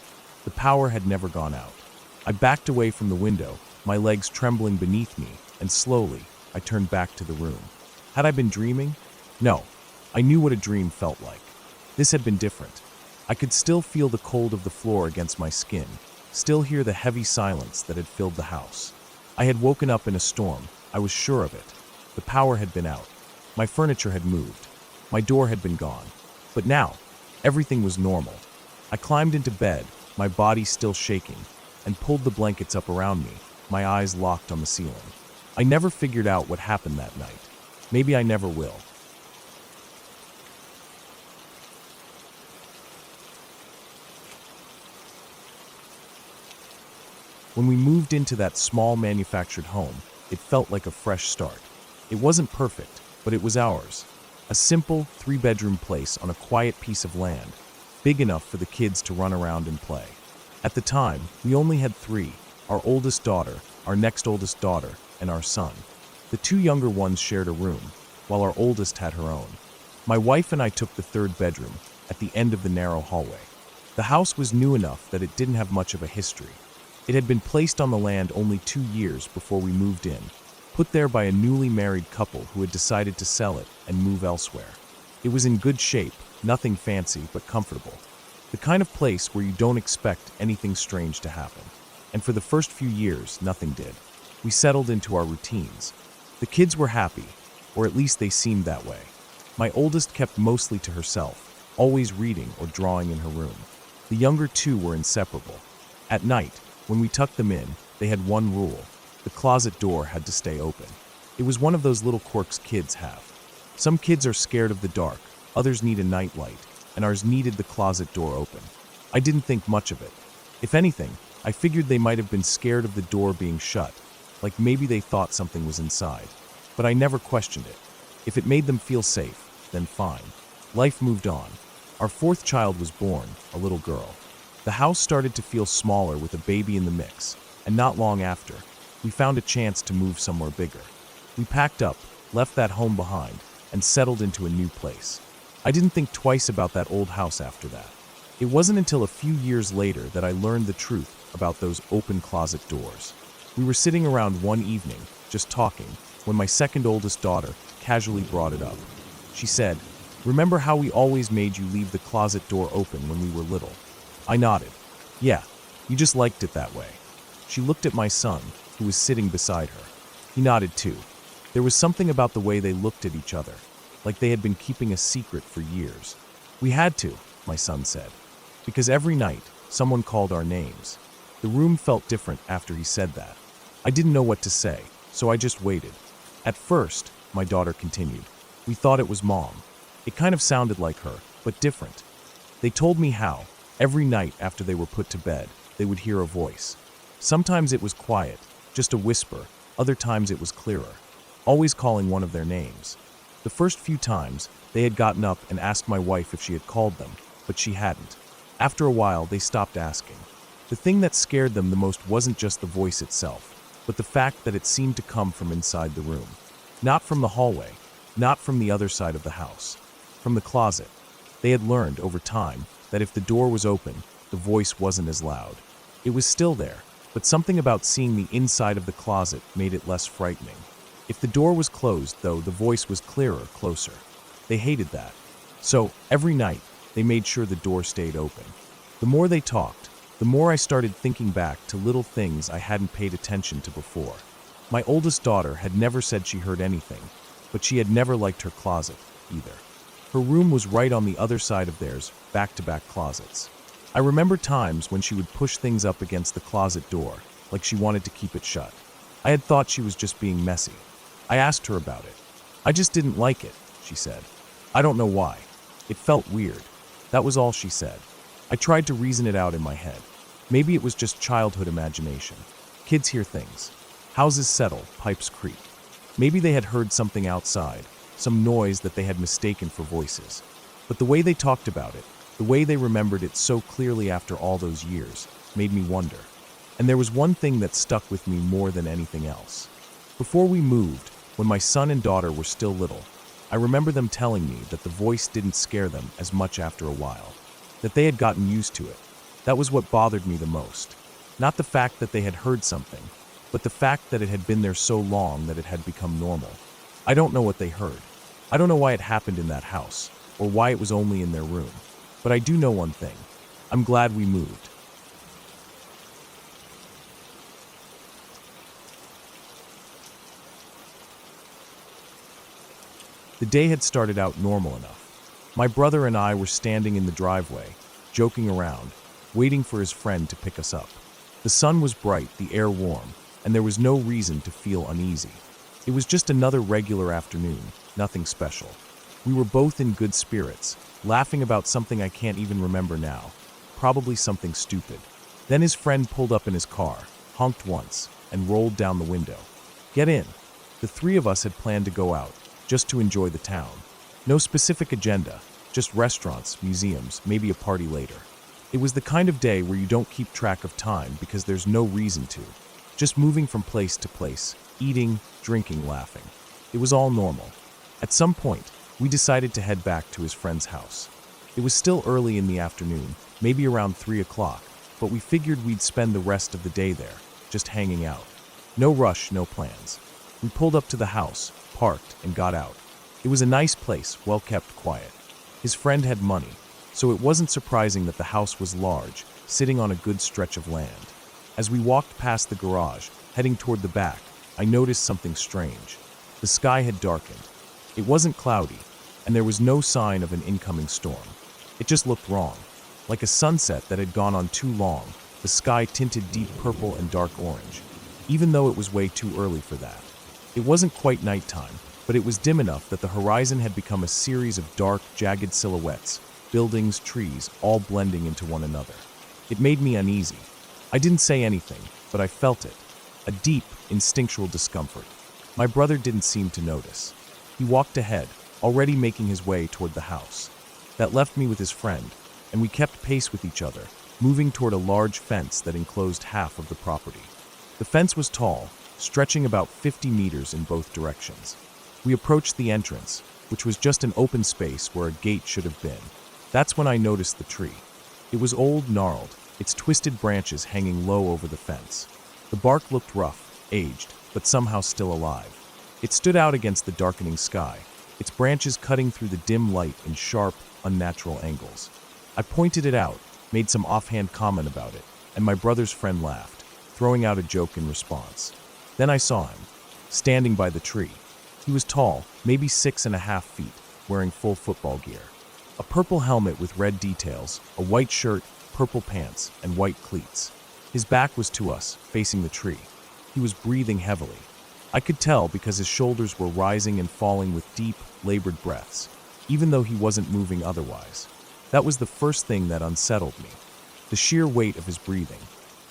The power had never gone out. I backed away from the window, my legs trembling beneath me, and slowly, I turned back to the room. Had I been dreaming? No. I knew what a dream felt like. This had been different. I could still feel the cold of the floor against my skin, still hear the heavy silence that had filled the house. I had woken up in a storm, I was sure of it. The power had been out. My furniture had moved. My door had been gone. But now, everything was normal. I climbed into bed, my body still shaking, and pulled the blankets up around me, my eyes locked on the ceiling. I never figured out what happened that night. Maybe I never will. When we moved into that small manufactured home, it felt like a fresh start. It wasn't perfect, but it was ours. A simple, 3-bedroom place on a quiet piece of land, big enough for the kids to run around and play. At the time, we only had 3, our oldest daughter, our next oldest daughter, and our son. The 2 younger ones shared a room, while our oldest had her own. My wife and I took the 3rd bedroom, at the end of the narrow hallway. The house was new enough that it didn't have much of a history. It had been placed on the land only 2 years before we moved in, put there by a newly married couple who had decided to sell it and move elsewhere. It was in good shape, nothing fancy but comfortable. The kind of place where you don't expect anything strange to happen. And for the first few years, nothing did. We settled into our routines. The kids were happy, or at least they seemed that way. My oldest kept mostly to herself, always reading or drawing in her room. The younger 2 were inseparable. At night, when we tucked them in, they had one rule. The closet door had to stay open. It was one of those little quirks kids have. Some kids are scared of the dark, others need a nightlight, and ours needed the closet door open. I didn't think much of it. If anything, I figured they might have been scared of the door being shut, like maybe they thought something was inside. But I never questioned it. If it made them feel safe, then fine. Life moved on. Our 4th child was born, a little girl. The house started to feel smaller with a baby in the mix, and not long after, we found a chance to move somewhere bigger. We packed up, left that home behind, and settled into a new place. I didn't think twice about that old house after that. It wasn't until a few years later that I learned the truth about those open closet doors. We were sitting around one evening, just talking, when my second oldest daughter casually brought it up. She said, "Remember how we always made you leave the closet door open when we were little?" I nodded. "Yeah, you just liked it that way." She looked at my son, who was sitting beside her. He nodded too. There was something about the way they looked at each other, like they had been keeping a secret for years. "We had to," my son said, "because every night someone called our names." The room felt different after he said that. I didn't know what to say, so I just waited. "At first," my daughter continued, "we thought it was Mom. It kind of sounded like her, but different. They told me how, every night after they were put to bed, they would hear a voice. Sometimes it was quiet, just a whisper, other times it was clearer, always calling one of their names. The first few times, they had gotten up and asked my wife if she had called them, but she hadn't. After a while, they stopped asking. The thing that scared them the most wasn't just the voice itself, but the fact that it seemed to come from inside the room. Not from the hallway, not from the other side of the house, from the closet. They had learned over time that if the door was open, the voice wasn't as loud. It was still there, but something about seeing the inside of the closet made it less frightening. If the door was closed, though, the voice was clearer, closer. They hated that. So, every night, they made sure the door stayed open. The more they talked, the more I started thinking back to little things I hadn't paid attention to before. My oldest daughter had never said she heard anything, but she had never liked her closet, either. Her room was right on the other side of theirs, back-to-back closets. I remember times when she would push things up against the closet door, like she wanted to keep it shut. I had thought she was just being messy. I asked her about it. "I just didn't like it," she said. "I don't know why. It felt weird." That was all she said. I tried to reason it out in my head. Maybe it was just childhood imagination. Kids hear things. Houses settle, pipes creak. Maybe they had heard something outside, some noise that they had mistaken for voices. But the way they talked about it, the way they remembered it so clearly after all those years, made me wonder. And there was one thing that stuck with me more than anything else. Before we moved, when my son and daughter were still little, I remember them telling me that the voice didn't scare them as much after a while, that they had gotten used to it. That was what bothered me the most. Not the fact that they had heard something, but the fact that it had been there so long that it had become normal. I don't know what they heard. I don't know why it happened in that house, or why it was only in their room. But I do know one thing. I'm glad we moved. The day had started out normal enough. My brother and I were standing in the driveway, joking around, waiting for his friend to pick us up. The sun was bright, the air warm, and there was no reason to feel uneasy. It was just another regular afternoon, nothing special. We were both in good spirits, laughing about something I can't even remember now, probably something stupid. Then his friend pulled up in his car, honked once, and rolled down the window. "Get in." The three of us had planned to go out, just to enjoy the town. No specific agenda, just restaurants, museums, maybe a party later. It was the kind of day where you don't keep track of time because there's no reason to. Just moving from place to place, eating, drinking, laughing. It was all normal. At some point, we decided to head back to his friend's house. It was still early in the afternoon, maybe around 3 o'clock, but we figured we'd spend the rest of the day there, just hanging out. No rush, no plans. We pulled up to the house, parked, and got out. It was a nice place, well kept, quiet. His friend had money, so it wasn't surprising that the house was large, sitting on a good stretch of land. As we walked past the garage, heading toward the back, I noticed something strange. The sky had darkened. It wasn't cloudy, and there was no sign of an incoming storm. It just looked wrong, like a sunset that had gone on too long, the sky tinted deep purple and dark orange, even though it was way too early for that. It wasn't quite nighttime, but it was dim enough that the horizon had become a series of dark, jagged silhouettes, buildings, trees, all blending into one another. It made me uneasy. I didn't say anything, but I felt it, a deep, instinctual discomfort. My brother didn't seem to notice. He walked ahead, already making his way toward the house. That left me with his friend, and we kept pace with each other, moving toward a large fence that enclosed half of the property. The fence was tall, stretching about 50 meters in both directions. We approached the entrance, which was just an open space where a gate should have been. That's when I noticed the tree. It was old, gnarled, its twisted branches hanging low over the fence. The bark looked rough, aged, but somehow still alive. It stood out against the darkening sky, its branches cutting through the dim light in sharp, unnatural angles. I pointed it out, made some offhand comment about it, and my brother's friend laughed, throwing out a joke in response. Then I saw him, standing by the tree. He was tall, maybe 6.5 feet, wearing full football gear. A purple helmet with red details, a white shirt, purple pants, and white cleats. His back was to us, facing the tree. He was breathing heavily. I could tell because his shoulders were rising and falling with deep, labored breaths, even though he wasn't moving otherwise. That was the first thing that unsettled me. The sheer weight of his breathing,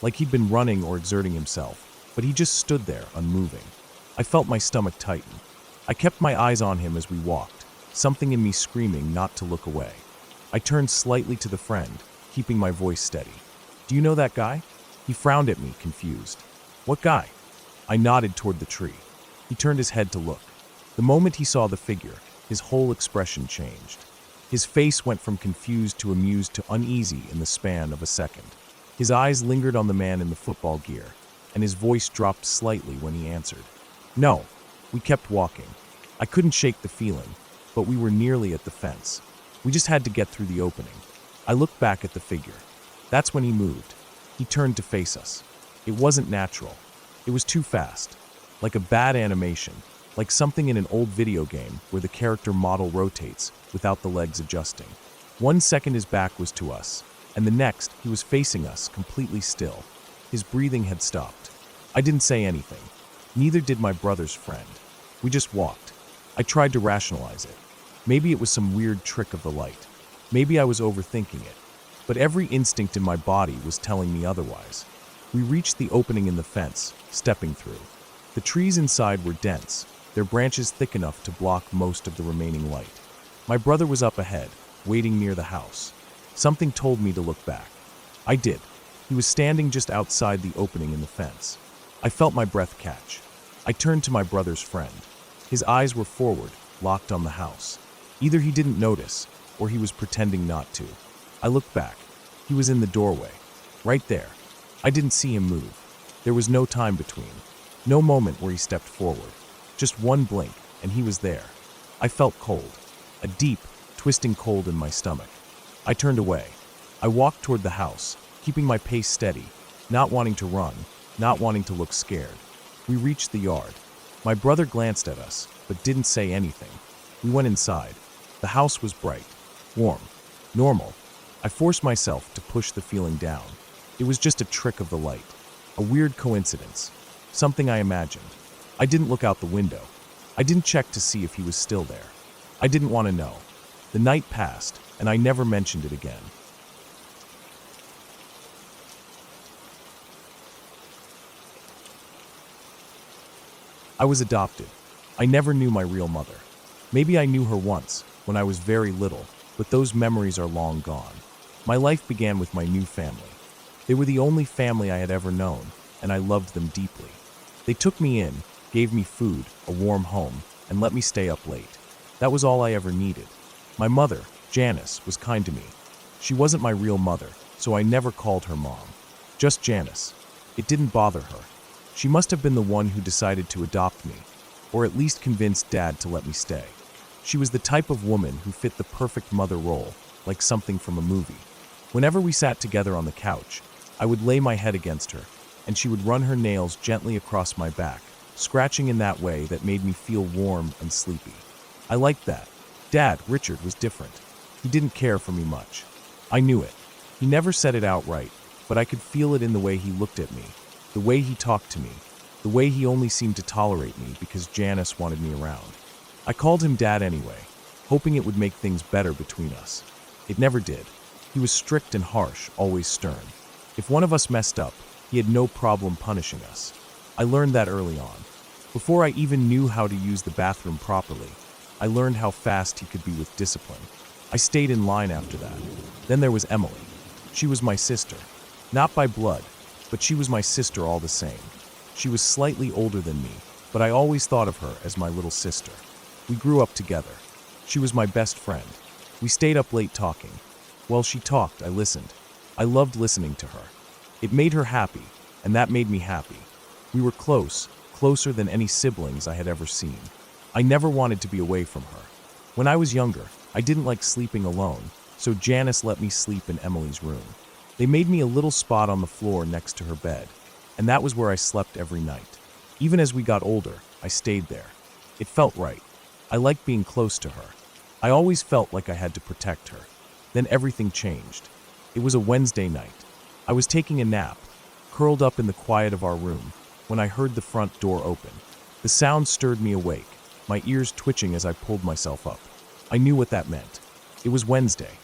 like he'd been running or exerting himself, but he just stood there, unmoving. I felt my stomach tighten. I kept my eyes on him as we walked, something in me screaming not to look away. I turned slightly to the friend, keeping my voice steady. "Do you know that guy?" He frowned at me, confused. "What guy?" I nodded toward the tree. He turned his head to look. The moment he saw the figure, his whole expression changed. His face went from confused to amused to uneasy in the span of a second. His eyes lingered on the man in the football gear, and his voice dropped slightly when he answered. "No." We kept walking. I couldn't shake the feeling, but we were nearly at the fence. We just had to get through the opening. I looked back at the figure. That's when he moved. He turned to face us. It wasn't natural. It was too fast. Like a bad animation, like something in an old video game where the character model rotates without the legs adjusting. 1 second his back was to us, and the next he was facing us completely still. His breathing had stopped. I didn't say anything. Neither did my brother's friend. We just walked. I tried to rationalize it. Maybe it was some weird trick of the light. Maybe I was overthinking it. But every instinct in my body was telling me otherwise. We reached the opening in the fence, stepping through. The trees inside were dense, their branches thick enough to block most of the remaining light. My brother was up ahead, waiting near the house. Something told me to look back. I did. He was standing just outside the opening in the fence. I felt my breath catch. I turned to my brother's friend. His eyes were forward, locked on the house. Either he didn't notice, or he was pretending not to. I looked back. He was in the doorway, right there. I didn't see him move. There was no time between. No moment where he stepped forward. Just one blink, and he was there. I felt cold. A deep, twisting cold in my stomach. I turned away. I walked toward the house, keeping my pace steady, not wanting to run, not wanting to look scared. We reached the yard. My brother glanced at us, but didn't say anything. We went inside. The house was bright, warm, normal. I forced myself to push the feeling down. It was just a trick of the light, a weird coincidence, something I imagined. I didn't look out the window. I didn't check to see if he was still there. I didn't want to know. The night passed, and I never mentioned it again. I was adopted. I never knew my real mother. Maybe I knew her once, when I was very little, but those memories are long gone. My life began with my new family. They were the only family I had ever known, and I loved them deeply. They took me in, gave me food, a warm home, and let me stay up late. That was all I ever needed. My mother, Janice, was kind to me. She wasn't my real mother, so I never called her mom. Just Janice. It didn't bother her. She must have been the one who decided to adopt me, or at least convinced Dad to let me stay. She was the type of woman who fit the perfect mother role, like something from a movie. Whenever we sat together on the couch, I would lay my head against her, and she would run her nails gently across my back, scratching in that way that made me feel warm and sleepy. I liked that. Dad, Richard, was different. He didn't care for me much. I knew it. He never said it outright, but I could feel it in the way he looked at me, the way he talked to me, the way he only seemed to tolerate me because Janice wanted me around. I called him Dad anyway, hoping it would make things better between us. It never did. He was strict and harsh, always stern. If one of us messed up, he had no problem punishing us. I learned that early on. Before I even knew how to use the bathroom properly, I learned how fast he could be with discipline. I stayed in line after that. Then there was Emily. She was my sister. Not by blood, but she was my sister all the same. She was slightly older than me, but I always thought of her as my little sister. We grew up together. She was my best friend. We stayed up late talking. While she talked, I listened. I loved listening to her. It made her happy, and that made me happy. We were close, closer than any siblings I had ever seen. I never wanted to be away from her. When I was younger, I didn't like sleeping alone, so Janice let me sleep in Emily's room. They made me a little spot on the floor next to her bed, and that was where I slept every night. Even as we got older, I stayed there. It felt right. I liked being close to her. I always felt like I had to protect her. Then everything changed. It was a Wednesday night. I was taking a nap, curled up in the quiet of our room, when I heard the front door open. The sound stirred me awake, my ears twitching as I pulled myself up. I knew what that meant. It was Wednesday.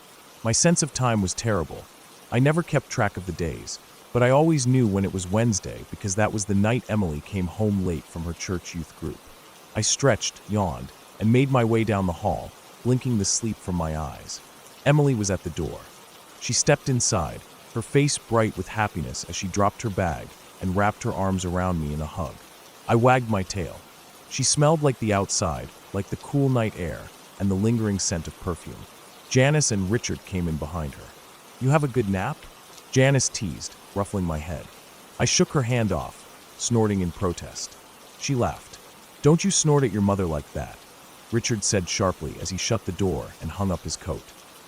My sense of time was terrible. I never kept track of the days, but I always knew when it was Wednesday because that was the night Emily came home late from her church youth group. I stretched, yawned, and made my way down the hall, blinking the sleep from my eyes. Emily was at the door. She stepped inside, her face bright with happiness as she dropped her bag and wrapped her arms around me in a hug. I wagged my tail. She smelled like the outside, like the cool night air, and the lingering scent of perfume. Janice and Richard came in behind her. "You have a good nap?" Janice teased, ruffling my head. I shook her hand off, snorting in protest. She laughed. "Don't you snort at your mother like that," Richard said sharply as he shut the door and hung up his coat.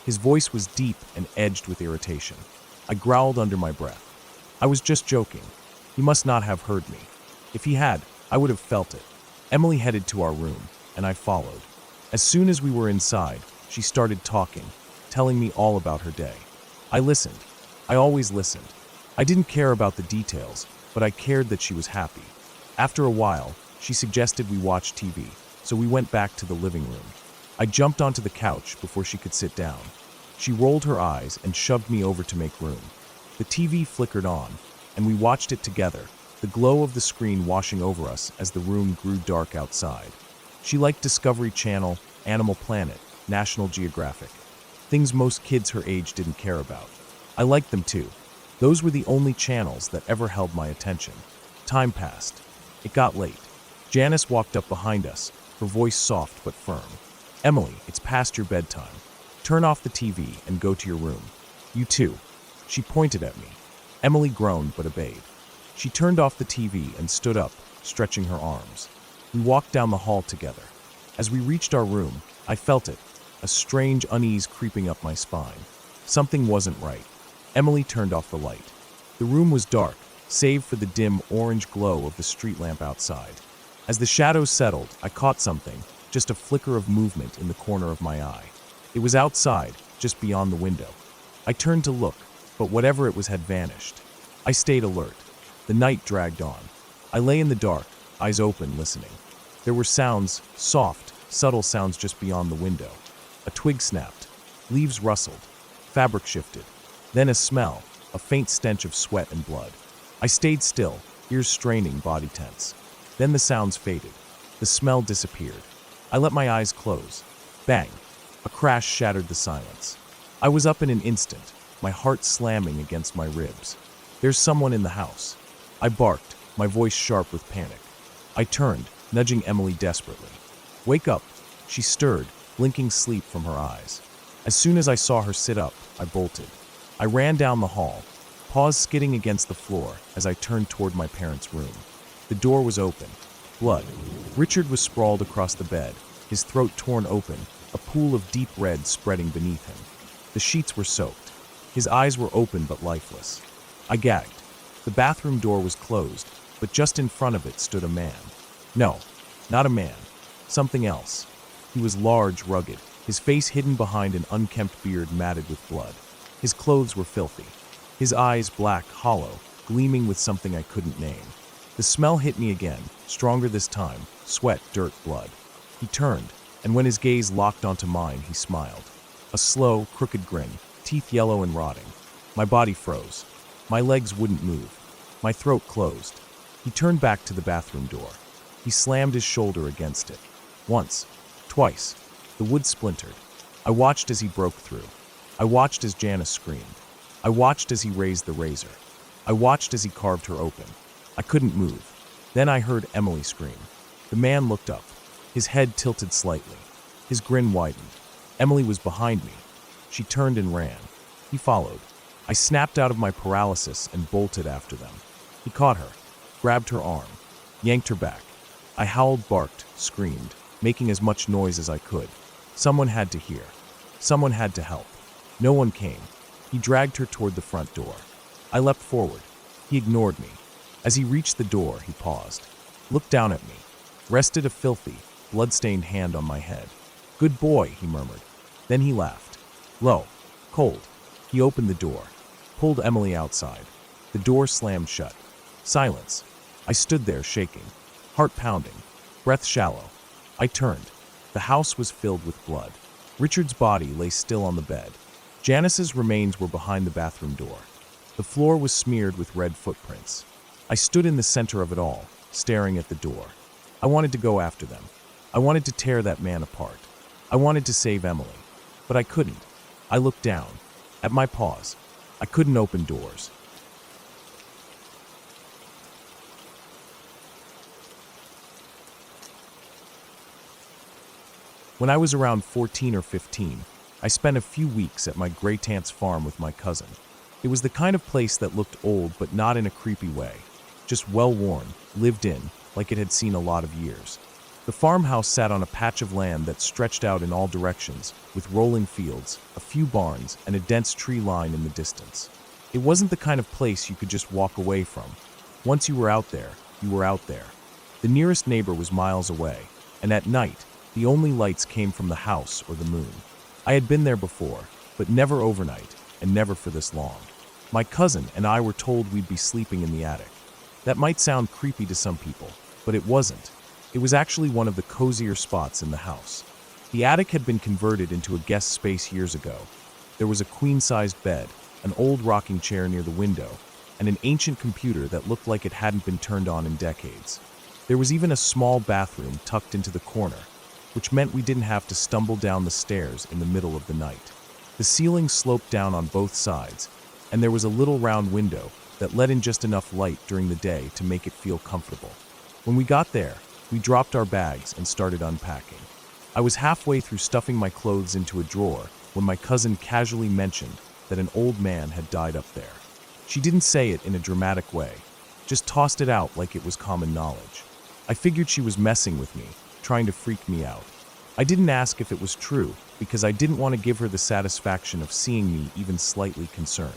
His voice was deep and edged with irritation. I growled under my breath. I was just joking. He must not have heard me. If he had, I would have felt it. Emily headed to our room, and I followed. As soon as we were inside, she started talking, telling me all about her day. I listened. I always listened. I didn't care about the details, but I cared that she was happy. After a while, she suggested we watch TV, so we went back to the living room. I jumped onto the couch before she could sit down. She rolled her eyes and shoved me over to make room. The TV flickered on, and we watched it together, the glow of the screen washing over us as the room grew dark outside. She liked Discovery Channel, Animal Planet, National Geographic. Things most kids her age didn't care about. I liked them too. Those were the only channels that ever held my attention. Time passed. It got late. Janice walked up behind us, her voice soft but firm. "Emily, it's past your bedtime. Turn off the TV and go to your room. You too." She pointed at me. Emily groaned but obeyed. She turned off the TV and stood up, stretching her arms. We walked down the hall together. As we reached our room, I felt it, a strange unease creeping up my spine. Something wasn't right. Emily turned off the light. The room was dark, save for the dim orange glow of the street lamp outside. As the shadows settled, I caught something, just a flicker of movement in the corner of my eye. It was outside, just beyond the window. I turned to look, but whatever it was had vanished. I stayed alert. The night dragged on. I lay in the dark, eyes open, listening. There were sounds, soft, subtle sounds just beyond the window. A twig snapped. Leaves rustled. Fabric shifted. Then a smell, a faint stench of sweat and blood. I stayed still, ears straining, body tense. Then the sounds faded. The smell disappeared. I let my eyes close. Bang! A crash shattered the silence. I was up in an instant, my heart slamming against my ribs. "There's someone in the house." I barked, my voice sharp with panic. I turned, nudging Emily desperately. "Wake up!" She stirred, blinking sleep from her eyes. As soon as I saw her sit up, I bolted. I ran down the hall, paws skidding against the floor as I turned toward my parents' room. The door was open. Blood. Richard was sprawled across the bed, his throat torn open, a pool of deep red spreading beneath him. The sheets were soaked. His eyes were open but lifeless. I gagged. The bathroom door was closed, but just in front of it stood a man. No, not a man. Something else. He was large, rugged, his face hidden behind an unkempt beard matted with blood. His clothes were filthy. His eyes black, hollow, gleaming with something I couldn't name. The smell hit me again, stronger this time, sweat, dirt, blood. He turned, and when his gaze locked onto mine, he smiled. A slow, crooked grin, teeth yellow and rotting. My body froze. My legs wouldn't move. My throat closed. He turned back to the bathroom door. He slammed his shoulder against it. Once, twice. The wood splintered. I watched as he broke through. I watched as Janice screamed. I watched as he raised the razor. I watched as he carved her open. I couldn't move. Then I heard Emily scream. The man looked up. His head tilted slightly. His grin widened. Emily was behind me. She turned and ran. He followed. I snapped out of my paralysis and bolted after them. He caught her, grabbed her arm, yanked her back. I howled, barked, screamed, making as much noise as I could. Someone had to hear. Someone had to help. No one came. He dragged her toward the front door. I leapt forward. He ignored me. As he reached the door, he paused, looked down at me, rested a filthy, blood-stained hand on my head. "Good boy," he murmured. Then he laughed. Low, cold. He opened the door, pulled Emily outside. The door slammed shut. Silence. I stood there shaking, heart pounding, breath shallow. I turned. The house was filled with blood. Richard's body lay still on the bed. Janice's remains were behind the bathroom door. The floor was smeared with red footprints. I stood in the center of it all, staring at the door. I wanted to go after them. I wanted to tear that man apart. I wanted to save Emily. But I couldn't. I looked down, at my paws. I couldn't open doors. When I was around 14 or 15, I spent a few weeks at my great-aunt's farm with my cousin. It was the kind of place that looked old but not in a creepy way, just well-worn, lived in, like it had seen a lot of years. The farmhouse sat on a patch of land that stretched out in all directions, with rolling fields, a few barns, and a dense tree line in the distance. It wasn't the kind of place you could just walk away from. Once you were out there, you were out there. The nearest neighbor was miles away, and at night, the only lights came from the house or the moon. I had been there before, but never overnight, and never for this long. My cousin and I were told we'd be sleeping in the attic. That might sound creepy to some people, but it wasn't. It was actually one of the cozier spots in the house. The attic had been converted into a guest space years ago. There was a queen-sized bed, an old rocking chair near the window, and an ancient computer that looked like it hadn't been turned on in decades. There was even a small bathroom tucked into the corner, which meant we didn't have to stumble down the stairs in the middle of the night. The ceiling sloped down on both sides, and there was a little round window that let in just enough light during the day to make it feel comfortable. When we got there, we dropped our bags and started unpacking. I was halfway through stuffing my clothes into a drawer when my cousin casually mentioned that an old man had died up there. She didn't say it in a dramatic way, just tossed it out like it was common knowledge. I figured she was messing with me, trying to freak me out. I didn't ask if it was true because I didn't want to give her the satisfaction of seeing me even slightly concerned.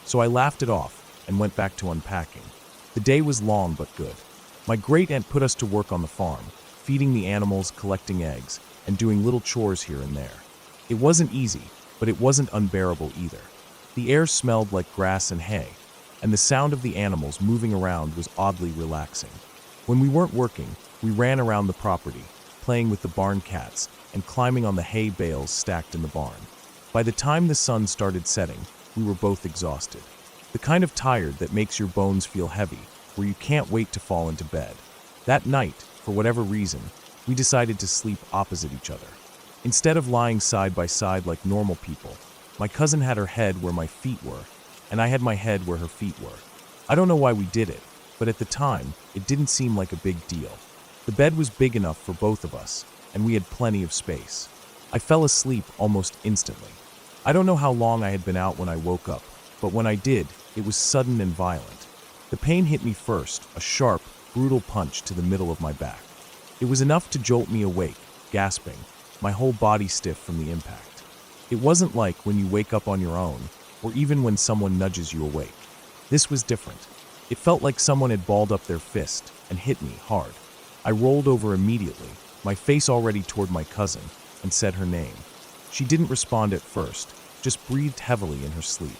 So I laughed it off and went back to unpacking. The day was long but good. My great-aunt put us to work on the farm, feeding the animals, collecting eggs, and doing little chores here and there. It wasn't easy, but it wasn't unbearable either. The air smelled like grass and hay, and the sound of the animals moving around was oddly relaxing. When we weren't working, we ran around the property, playing with the barn cats and climbing on the hay bales stacked in the barn. By the time the sun started setting, we were both exhausted. The kind of tired that makes your bones feel heavy, where you can't wait to fall into bed. That night, for whatever reason, we decided to sleep opposite each other. Instead of lying side by side like normal people, my cousin had her head where my feet were, and I had my head where her feet were. I don't know why we did it, but at the time, it didn't seem like a big deal. The bed was big enough for both of us, and we had plenty of space. I fell asleep almost instantly. I don't know how long I had been out when I woke up, but when I did, it was sudden and violent. The pain hit me first, a sharp, brutal punch to the middle of my back. It was enough to jolt me awake, gasping, my whole body stiff from the impact. It wasn't like when you wake up on your own, or even when someone nudges you awake. This was different. It felt like someone had balled up their fist and hit me hard. I rolled over immediately, my face already toward my cousin, and said her name. She didn't respond at first, just breathed heavily in her sleep.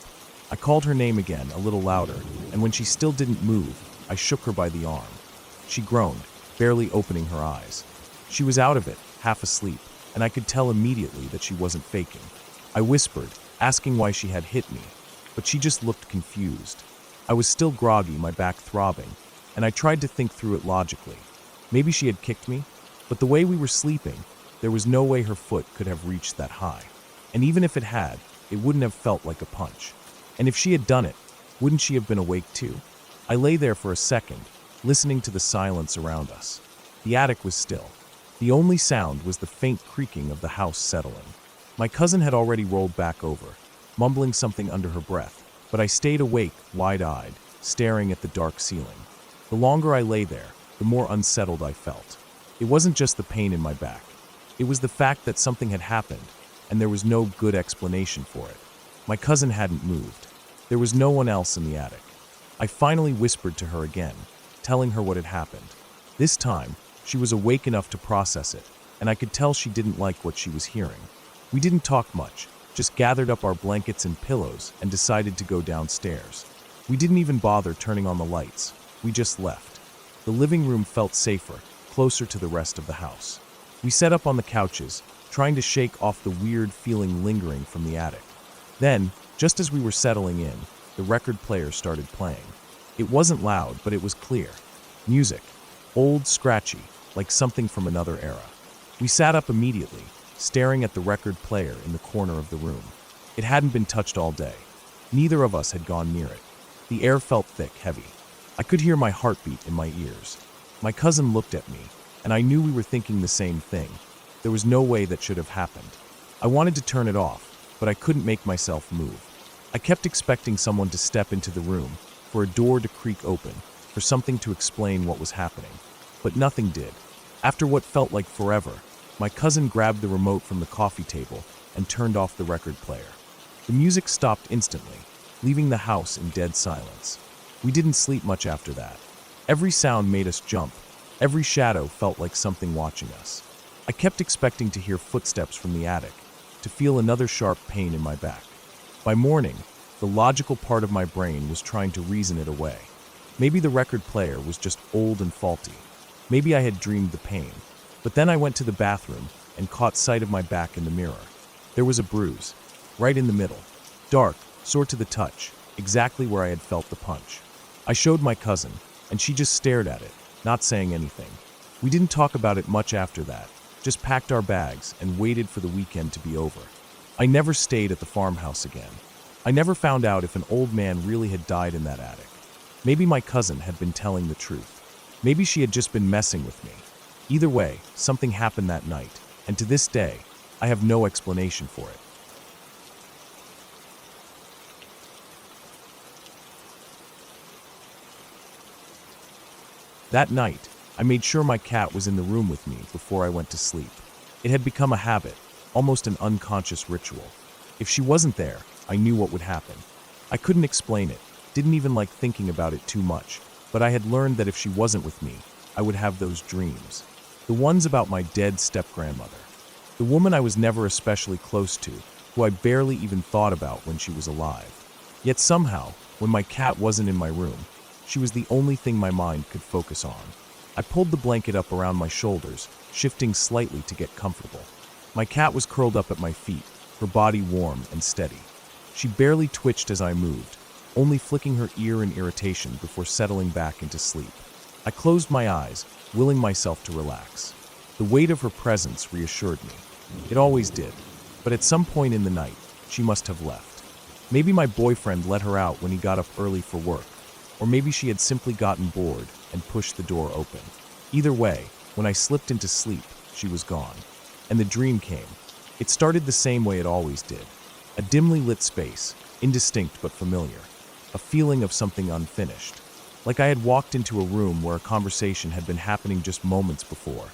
I called her name again, a little louder, and when she still didn't move, I shook her by the arm. She groaned, barely opening her eyes. She was out of it, half asleep, and I could tell immediately that she wasn't faking. I whispered, asking why she had hit me, but she just looked confused. I was still groggy, my back throbbing, and I tried to think through it logically. Maybe she had kicked me, but the way we were sleeping, there was no way her foot could have reached that high. And even if it had, it wouldn't have felt like a punch. And if she had done it, wouldn't she have been awake too? I lay there for a second, listening to the silence around us. The attic was still. The only sound was the faint creaking of the house settling. My cousin had already rolled back over, mumbling something under her breath, but I stayed awake, wide-eyed, staring at the dark ceiling. The longer I lay there, the more unsettled I felt. It wasn't just the pain in my back. It was the fact that something had happened, and there was no good explanation for it. My cousin hadn't moved. There was no one else in the attic. I finally whispered to her again, telling her what had happened. This time, she was awake enough to process it, and I could tell she didn't like what she was hearing. We didn't talk much, just gathered up our blankets and pillows and decided to go downstairs. We didn't even bother turning on the lights. We just left. The living room felt safer, closer to the rest of the house. We sat up on the couches, trying to shake off the weird feeling lingering from the attic. Then, just as we were settling in, the record player started playing. It wasn't loud, but it was clear. Music. Old, scratchy, like something from another era. We sat up immediately, staring at the record player in the corner of the room. It hadn't been touched all day. Neither of us had gone near it. The air felt thick, heavy. I could hear my heartbeat in my ears. My cousin looked at me, and I knew we were thinking the same thing. There was no way that should have happened. I wanted to turn it off, but I couldn't make myself move. I kept expecting someone to step into the room, for a door to creak open, for something to explain what was happening. But nothing did. After what felt like forever, my cousin grabbed the remote from the coffee table and turned off the record player. The music stopped instantly, leaving the house in dead silence. We didn't sleep much after that. Every sound made us jump. Every shadow felt like something watching us. I kept expecting to hear footsteps from the attic, to feel another sharp pain in my back. By morning, the logical part of my brain was trying to reason it away. Maybe the record player was just old and faulty. Maybe I had dreamed the pain. But then I went to the bathroom and caught sight of my back in the mirror. There was a bruise, right in the middle. Dark, sore to the touch, exactly where I had felt the punch. I showed my cousin, and she just stared at it, not saying anything. We didn't talk about it much after that, just packed our bags and waited for the weekend to be over. I never stayed at the farmhouse again. I never found out if an old man really had died in that attic. Maybe my cousin had been telling the truth. Maybe she had just been messing with me. Either way, something happened that night, and to this day, I have no explanation for it. That night, I made sure my cat was in the room with me before I went to sleep. It had become a habit, almost an unconscious ritual. If she wasn't there, I knew what would happen. I couldn't explain it, didn't even like thinking about it too much, but I had learned that if she wasn't with me, I would have those dreams. The ones about my dead step-grandmother. The woman I was never especially close to, who I barely even thought about when she was alive. Yet somehow, when my cat wasn't in my room, she was the only thing my mind could focus on. I pulled the blanket up around my shoulders, shifting slightly to get comfortable. My cat was curled up at my feet, her body warm and steady. She barely twitched as I moved, only flicking her ear in irritation before settling back into sleep. I closed my eyes, willing myself to relax. The weight of her presence reassured me. It always did. But at some point in the night, she must have left. Maybe my boyfriend let her out when he got up early for work, or maybe she had simply gotten bored and pushed the door open. Either way, when I slipped into sleep, she was gone. And the dream came. It started the same way it always did. A dimly lit space, indistinct but familiar. A feeling of something unfinished. Like I had walked into a room where a conversation had been happening just moments before,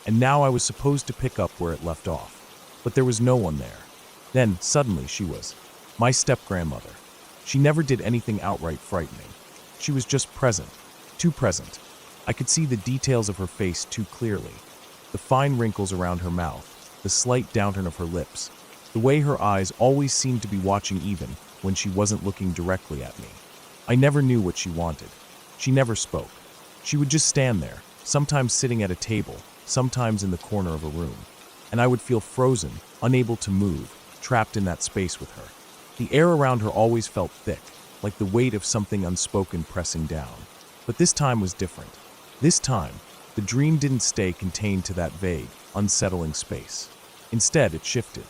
and now I was supposed to pick up where it left off. But there was no one there. Then, suddenly, she was my step-grandmother. She never did anything outright frightening. She was just present, too present. I could see the details of her face too clearly. The fine wrinkles around her mouth, the slight downturn of her lips, the way her eyes always seemed to be watching even when she wasn't looking directly at me. I never knew what she wanted. She never spoke. She would just stand there, sometimes sitting at a table, sometimes in the corner of a room. And I would feel frozen, unable to move, trapped in that space with her. The air around her always felt thick, like the weight of something unspoken pressing down. But this time was different. This time, the dream didn't stay contained to that vague, unsettling space. Instead, it shifted.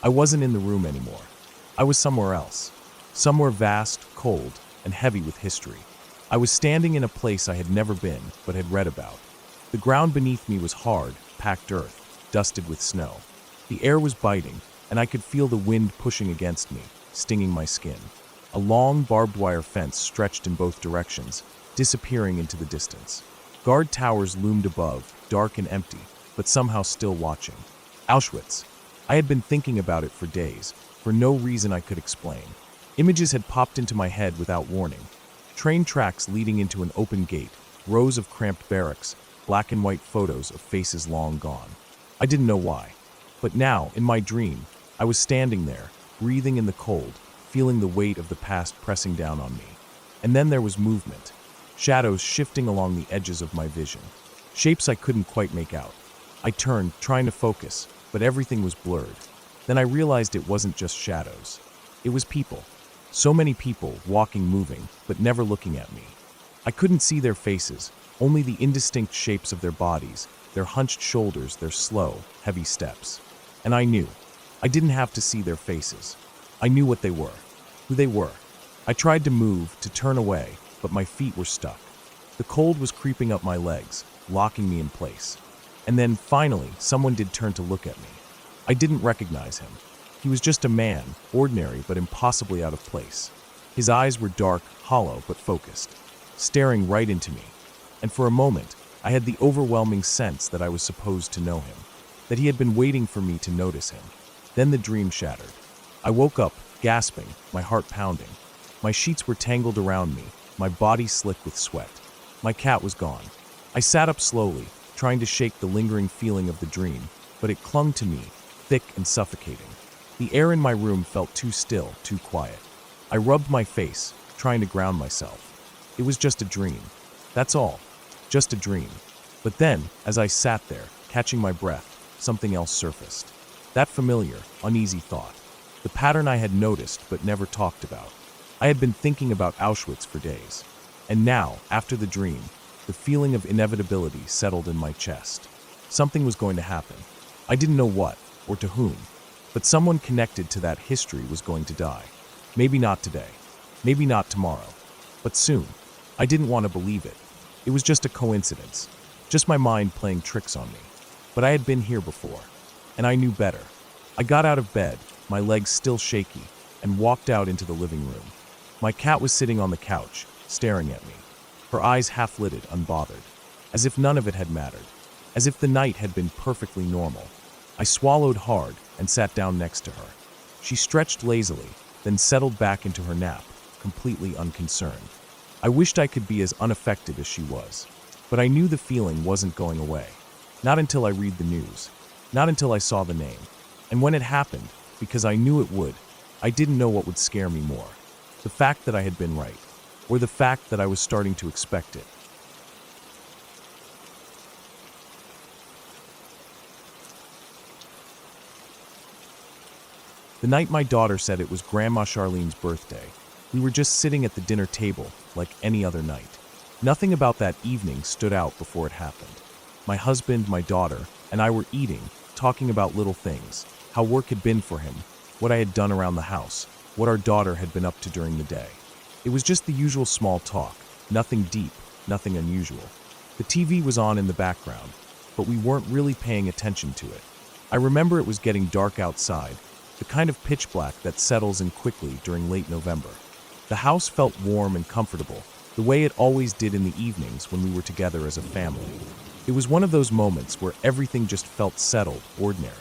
I wasn't in the room anymore. I was somewhere else. Somewhere vast, cold, and heavy with history. I was standing in a place I had never been, but had read about. The ground beneath me was hard, packed earth, dusted with snow. The air was biting, and I could feel the wind pushing against me, stinging my skin. A long barbed wire fence stretched in both directions, disappearing into the distance. Guard towers loomed above, dark and empty, but somehow still watching. Auschwitz. I had been thinking about it for days, for no reason I could explain. Images had popped into my head without warning. Train tracks leading into an open gate, rows of cramped barracks, black and white photos of faces long gone. I didn't know why. But now, in my dream, I was standing there, breathing in the cold, feeling the weight of the past pressing down on me. And then there was movement. Shadows shifting along the edges of my vision. Shapes I couldn't quite make out. I turned, trying to focus, but everything was blurred. Then I realized it wasn't just shadows. It was people. So many people, walking, moving, but never looking at me. I couldn't see their faces, only the indistinct shapes of their bodies, their hunched shoulders, their slow, heavy steps. And I knew. I didn't have to see their faces. I knew what they were, who they were. I tried to move, to turn away, but my feet were stuck. The cold was creeping up my legs, locking me in place. And then, finally, someone did turn to look at me. I didn't recognize him. He was just a man, ordinary but impossibly out of place. His eyes were dark, hollow, but focused, staring right into me. And for a moment, I had the overwhelming sense that I was supposed to know him, that he had been waiting for me to notice him. Then the dream shattered. I woke up, gasping, my heart pounding. My sheets were tangled around me, my body slick with sweat. My cat was gone. I sat up slowly, trying to shake the lingering feeling of the dream, but it clung to me, thick and suffocating. The air in my room felt too still, too quiet. I rubbed my face, trying to ground myself. It was just a dream. That's all. Just a dream. But then, as I sat there, catching my breath, something else surfaced. That familiar, uneasy thought. The pattern I had noticed but never talked about. I had been thinking about Auschwitz for days. And now, after the dream, the feeling of inevitability settled in my chest. Something was going to happen. I didn't know what, or to whom. But someone connected to that history was going to die. Maybe not today. Maybe not tomorrow. But soon. I didn't want to believe it. It was just a coincidence. Just my mind playing tricks on me. But I had been here before. And I knew better. I got out of bed, my legs still shaky, and walked out into the living room. My cat was sitting on the couch, staring at me. Her eyes half-lidded, unbothered. As if none of it had mattered. As if the night had been perfectly normal. I swallowed hard and sat down next to her. She stretched lazily, then settled back into her nap, completely unconcerned. I wished I could be as unaffected as she was. But I knew the feeling wasn't going away. Not until I read the news. Not until I saw the name. And when it happened, because I knew it would, I didn't know what would scare me more. The fact that I had been right, or the fact that I was starting to expect it. The night my daughter said it was Grandma Charlene's birthday, we were just sitting at the dinner table, like any other night. Nothing about that evening stood out before it happened. My husband, my daughter, and I were eating, talking about little things, how work had been for him, what I had done around the house, what our daughter had been up to during the day. It was just the usual small talk, nothing deep, nothing unusual. The TV was on in the background, but we weren't really paying attention to it. I remember it was getting dark outside, the kind of pitch black that settles in quickly during late November. The house felt warm and comfortable, the way it always did in the evenings when we were together as a family. It was one of those moments where everything just felt settled, ordinary.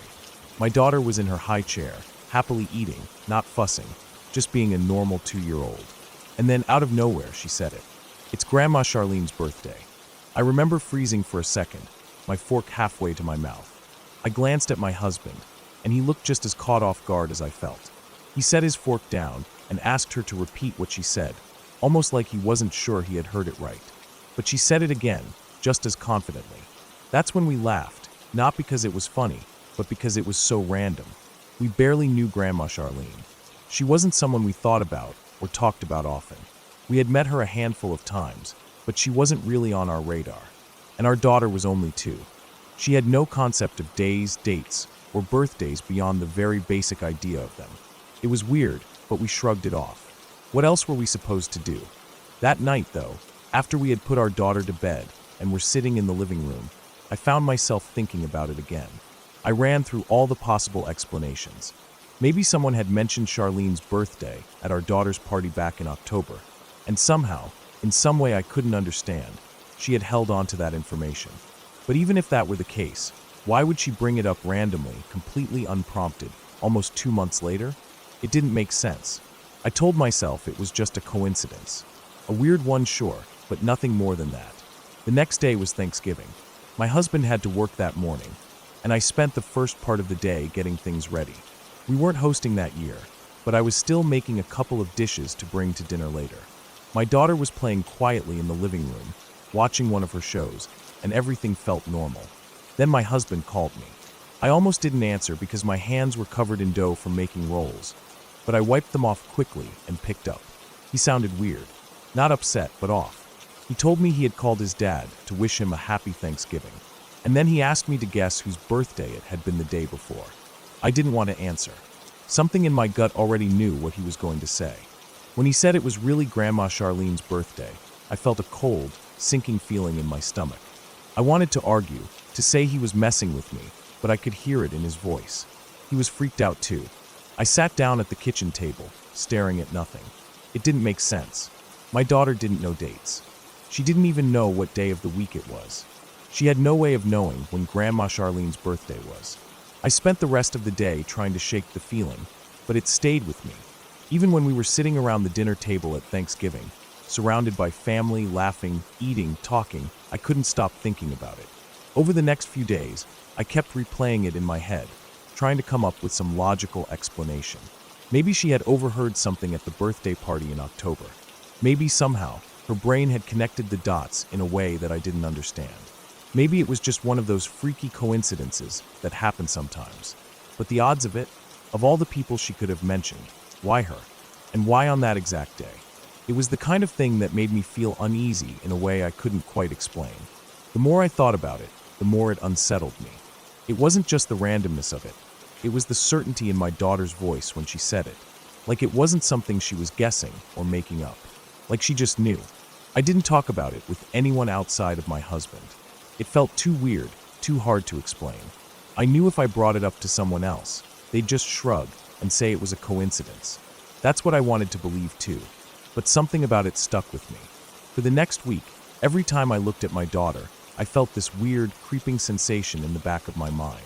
My daughter was in her high chair, happily eating, not fussing, just being a normal 2-year-old. And then out of nowhere, she said it. It's Grandma Charlene's birthday. I remember freezing for a second, my fork halfway to my mouth. I glanced at my husband, and he looked just as caught off guard as I felt. He set his fork down and asked her to repeat what she said, almost like he wasn't sure he had heard it right. But she said it again, just as confidently. That's when we laughed, not because it was funny, but because it was so random. We barely knew Grandma Charlene. She wasn't someone we thought about or talked about often. We had met her a handful of times, but she wasn't really on our radar. And our daughter was only 2. She had no concept of days, dates, or birthdays beyond the very basic idea of them. It was weird, but we shrugged it off. What else were we supposed to do? That night, though, after we had put our daughter to bed and were sitting in the living room, I found myself thinking about it again. I ran through all the possible explanations. Maybe someone had mentioned Charlene's birthday at our daughter's party back in October, and somehow, in some way I couldn't understand, she had held on to that information. But even if that were the case, why would she bring it up randomly, completely unprompted, almost 2 months later? It didn't make sense. I told myself it was just a coincidence. A weird one, sure, but nothing more than that. The next day was Thanksgiving. My husband had to work that morning, and I spent the first part of the day getting things ready. We weren't hosting that year, but I was still making a couple of dishes to bring to dinner later. My daughter was playing quietly in the living room, watching one of her shows, and everything felt normal. Then my husband called me. I almost didn't answer because my hands were covered in dough from making rolls, but I wiped them off quickly and picked up. He sounded weird, not upset, but off. He told me he had called his dad to wish him a happy Thanksgiving, and then he asked me to guess whose birthday it had been the day before. I didn't want to answer. Something in my gut already knew what he was going to say. When he said it was really Grandma Charlene's birthday, I felt a cold, sinking feeling in my stomach. I wanted to argue, to say he was messing with me, but I could hear it in his voice. He was freaked out too. I sat down at the kitchen table, staring at nothing. It didn't make sense. My daughter didn't know dates. She didn't even know what day of the week it was. She had no way of knowing when Grandma Charlene's birthday was. I spent the rest of the day trying to shake the feeling, but it stayed with me. Even when we were sitting around the dinner table at Thanksgiving, surrounded by family, laughing, eating, talking, I couldn't stop thinking about it. Over the next few days, I kept replaying it in my head, trying to come up with some logical explanation. Maybe she had overheard something at the birthday party in October. Maybe somehow, her brain had connected the dots in a way that I didn't understand. Maybe it was just one of those freaky coincidences that happen sometimes. But the odds of it, of all the people she could have mentioned, why her? And why on that exact day? It was the kind of thing that made me feel uneasy in a way I couldn't quite explain. The more I thought about it, the more it unsettled me. It wasn't just the randomness of it. It was the certainty in my daughter's voice when she said it. Like it wasn't something she was guessing or making up. Like she just knew. I didn't talk about it with anyone outside of my husband. It felt too weird, too hard to explain. I knew if I brought it up to someone else, they'd just shrug and say it was a coincidence. That's what I wanted to believe too. But something about it stuck with me. For the next week, every time I looked at my daughter, I felt this weird, creeping sensation in the back of my mind.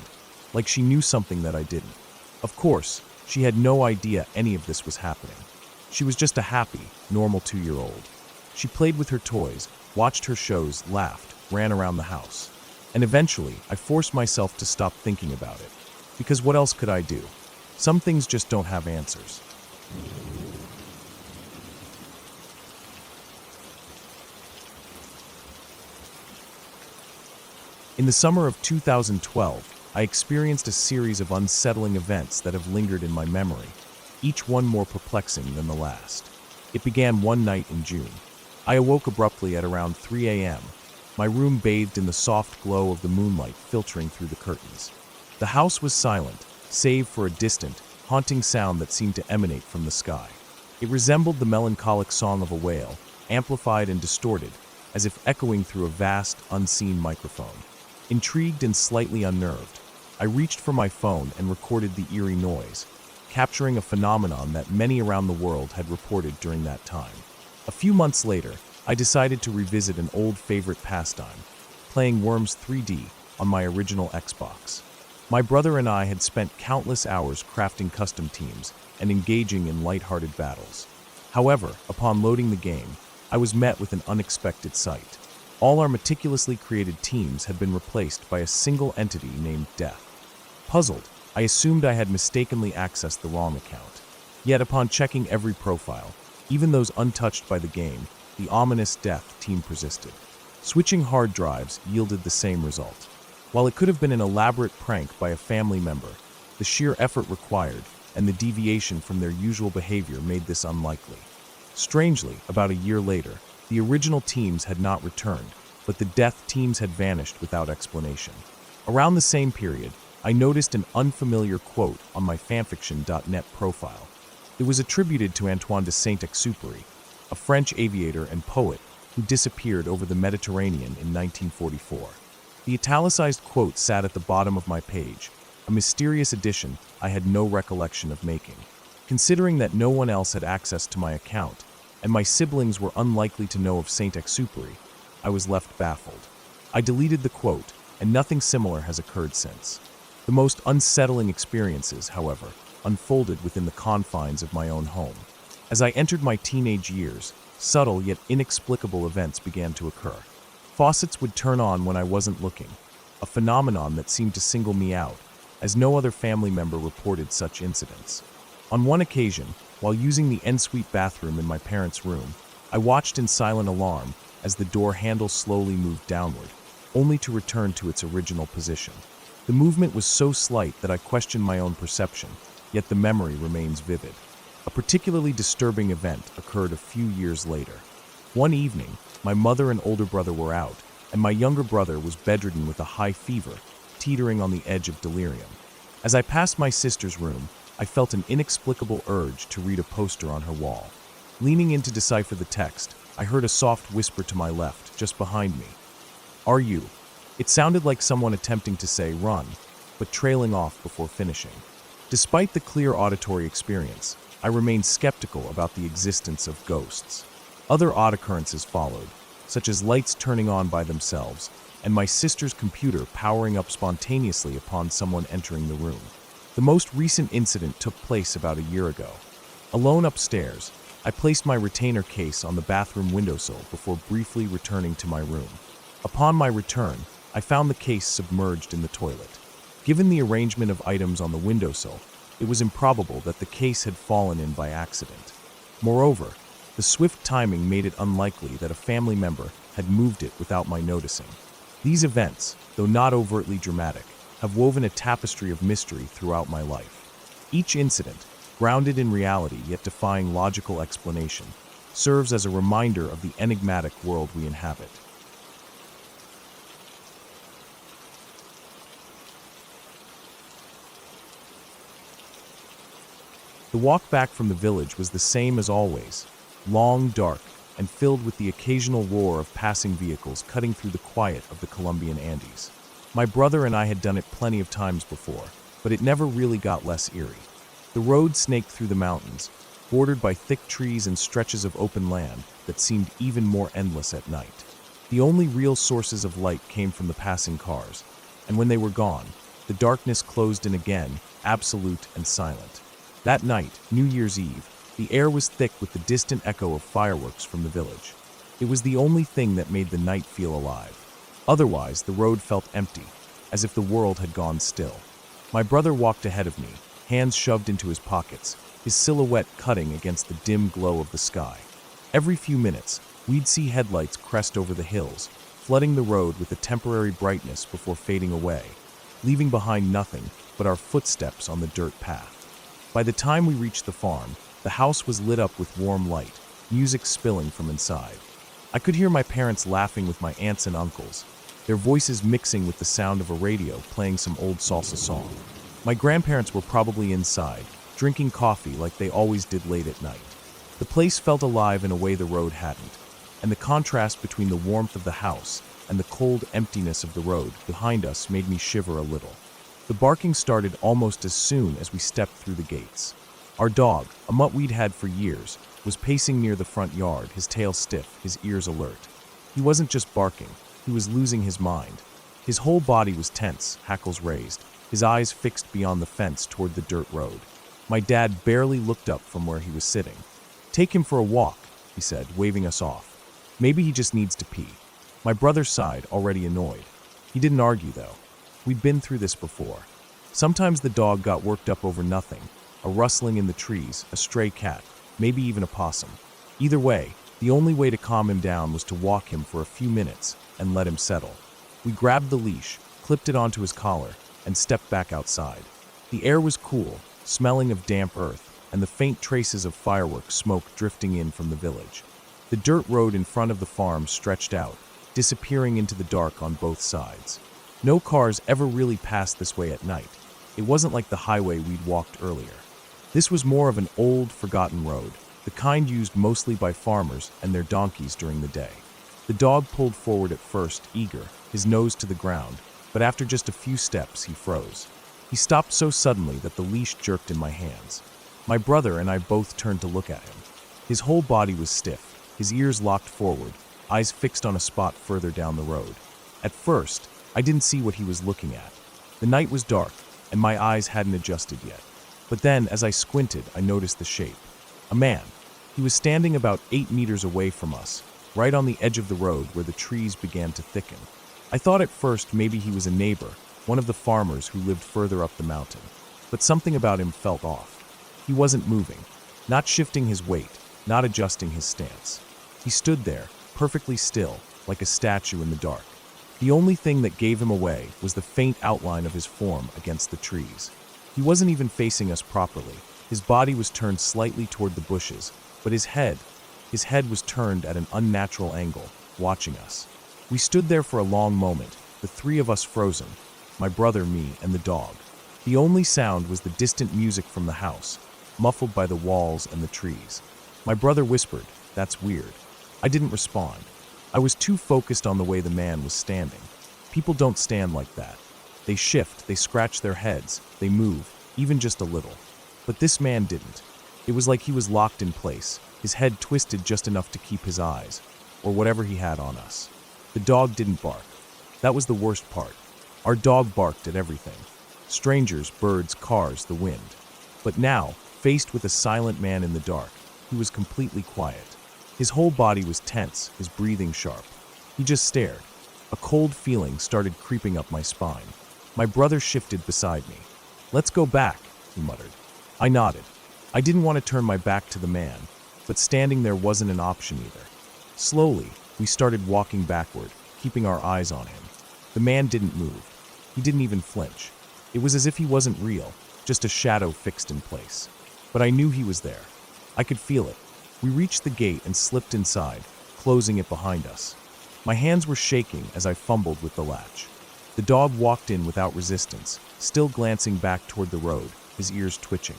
Like she knew something that I didn't. Of course, she had no idea any of this was happening. She was just a happy, normal 2-year-old. She played with her toys, watched her shows, laughed, ran around the house. And eventually, I forced myself to stop thinking about it. Because what else could I do? Some things just don't have answers. In the summer of 2012, I experienced a series of unsettling events that have lingered in my memory, each one more perplexing than the last. It began one night in June. I awoke abruptly at around 3 a.m., my room bathed in the soft glow of the moonlight filtering through the curtains. The house was silent, save for a distant, haunting sound that seemed to emanate from the sky. It resembled the melancholic song of a whale, amplified and distorted, as if echoing through a vast, unseen microphone. Intrigued and slightly unnerved, I reached for my phone and recorded the eerie noise, capturing a phenomenon that many around the world had reported during that time. A few months later, I decided to revisit an old favorite pastime, playing Worms 3D on my original Xbox. My brother and I had spent countless hours crafting custom teams and engaging in lighthearted battles. However, upon loading the game, I was met with an unexpected sight. All our meticulously created teams had been replaced by a single entity named Death. Puzzled, I assumed I had mistakenly accessed the wrong account. Yet upon checking every profile, even those untouched by the game, the ominous Death team persisted. Switching hard drives yielded the same result. While it could have been an elaborate prank by a family member, the sheer effort required and the deviation from their usual behavior made this unlikely. Strangely, about a year later, the original teams had not returned, but the Death teams had vanished without explanation. Around the same period, I noticed an unfamiliar quote on my fanfiction.net profile. It was attributed to Antoine de Saint-Exupéry, a French aviator and poet who disappeared over the Mediterranean in 1944. The italicized quote sat at the bottom of my page, a mysterious addition I had no recollection of making. Considering that no one else had access to my account, and my siblings were unlikely to know of Saint-Exupéry, I was left baffled. I deleted the quote, and nothing similar has occurred since. The most unsettling experiences, however, unfolded within the confines of my own home. As I entered my teenage years, subtle yet inexplicable events began to occur. Faucets would turn on when I wasn't looking, a phenomenon that seemed to single me out, as no other family member reported such incidents. On one occasion, while using the ensuite bathroom in my parents' room, I watched in silent alarm as the door handle slowly moved downward, only to return to its original position. The movement was so slight that I questioned my own perception, yet the memory remains vivid. A particularly disturbing event occurred a few years later. One evening, my mother and older brother were out, and my younger brother was bedridden with a high fever, teetering on the edge of delirium. As I passed my sister's room, I felt an inexplicable urge to read a poster on her wall. Leaning in to decipher the text, I heard a soft whisper to my left, just behind me. "Are you?" It sounded like someone attempting to say run, but trailing off before finishing. Despite the clear auditory experience, I remained skeptical about the existence of ghosts. Other odd occurrences followed, such as lights turning on by themselves, and my sister's computer powering up spontaneously upon someone entering the room. The most recent incident took place about a year ago. Alone upstairs, I placed my retainer case on the bathroom windowsill before briefly returning to my room. Upon my return, I found the case submerged in the toilet. Given the arrangement of items on the windowsill, it was improbable that the case had fallen in by accident. Moreover, the swift timing made it unlikely that a family member had moved it without my noticing. These events, though not overtly dramatic, have woven a tapestry of mystery throughout my life. Each incident, grounded in reality yet defying logical explanation, serves as a reminder of the enigmatic world we inhabit. The walk back from the village was the same as always, long, dark, and filled with the occasional roar of passing vehicles cutting through the quiet of the Colombian Andes. My brother and I had done it plenty of times before, but it never really got less eerie. The road snaked through the mountains, bordered by thick trees and stretches of open land that seemed even more endless at night. The only real sources of light came from the passing cars, and when they were gone, the darkness closed in again, absolute and silent. That night, New Year's Eve, the air was thick with the distant echo of fireworks from the village. It was the only thing that made the night feel alive. Otherwise, the road felt empty, as if the world had gone still. My brother walked ahead of me, hands shoved into his pockets, his silhouette cutting against the dim glow of the sky. Every few minutes, we'd see headlights crest over the hills, flooding the road with a temporary brightness before fading away, leaving behind nothing but our footsteps on the dirt path. By the time we reached the farm, the house was lit up with warm light, music spilling from inside. I could hear my parents laughing with my aunts and uncles, their voices mixing with the sound of a radio playing some old salsa song. My grandparents were probably inside, drinking coffee like they always did late at night. The place felt alive in a way the road hadn't, and the contrast between the warmth of the house and the cold emptiness of the road behind us made me shiver a little. The barking started almost as soon as we stepped through the gates. Our dog, a mutt we'd had for years, was pacing near the front yard, his tail stiff, his ears alert. He wasn't just barking, he was losing his mind. His whole body was tense, hackles raised, his eyes fixed beyond the fence toward the dirt road. My dad barely looked up from where he was sitting. "Take him for a walk," he said, waving us off. "Maybe he just needs to pee." My brother sighed, already annoyed. He didn't argue, though. We'd been through this before. Sometimes the dog got worked up over nothing, a rustling in the trees, a stray cat, maybe even a possum. Either way, the only way to calm him down was to walk him for a few minutes and let him settle. We grabbed the leash, clipped it onto his collar, and stepped back outside. The air was cool, smelling of damp earth, and the faint traces of fireworks smoke drifting in from the village. The dirt road in front of the farm stretched out, disappearing into the dark on both sides. No cars ever really passed this way at night. It wasn't like the highway we'd walked earlier. This was more of an old, forgotten road, the kind used mostly by farmers and their donkeys during the day. The dog pulled forward at first, eager, his nose to the ground, but after just a few steps, he froze. He stopped so suddenly that the leash jerked in my hands. My brother and I both turned to look at him. His whole body was stiff, his ears locked forward, eyes fixed on a spot further down the road. At first, I didn't see what he was looking at. The night was dark, and my eyes hadn't adjusted yet. But then, as I squinted, I noticed the shape. A man. He was standing about 8 meters away from us, right on the edge of the road where the trees began to thicken. I thought at first maybe he was a neighbor, one of the farmers who lived further up the mountain. But something about him felt off. He wasn't moving, not shifting his weight, not adjusting his stance. He stood there, perfectly still, like a statue in the dark. The only thing that gave him away was the faint outline of his form against the trees. He wasn't even facing us properly. His body was turned slightly toward the bushes, but his head was turned at an unnatural angle, watching us. We stood there for a long moment, the three of us frozen, my brother, me, and the dog. The only sound was the distant music from the house, muffled by the walls and the trees. My brother whispered, "That's weird." I didn't respond. I was too focused on the way the man was standing. People don't stand like that. They shift, they scratch their heads, they move, even just a little. But this man didn't. It was like he was locked in place, his head twisted just enough to keep his eyes, or whatever he had on us. The dog didn't bark. That was the worst part. Our dog barked at everything. Strangers, birds, cars, the wind. But now, faced with a silent man in the dark, he was completely quiet. His whole body was tense, his breathing sharp. He just stared. A cold feeling started creeping up my spine. My brother shifted beside me. "Let's go back," he muttered. I nodded. I didn't want to turn my back to the man, but standing there wasn't an option either. Slowly, we started walking backward, keeping our eyes on him. The man didn't move. He didn't even flinch. It was as if he wasn't real, just a shadow fixed in place. But I knew he was there. I could feel it. We reached the gate and slipped inside, closing it behind us. My hands were shaking as I fumbled with the latch. The dog walked in without resistance, still glancing back toward the road, his ears twitching.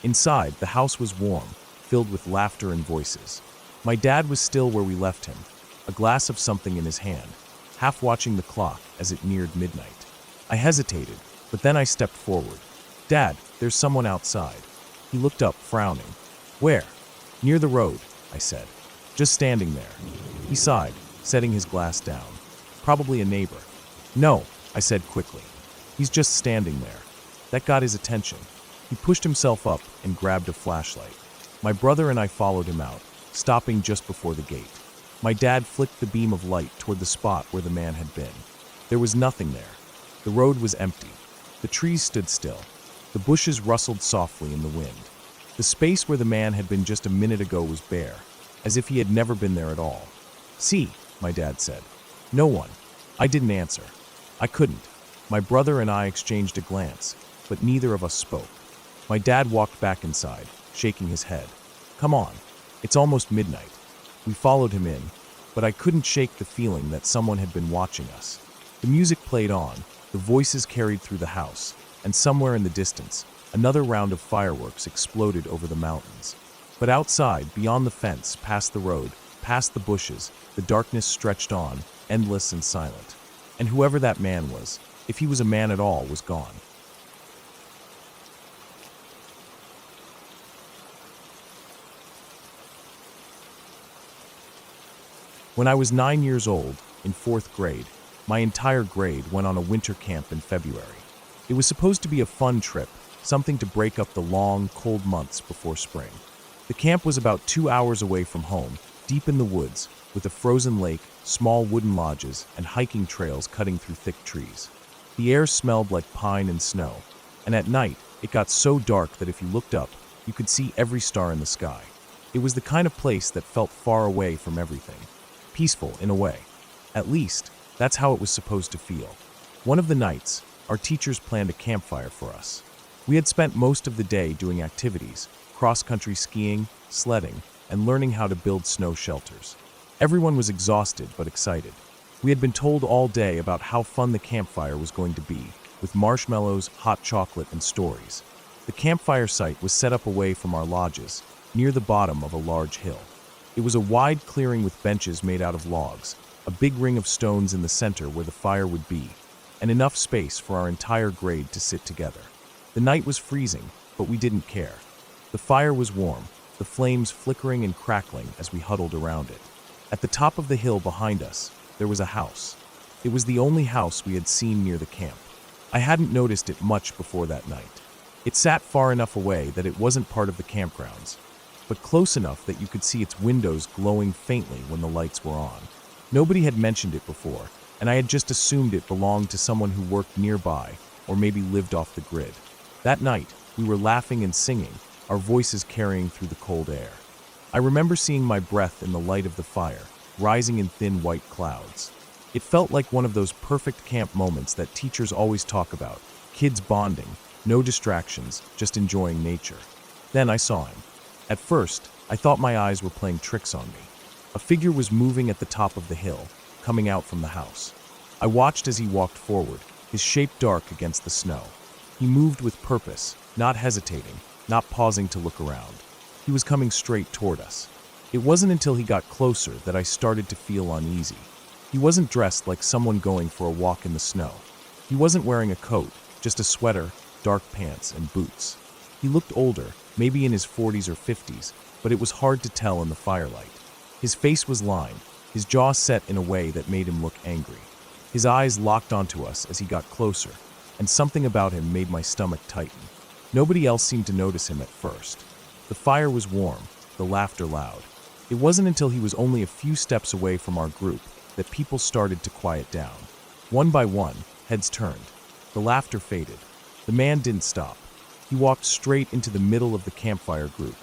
Inside, the house was warm, filled with laughter and voices. My dad was still where we left him, a glass of something in his hand, half watching the clock as it neared midnight. I hesitated, but then I stepped forward. "Dad, there's someone outside." He looked up, frowning. "Where?" "Near the road," I said. "Just standing there." He sighed, setting his glass down. "Probably a neighbor." "No," I said quickly. "He's just standing there." That got his attention. He pushed himself up and grabbed a flashlight. My brother and I followed him out, stopping just before the gate. My dad flicked the beam of light toward the spot where the man had been. There was nothing there. The road was empty. The trees stood still. The bushes rustled softly in the wind. The space where the man had been just a minute ago was bare, as if he had never been there at all. "See," my dad said. "No one." I didn't answer. I couldn't. My brother and I exchanged a glance, but neither of us spoke. My dad walked back inside, shaking his head. "Come on. It's almost midnight." We followed him in, but I couldn't shake the feeling that someone had been watching us. The music played on, the voices carried through the house, and somewhere in the distance, another round of fireworks exploded over the mountains. But outside, beyond the fence, past the road, past the bushes, the darkness stretched on, endless and silent. And whoever that man was, if he was a man at all, was gone. When I was 9 years old, in 4th grade, my entire grade went on a winter camp in February. It was supposed to be a fun trip, something to break up the long, cold months before spring. The camp was about 2 hours away from home, deep in the woods, with a frozen lake, small wooden lodges, and hiking trails cutting through thick trees. The air smelled like pine and snow, and at night, it got so dark that if you looked up, you could see every star in the sky. It was the kind of place that felt far away from everything. Peaceful, in a way. At least, that's how it was supposed to feel. One of the nights, our teachers planned a campfire for us. We had spent most of the day doing activities, cross-country skiing, sledding, and learning how to build snow shelters. Everyone was exhausted but excited. We had been told all day about how fun the campfire was going to be, with marshmallows, hot chocolate, and stories. The campfire site was set up away from our lodges, near the bottom of a large hill. It was a wide clearing with benches made out of logs, a big ring of stones in the center where the fire would be, and enough space for our entire grade to sit together. The night was freezing, but we didn't care. The fire was warm, the flames flickering and crackling as we huddled around it. At the top of the hill behind us, there was a house. It was the only house we had seen near the camp. I hadn't noticed it much before that night. It sat far enough away that it wasn't part of the campgrounds, but close enough that you could see its windows glowing faintly when the lights were on. Nobody had mentioned it before, and I had just assumed it belonged to someone who worked nearby or maybe lived off the grid. That night, we were laughing and singing, our voices carrying through the cold air. I remember seeing my breath in the light of the fire, rising in thin white clouds. It felt like one of those perfect camp moments that teachers always talk about, kids bonding, no distractions, just enjoying nature. Then I saw him. At first, I thought my eyes were playing tricks on me. A figure was moving at the top of the hill, coming out from the house. I watched as he walked forward, his shape dark against the snow. He moved with purpose, not hesitating, not pausing to look around. He was coming straight toward us. It wasn't until he got closer that I started to feel uneasy. He wasn't dressed like someone going for a walk in the snow. He wasn't wearing a coat, just a sweater, dark pants, and boots. He looked older, maybe in his 40s or 50s, but it was hard to tell in the firelight. His face was lined, his jaw set in a way that made him look angry. His eyes locked onto us as he got closer, and something about him made my stomach tighten. Nobody else seemed to notice him at first. The fire was warm, the laughter loud. It wasn't until he was only a few steps away from our group that people started to quiet down. One by one, heads turned. The laughter faded. The man didn't stop. He walked straight into the middle of the campfire group,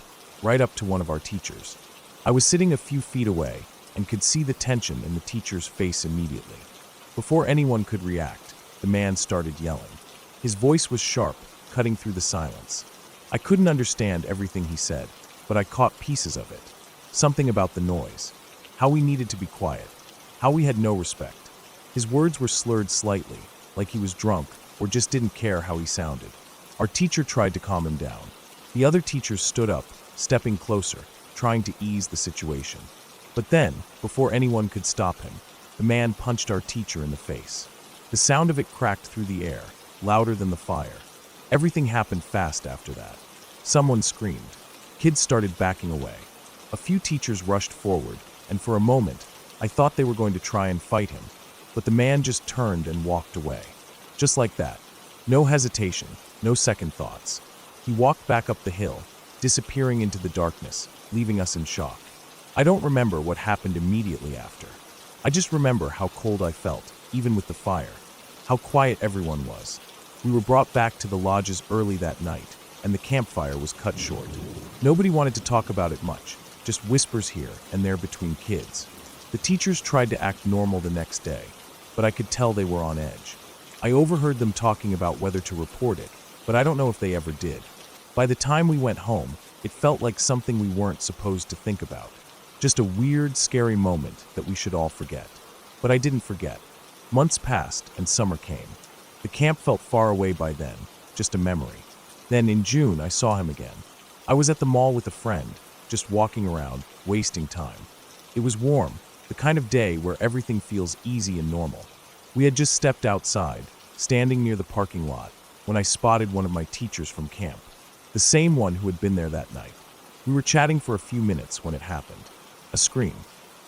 right up to one of our teachers. I was sitting a few feet away and could see the tension in the teacher's face immediately. Before anyone could react, the man started yelling. His voice was sharp, cutting through the silence. I couldn't understand everything he said, but I caught pieces of it. Something about the noise, how we needed to be quiet, how we had no respect. His words were slurred slightly, like he was drunk or just didn't care how he sounded. Our teacher tried to calm him down. The other teachers stood up, stepping closer, trying to ease the situation. But then, before anyone could stop him, the man punched our teacher in the face. The sound of it cracked through the air, louder than the fire. Everything happened fast after that. Someone screamed. Kids started backing away. A few teachers rushed forward, and for a moment, I thought they were going to try and fight him. But the man just turned and walked away. Just like that. No hesitation, no second thoughts. He walked back up the hill, disappearing into the darkness, leaving us in shock. I don't remember what happened immediately after. I just remember how cold I felt, even with the fire. How quiet everyone was. We were brought back to the lodges early that night, and the campfire was cut short. Nobody wanted to talk about it much, just whispers here and there between kids. The teachers tried to act normal the next day, but I could tell they were on edge. I overheard them talking about whether to report it, but I don't know if they ever did. By the time we went home, it felt like something we weren't supposed to think about. Just a weird, scary moment that we should all forget. But I didn't forget. Months passed and summer came. The camp felt far away by then, just a memory. Then in June, I saw him again. I was at the mall with a friend, just walking around, wasting time. It was warm, the kind of day where everything feels easy and normal. We had just stepped outside, standing near the parking lot, when I spotted one of my teachers from camp, the same one who had been there that night. We were chatting for a few minutes when it happened. A scream,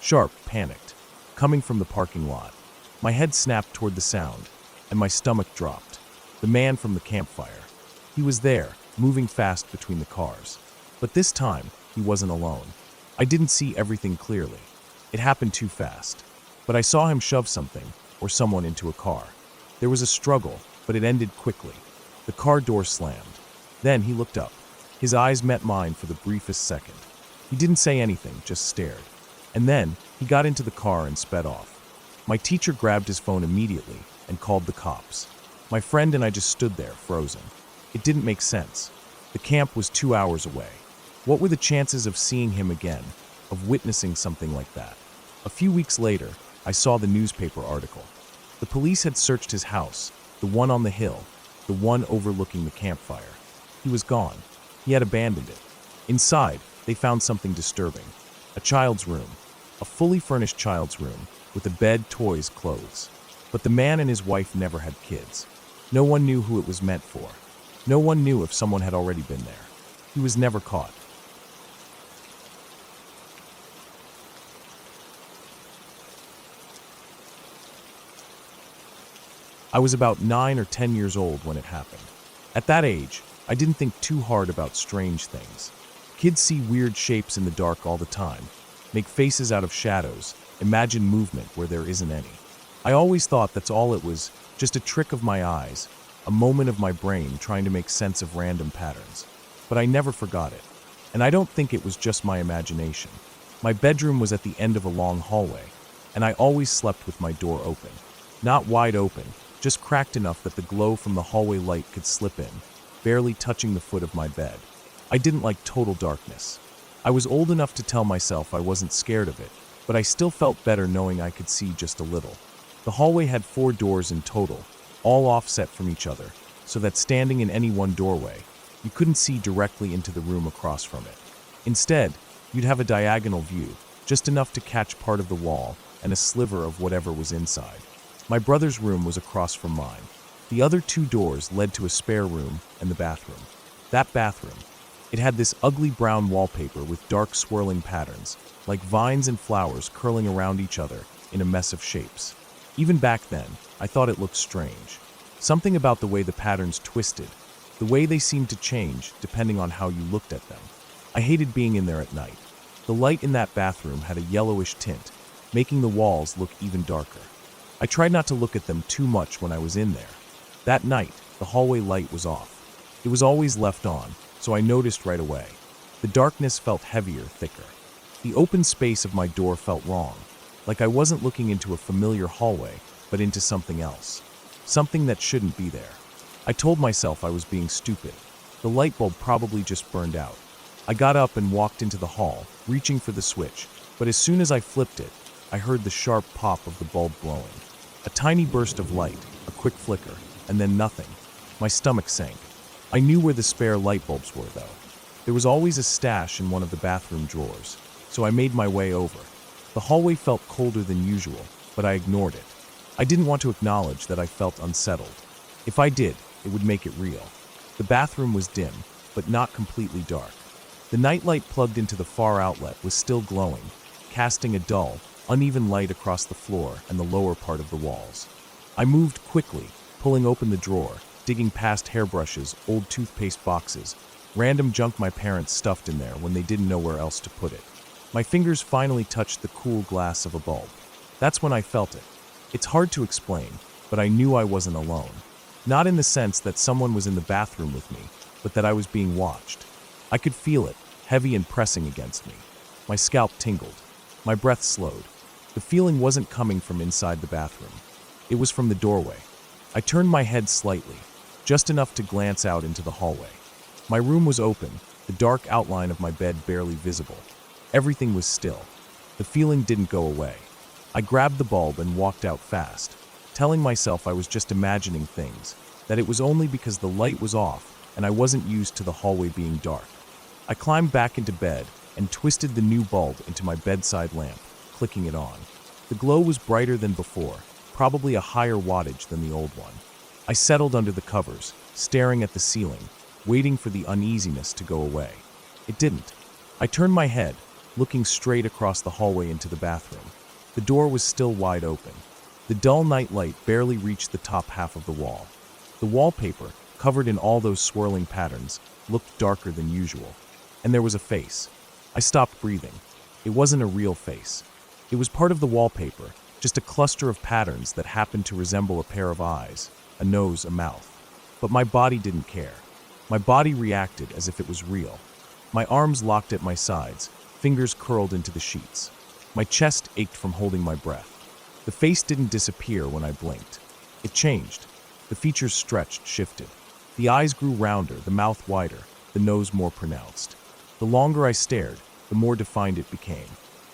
sharp, panicked, coming from the parking lot. My head snapped toward the sound, and my stomach dropped. The man from the campfire. He was there, moving fast between the cars. But this time, he wasn't alone. I didn't see everything clearly. It happened too fast. But I saw him shove something, or someone, into a car. There was a struggle, but it ended quickly. The car door slammed. Then he looked up. His eyes met mine for the briefest second. He didn't say anything, just stared. And then, he got into the car and sped off. My teacher grabbed his phone immediately and called the cops. My friend and I just stood there, frozen. It didn't make sense. The camp was 2 hours away. What were the chances of seeing him again, of witnessing something like that? A few weeks later, I saw the newspaper article. The police had searched his house, the one on the hill, the one overlooking the campfire. He was gone. He had abandoned it. Inside, they found something disturbing. A child's room. A fully furnished child's room, with a bed, toys, clothes. But the man and his wife never had kids. No one knew who it was meant for. No one knew if someone had already been there. He was never caught. I was about 9 or 10 years old when it happened. At that age, I didn't think too hard about strange things. Kids see weird shapes in the dark all the time, make faces out of shadows, imagine movement where there isn't any. I always thought that's all it was, just a trick of my eyes, a moment of my brain trying to make sense of random patterns. But I never forgot it. And I don't think it was just my imagination. My bedroom was at the end of a long hallway, and I always slept with my door open. Not wide open, just cracked enough that the glow from the hallway light could slip in, barely touching the foot of my bed. I didn't like total darkness. I was old enough to tell myself I wasn't scared of it, but I still felt better knowing I could see just a little. The hallway had 4 doors in total, all offset from each other, so that standing in any one doorway, you couldn't see directly into the room across from it. Instead, you'd have a diagonal view, just enough to catch part of the wall and a sliver of whatever was inside. My brother's room was across from mine. The other 2 doors led to a spare room and the bathroom. That bathroom, it had this ugly brown wallpaper with dark swirling patterns, like vines and flowers curling around each other in a mess of shapes. Even back then, I thought it looked strange. Something about the way the patterns twisted, the way they seemed to change depending on how you looked at them. I hated being in there at night. The light in that bathroom had a yellowish tint, making the walls look even darker. I tried not to look at them too much when I was in there. That night, the hallway light was off. It was always left on, so I noticed right away. The darkness felt heavier, thicker. The open space of my door felt wrong, like I wasn't looking into a familiar hallway, but into something else. Something that shouldn't be there. I told myself I was being stupid. The light bulb probably just burned out. I got up and walked into the hall, reaching for the switch, but as soon as I flipped it, I heard the sharp pop of the bulb glowing. A tiny burst of light, a quick flicker, and then nothing. My stomach sank. I knew where the spare light bulbs were, though. There was always a stash in one of the bathroom drawers, so I made my way over. The hallway felt colder than usual, but I ignored it. I didn't want to acknowledge that I felt unsettled. If I did, it would make it real. The bathroom was dim, but not completely dark. The nightlight plugged into the far outlet was still glowing, casting a dull, uneven light across the floor and the lower part of the walls. I moved quickly, pulling open the drawer, digging past hairbrushes, old toothpaste boxes, random junk my parents stuffed in there when they didn't know where else to put it. My fingers finally touched the cool glass of a bulb. That's when I felt it. It's hard to explain, but I knew I wasn't alone. Not in the sense that someone was in the bathroom with me, but that I was being watched. I could feel it, heavy and pressing against me. My scalp tingled. My breath slowed. The feeling wasn't coming from inside the bathroom. It was from the doorway. I turned my head slightly, just enough to glance out into the hallway. My room was open, the dark outline of my bed barely visible. Everything was still. The feeling didn't go away. I grabbed the bulb and walked out fast, telling myself I was just imagining things, that it was only because the light was off and I wasn't used to the hallway being dark. I climbed back into bed and twisted the new bulb into my bedside lamp, clicking it on. The glow was brighter than before, probably a higher wattage than the old one. I settled under the covers, staring at the ceiling, waiting for the uneasiness to go away. It didn't. I turned my head, looking straight across the hallway into the bathroom. The door was still wide open. The dull night light barely reached the top half of the wall. The wallpaper, covered in all those swirling patterns, looked darker than usual. And there was a face. I stopped breathing. It wasn't a real face. It was part of the wallpaper, just a cluster of patterns that happened to resemble a pair of eyes, a nose, a mouth. But my body didn't care. My body reacted as if it was real. My arms locked at my sides, fingers curled into the sheets. My chest ached from holding my breath. The face didn't disappear when I blinked. It changed. The features stretched, shifted. The eyes grew rounder, the mouth wider, the nose more pronounced. The longer I stared, the more defined it became.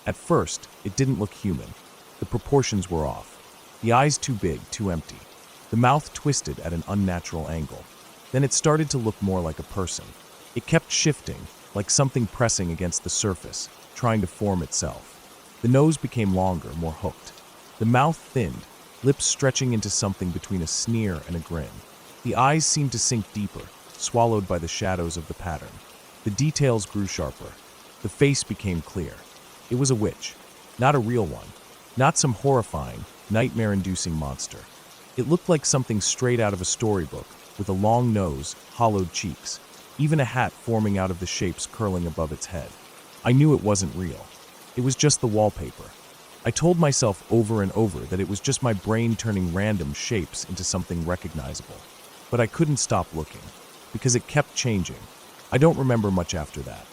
At first, it didn't look human. The proportions were off. The eyes too big, too empty. The mouth twisted at an unnatural angle. Then it started to look more like a person. It kept shifting, like something pressing against the surface, trying to form itself. The nose became longer, more hooked. The mouth thinned, lips stretching into something between a sneer and a grin. The eyes seemed to sink deeper, swallowed by the shadows of the pattern. The details grew sharper. The face became clear. It was a witch, not a real one, not some horrifying, nightmare-inducing monster. It looked like something straight out of a storybook, with a long nose, hollowed cheeks, even a hat forming out of the shapes curling above its head. I knew it wasn't real. It was just the wallpaper. I told myself over and over that it was just my brain turning random shapes into something recognizable. But I couldn't stop looking, because it kept changing. I don't remember much after that.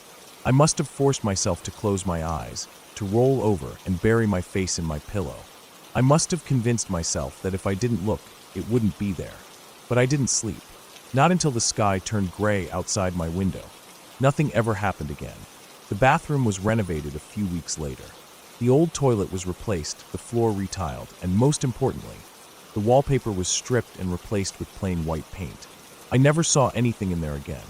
I must have forced myself to close my eyes, to roll over and bury my face in my pillow. I must have convinced myself that if I didn't look, it wouldn't be there. But I didn't sleep. Not until the sky turned gray outside my window. Nothing ever happened again. The bathroom was renovated a few weeks later. The old toilet was replaced, the floor retiled, and most importantly, the wallpaper was stripped and replaced with plain white paint. I never saw anything in there again.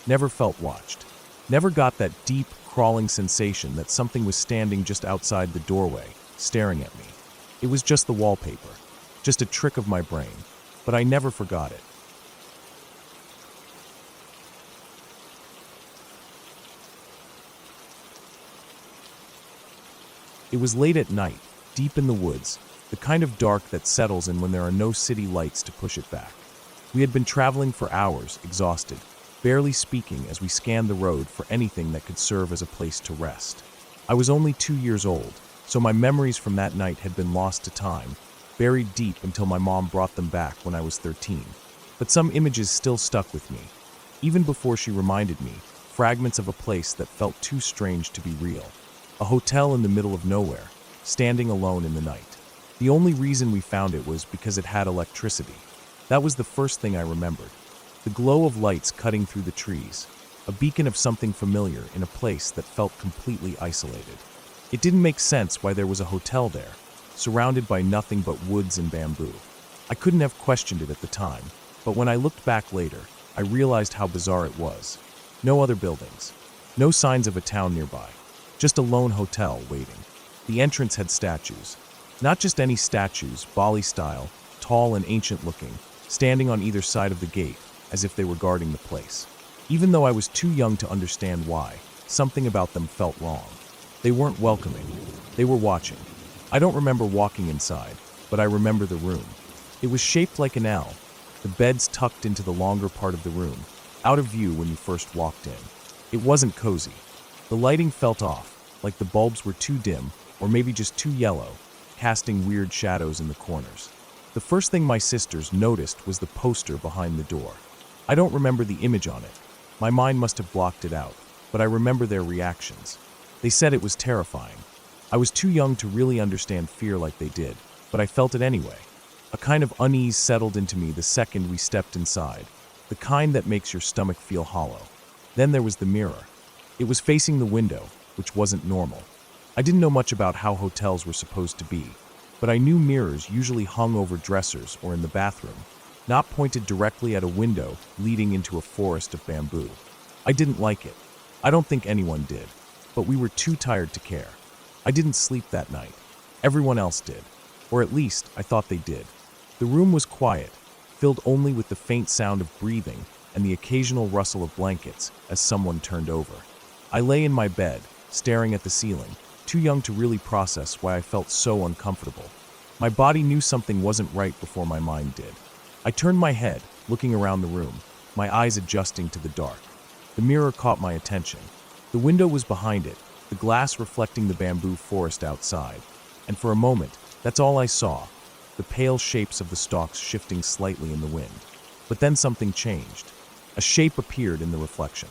Never felt watched. Never got that deep, crawling sensation that something was standing just outside the doorway, staring at me. It was just the wallpaper, just a trick of my brain, but I never forgot it. It was late at night, deep in the woods, the kind of dark that settles in when there are no city lights to push it back. We had been traveling for hours, exhausted, barely speaking as we scanned the road for anything that could serve as a place to rest. I was only 2 years old, so my memories from that night had been lost to time, buried deep until my mom brought them back when I was 13. But some images still stuck with me. Even before she reminded me, fragments of a place that felt too strange to be real. A hotel in the middle of nowhere, standing alone in the night. The only reason we found it was because it had electricity. That was the first thing I remembered. The glow of lights cutting through the trees, a beacon of something familiar in a place that felt completely isolated. It didn't make sense why there was a hotel there, surrounded by nothing but woods and bamboo. I couldn't have questioned it at the time, but when I looked back later, I realized how bizarre it was. No other buildings, no signs of a town nearby. Just a lone hotel waiting. The entrance had statues. Not just any statues, Bali style, tall and ancient looking, standing on either side of the gate, as if they were guarding the place. Even though I was too young to understand why, something about them felt wrong. They weren't welcoming. They were watching. I don't remember walking inside, but I remember the room. It was shaped like an L, the beds tucked into the longer part of the room, out of view when you first walked in. It wasn't cozy. The lighting felt off, like the bulbs were too dim, or maybe just too yellow, casting weird shadows in the corners. The first thing my sisters noticed was the poster behind the door. I don't remember the image on it. My mind must have blocked it out, but I remember their reactions. They said it was terrifying. I was too young to really understand fear like they did, but I felt it anyway. A kind of unease settled into me the second we stepped inside, the kind that makes your stomach feel hollow. Then there was the mirror. It was facing the window, which wasn't normal. I didn't know much about how hotels were supposed to be, but I knew mirrors usually hung over dressers or in the bathroom, not pointed directly at a window leading into a forest of bamboo. I didn't like it. I don't think anyone did, but we were too tired to care. I didn't sleep that night. Everyone else did, or at least I thought they did. The room was quiet, filled only with the faint sound of breathing and the occasional rustle of blankets as someone turned over. I lay in my bed, staring at the ceiling, too young to really process why I felt so uncomfortable. My body knew something wasn't right before my mind did. I turned my head, looking around the room, my eyes adjusting to the dark. The mirror caught my attention. The window was behind it, the glass reflecting the bamboo forest outside. And for a moment, that's all I saw, the pale shapes of the stalks shifting slightly in the wind. But then something changed. A shape appeared in the reflection.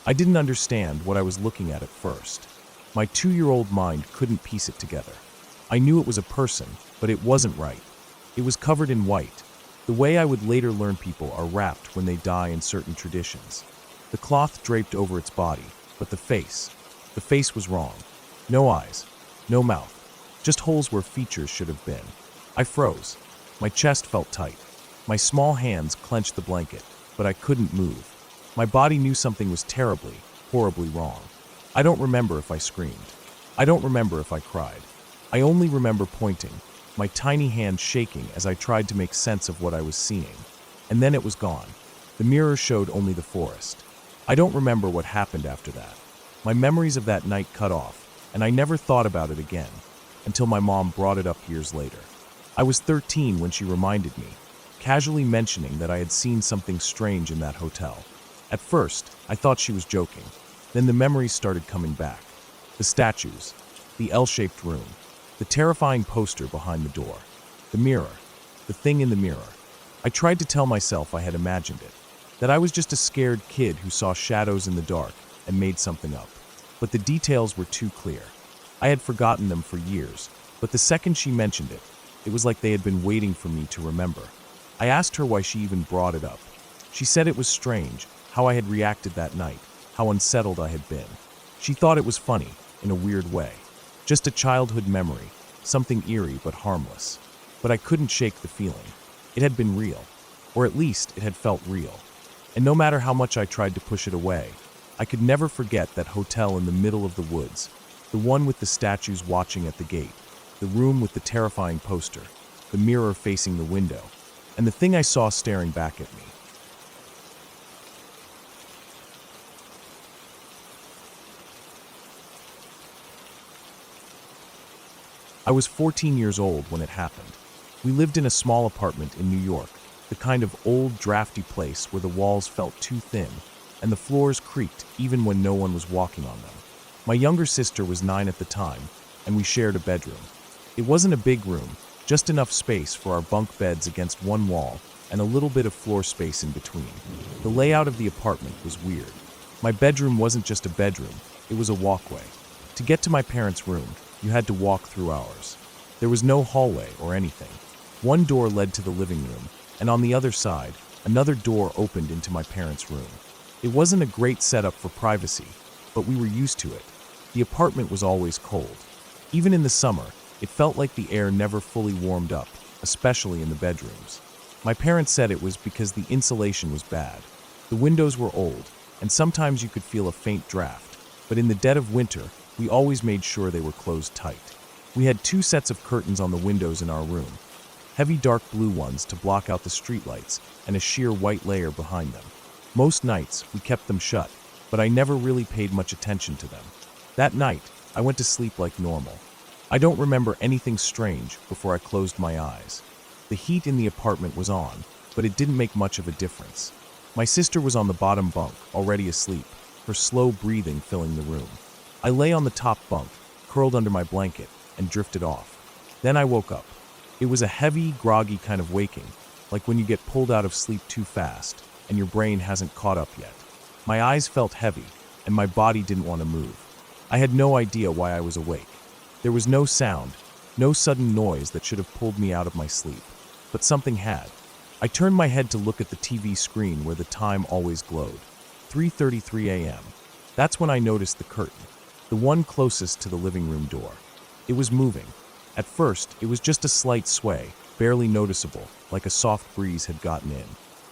I didn't understand what I was looking at first. My 2-year-old mind couldn't piece it together. I knew it was a person, but it wasn't right. It was covered in white, the way I would later learn people are wrapped when they die in certain traditions. The cloth draped over its body, but the face was wrong. No eyes, no mouth, just holes where features should have been. I froze. My chest felt tight. My small hands clenched the blanket, but I couldn't move. My body knew something was terribly, horribly wrong. I don't remember if I screamed. I don't remember if I cried. I only remember pointing, my tiny hand shaking as I tried to make sense of what I was seeing. And then it was gone. The mirror showed only the forest. I don't remember what happened after that. My memories of that night cut off, and I never thought about it again, until my mom brought it up years later. I was 13 when she reminded me, casually mentioning that I had seen something strange in that hotel. At first, I thought she was joking. Then the memories started coming back. The statues, the L-shaped room, the terrifying poster behind the door, the mirror, the thing in the mirror. I tried to tell myself I had imagined it, that I was just a scared kid who saw shadows in the dark and made something up. But the details were too clear. I had forgotten them for years, but the second she mentioned it, it was like they had been waiting for me to remember. I asked her why she even brought it up. She said it was strange, how I had reacted that night, how unsettled I had been. She thought it was funny, in a weird way. Just a childhood memory, something eerie but harmless. But I couldn't shake the feeling. It had been real, or at least it had felt real. And no matter how much I tried to push it away, I could never forget that hotel in the middle of the woods, the one with the statues watching at the gate, the room with the terrifying poster, the mirror facing the window, and the thing I saw staring back at me. I was 14 years old when it happened. We lived in a small apartment in New York, the kind of old, drafty place where the walls felt too thin and the floors creaked even when no one was walking on them. My younger sister was 9 at the time, and we shared a bedroom. It wasn't a big room, just enough space for our bunk beds against one wall and a little bit of floor space in between. The layout of the apartment was weird. My bedroom wasn't just a bedroom, it was a walkway. To get to my parents' room, you had to walk through ours. There was no hallway or anything. One door led to the living room, and on the other side, another door opened into my parents' room. It wasn't a great setup for privacy, but we were used to it. The apartment was always cold. Even in the summer, it felt like the air never fully warmed up, especially in the bedrooms. My parents said it was because the insulation was bad. The windows were old, and sometimes you could feel a faint draft, but in the dead of winter, we always made sure they were closed tight. We had 2 sets of curtains on the windows in our room, heavy dark blue ones to block out the streetlights, and a sheer white layer behind them. Most nights, we kept them shut, but I never really paid much attention to them. That night, I went to sleep like normal. I don't remember anything strange before I closed my eyes. The heat in the apartment was on, but it didn't make much of a difference. My sister was on the bottom bunk, already asleep, her slow breathing filling the room. I lay on the top bunk, curled under my blanket, and drifted off. Then I woke up. It was a heavy, groggy kind of waking, like when you get pulled out of sleep too fast, and your brain hasn't caught up yet. My eyes felt heavy, and my body didn't want to move. I had no idea why I was awake. There was no sound, no sudden noise that should have pulled me out of my sleep, but something had. I turned my head to look at the TV screen where the time always glowed. 3:33 a.m. That's when I noticed the curtain, the one closest to the living room door. It was moving. At first, it was just a slight sway, barely noticeable, like a soft breeze had gotten in.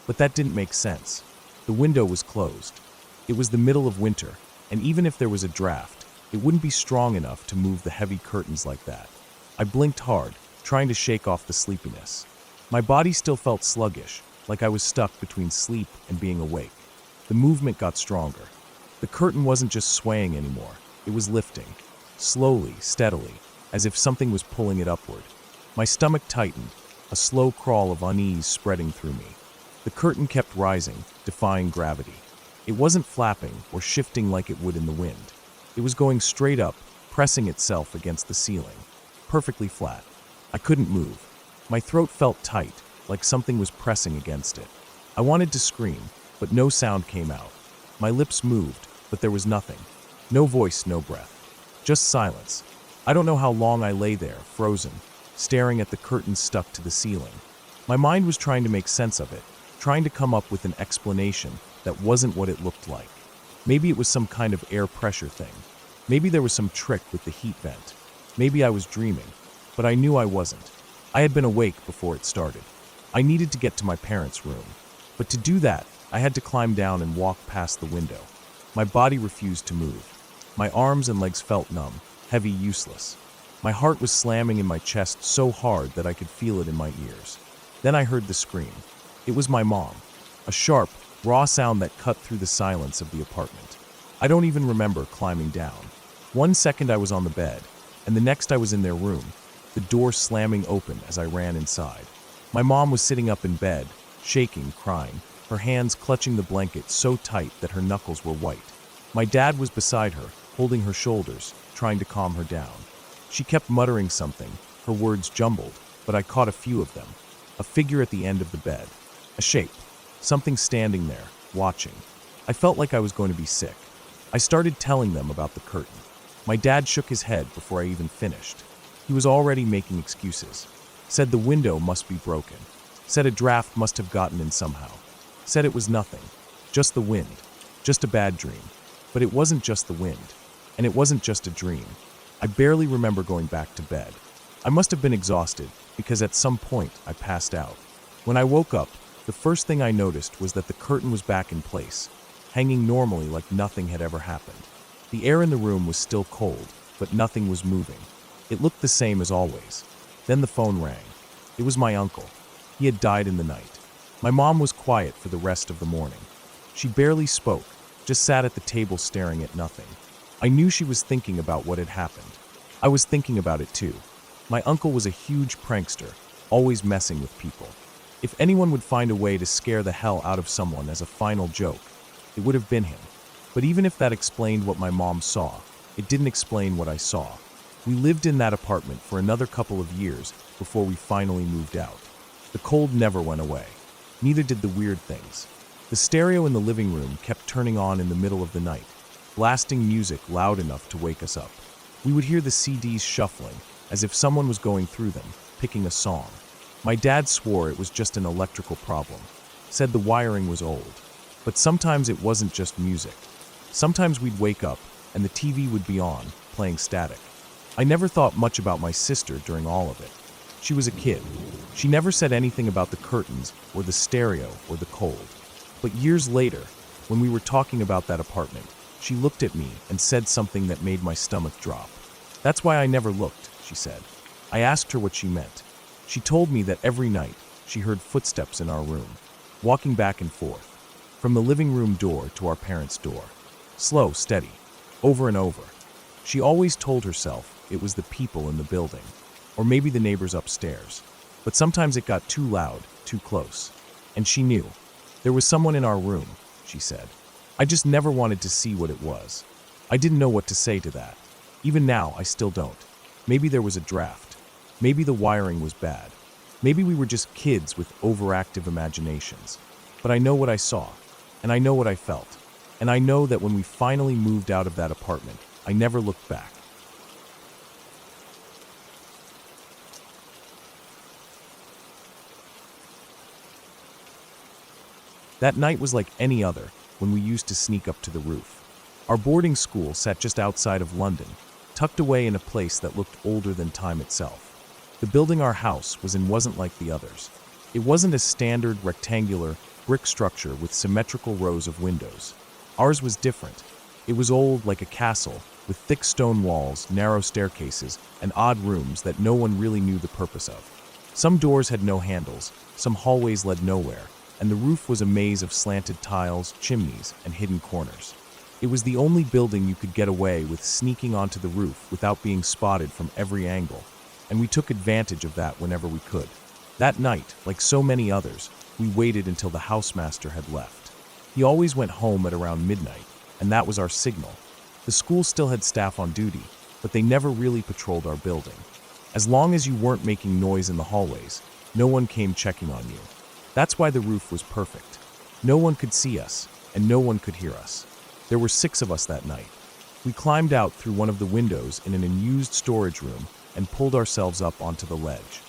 But that didn't make sense. The window was closed. It was the middle of winter, and even if there was a draft, it wouldn't be strong enough to move the heavy curtains like that. I blinked hard, trying to shake off the sleepiness. My body still felt sluggish, like I was stuck between sleep and being awake. The movement got stronger. The curtain wasn't just swaying anymore, it was lifting. Slowly, steadily, as if something was pulling it upward. My stomach tightened, a slow crawl of unease spreading through me. The curtain kept rising, defying gravity. It wasn't flapping or shifting like it would in the wind. It was going straight up, pressing itself against the ceiling. Perfectly flat. I couldn't move. My throat felt tight, like something was pressing against it. I wanted to scream, but no sound came out. My lips moved, but there was nothing. No voice, no breath. Just silence. I don't know how long I lay there, frozen, staring at the curtains stuck to the ceiling. My mind was trying to make sense of it, trying to come up with an explanation that wasn't what it looked like. Maybe it was some kind of air pressure thing. Maybe there was some trick with the heat vent. Maybe I was dreaming, but I knew I wasn't. I had been awake before it started. I needed to get to my parents' room. But to do that, I had to climb down and walk past the window. My body refused to move. My arms and legs felt numb, heavy, useless. My heart was slamming in my chest so hard that I could feel it in my ears. Then I heard the scream. It was my mom. A sharp, raw sound that cut through the silence of the apartment. I don't even remember climbing down. 1 second I was on the bed, and the next I was in their room, the door slamming open as I ran inside. My mom was sitting up in bed, shaking, crying, her hands clutching the blanket so tight that her knuckles were white. My dad was beside her, holding her shoulders, trying to calm her down. She kept muttering something, her words jumbled, but I caught a few of them. A figure at the end of the bed. A shape. Something standing there, watching. I felt like I was going to be sick. I started telling them about the curtain. My dad shook his head before I even finished. He was already making excuses. Said the window must be broken. Said a draft must have gotten in somehow. Said it was nothing. Just the wind. Just a bad dream. But it wasn't just the wind. And it wasn't just a dream. I barely remember going back to bed. I must have been exhausted, because at some point I passed out. When I woke up, the first thing I noticed was that the curtain was back in place, hanging normally like nothing had ever happened. The air in the room was still cold, but nothing was moving. It looked the same as always. Then the phone rang. It was my uncle. He had died in the night. My mom was quiet for the rest of the morning. She barely spoke, just sat at the table staring at nothing. I knew she was thinking about what had happened. I was thinking about it too. My uncle was a huge prankster, always messing with people. If anyone would find a way to scare the hell out of someone as a final joke, it would have been him. But even if that explained what my mom saw, it didn't explain what I saw. We lived in that apartment for another couple of years before we finally moved out. The cold never went away. Neither did the weird things. The stereo in the living room kept turning on in the middle of the night, blasting music loud enough to wake us up. We would hear the CDs shuffling, as if someone was going through them, picking a song. My dad swore it was just an electrical problem, said the wiring was old. But sometimes it wasn't just music. Sometimes we'd wake up, and the TV would be on, playing static. I never thought much about my sister during all of it. She was a kid. She never said anything about the curtains, or the stereo, or the cold. But years later, when we were talking about that apartment, she looked at me and said something that made my stomach drop. "That's why I never looked," she said. I asked her what she meant. She told me that every night she heard footsteps in our room, walking back and forth, from the living room door to our parents' door. Slow, steady, over and over. She always told herself it was the people in the building, or maybe the neighbors upstairs. But sometimes it got too loud, too close. And she knew. There was someone in our room, she said. I just never wanted to see what it was. I didn't know what to say to that. Even now, I still don't. Maybe there was a draft. Maybe the wiring was bad. Maybe we were just kids with overactive imaginations. But I know what I saw, and I know what I felt. And I know that when we finally moved out of that apartment, I never looked back. That night was like any other when we used to sneak up to the roof. Our boarding school sat just outside of London, tucked away in a place that looked older than time itself. The building our house was in wasn't like the others. It wasn't a standard rectangular brick structure with symmetrical rows of windows. Ours was different. It was old like a castle, with thick stone walls, narrow staircases, and odd rooms that no one really knew the purpose of. Some doors had no handles, some hallways led nowhere, and the roof was a maze of slanted tiles, chimneys, and hidden corners. It was the only building you could get away with sneaking onto the roof without being spotted from every angle, and we took advantage of that whenever we could. That night, like so many others, we waited until the housemaster had left. He always went home at around midnight, and that was our signal. The school still had staff on duty, but they never really patrolled our building. As long as you weren't making noise in the hallways, no one came checking on you. That's why the roof was perfect. No one could see us, and no one could hear us. There were 6 of us that night. We climbed out through one of the windows in an unused storage room and pulled ourselves up onto the ledge.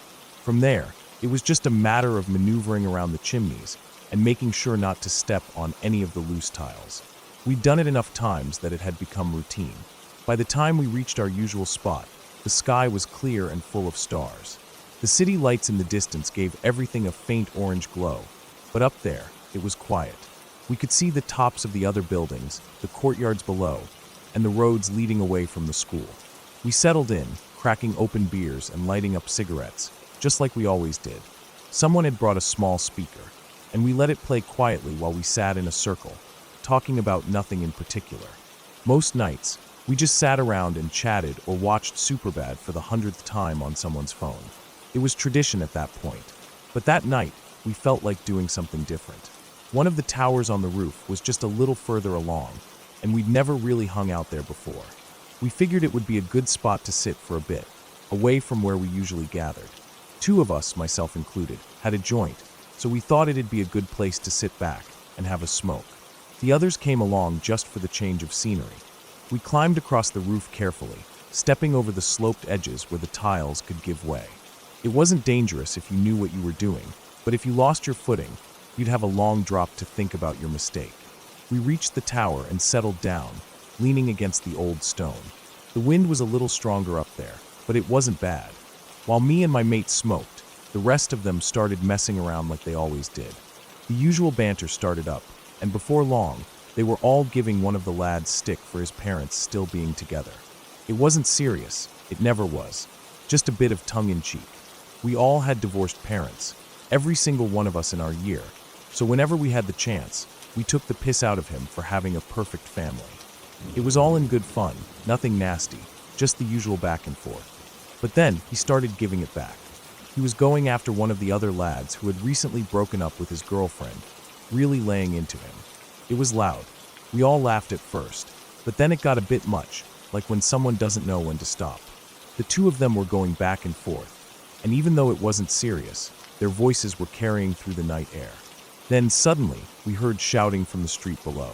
From there, it was just a matter of maneuvering around the chimneys and making sure not to step on any of the loose tiles. We'd done it enough times that it had become routine. By the time we reached our usual spot, the sky was clear and full of stars. The city lights in the distance gave everything a faint orange glow, but up there, it was quiet. We could see the tops of the other buildings, the courtyards below, and the roads leading away from the school. We settled in, cracking open beers and lighting up cigarettes, just like we always did. Someone had brought a small speaker, and we let it play quietly while we sat in a circle, talking about nothing in particular. Most nights, we just sat around and chatted or watched Superbad for the 100th time on someone's phone. It was tradition at that point. But that night, we felt like doing something different. One of the towers on the roof was just a little further along, and we'd never really hung out there before. We figured it would be a good spot to sit for a bit, away from where we usually gathered. Two of us, myself included, had a joint, so we thought it'd be a good place to sit back and have a smoke. The others came along just for the change of scenery. We climbed across the roof carefully, stepping over the sloped edges where the tiles could give way. It wasn't dangerous if you knew what you were doing, but if you lost your footing, you'd have a long drop to think about your mistake. We reached the tower and settled down, leaning against the old stone. The wind was a little stronger up there, but it wasn't bad. While me and my mate smoked, the rest of them started messing around like they always did. The usual banter started up, and before long, they were all giving one of the lads stick for his parents still being together. It wasn't serious, it never was, just a bit of tongue-in-cheek. We all had divorced parents, every single one of us in our year, so whenever we had the chance, we took the piss out of him for having a perfect family. It was all in good fun, nothing nasty, just the usual back and forth. But then he started giving it back. He was going after one of the other lads who had recently broken up with his girlfriend, really laying into him. It was loud. We all laughed at first, but then it got a bit much, like when someone doesn't know when to stop. The two of them were going back and forth, and even though it wasn't serious, their voices were carrying through the night air. Then suddenly, we heard shouting from the street below.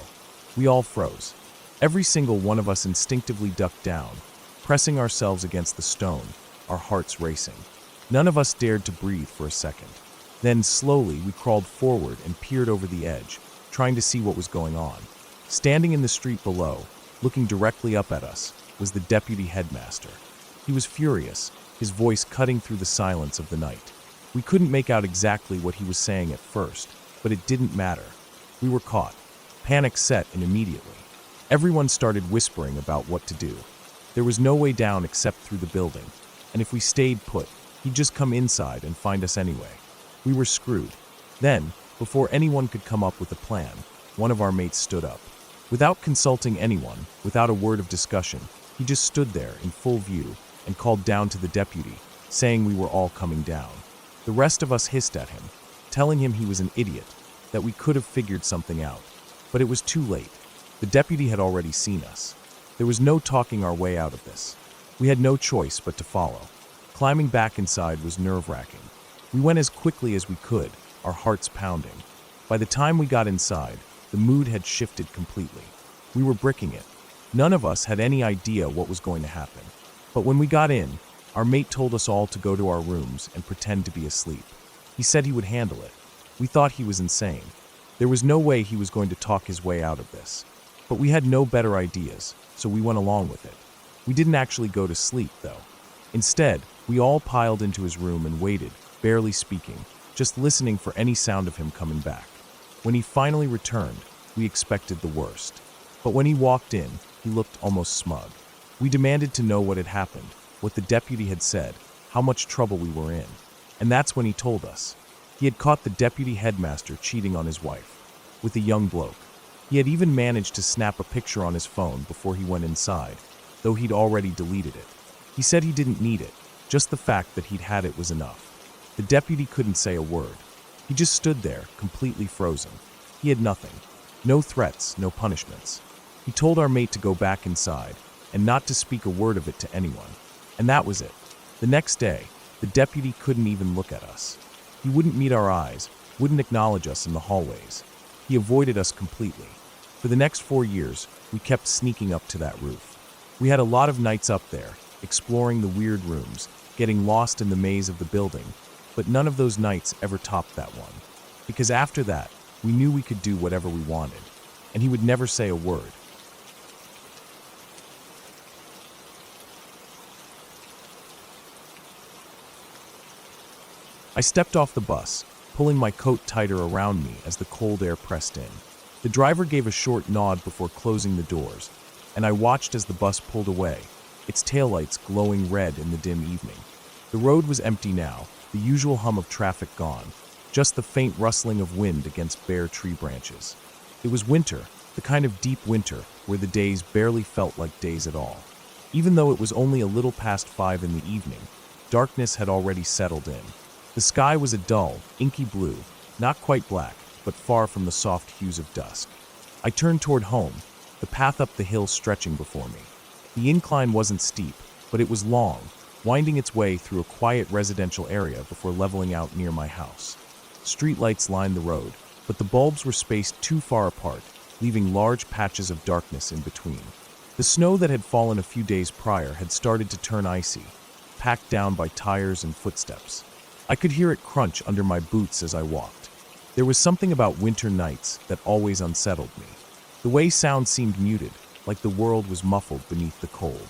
We all froze. Every single one of us instinctively ducked down, pressing ourselves against the stone, our hearts racing. None of us dared to breathe for a second. Then slowly we crawled forward and peered over the edge, trying to see what was going on. Standing in the street below, looking directly up at us, was the deputy headmaster. He was furious, his voice cutting through the silence of the night. We couldn't make out exactly what he was saying at first, but it didn't matter. We were caught. Panic set in immediately. Everyone started whispering about what to do. There was no way down except through the building, and if we stayed put, he'd just come inside and find us anyway. We were screwed. Then, before anyone could come up with a plan, one of our mates stood up. Without consulting anyone, without a word of discussion, he just stood there in full view and called down to the deputy, saying we were all coming down. The rest of us hissed at him, telling him he was an idiot, that we could have figured something out. But it was too late. The deputy had already seen us. There was no talking our way out of this. We had no choice but to follow. Climbing back inside was nerve-wracking. We went as quickly as we could, our hearts pounding. By the time we got inside, the mood had shifted completely. We were bricking it. None of us had any idea what was going to happen. But when we got in, our mate told us all to go to our rooms and pretend to be asleep. He said he would handle it. We thought he was insane. There was no way he was going to talk his way out of this. But we had no better ideas, so we went along with it. We didn't actually go to sleep, though. Instead, we all piled into his room and waited, barely speaking, just listening for any sound of him coming back. When he finally returned, we expected the worst. But when he walked in, he looked almost smug. We demanded to know what had happened, what the deputy had said, how much trouble we were in. And that's when he told us. He had caught the deputy headmaster cheating on his wife, with a young bloke. He had even managed to snap a picture on his phone before he went inside, though he'd already deleted it. He said he didn't need it, just the fact that he'd had it was enough. The deputy couldn't say a word. He just stood there, completely frozen. He had nothing. No threats, no punishments. He told our mate to go back inside, and not to speak a word of it to anyone. And that was it. The next day, the deputy couldn't even look at us. He wouldn't meet our eyes, wouldn't acknowledge us in the hallways. He avoided us completely. For the next 4 years, we kept sneaking up to that roof. We had a lot of nights up there, exploring the weird rooms, getting lost in the maze of the building, but none of those nights ever topped that one. Because after that, we knew we could do whatever we wanted, and he would never say a word. I stepped off the bus, pulling my coat tighter around me as the cold air pressed in. The driver gave a short nod before closing the doors, and I watched as the bus pulled away, its taillights glowing red in the dim evening. The road was empty now, the usual hum of traffic gone, just the faint rustling of wind against bare tree branches. It was winter, the kind of deep winter where the days barely felt like days at all. Even though it was only a little past 5 in the evening, darkness had already settled in. The sky was a dull, inky blue, not quite black, but far from the soft hues of dusk. I turned toward home, the path up the hill stretching before me. The incline wasn't steep, but it was long, winding its way through a quiet residential area before leveling out near my house. Streetlights lined the road, but the bulbs were spaced too far apart, leaving large patches of darkness in between. The snow that had fallen a few days prior had started to turn icy, packed down by tires and footsteps. I could hear it crunch under my boots as I walked. There was something about winter nights that always unsettled me. The way sound seemed muted, like the world was muffled beneath the cold.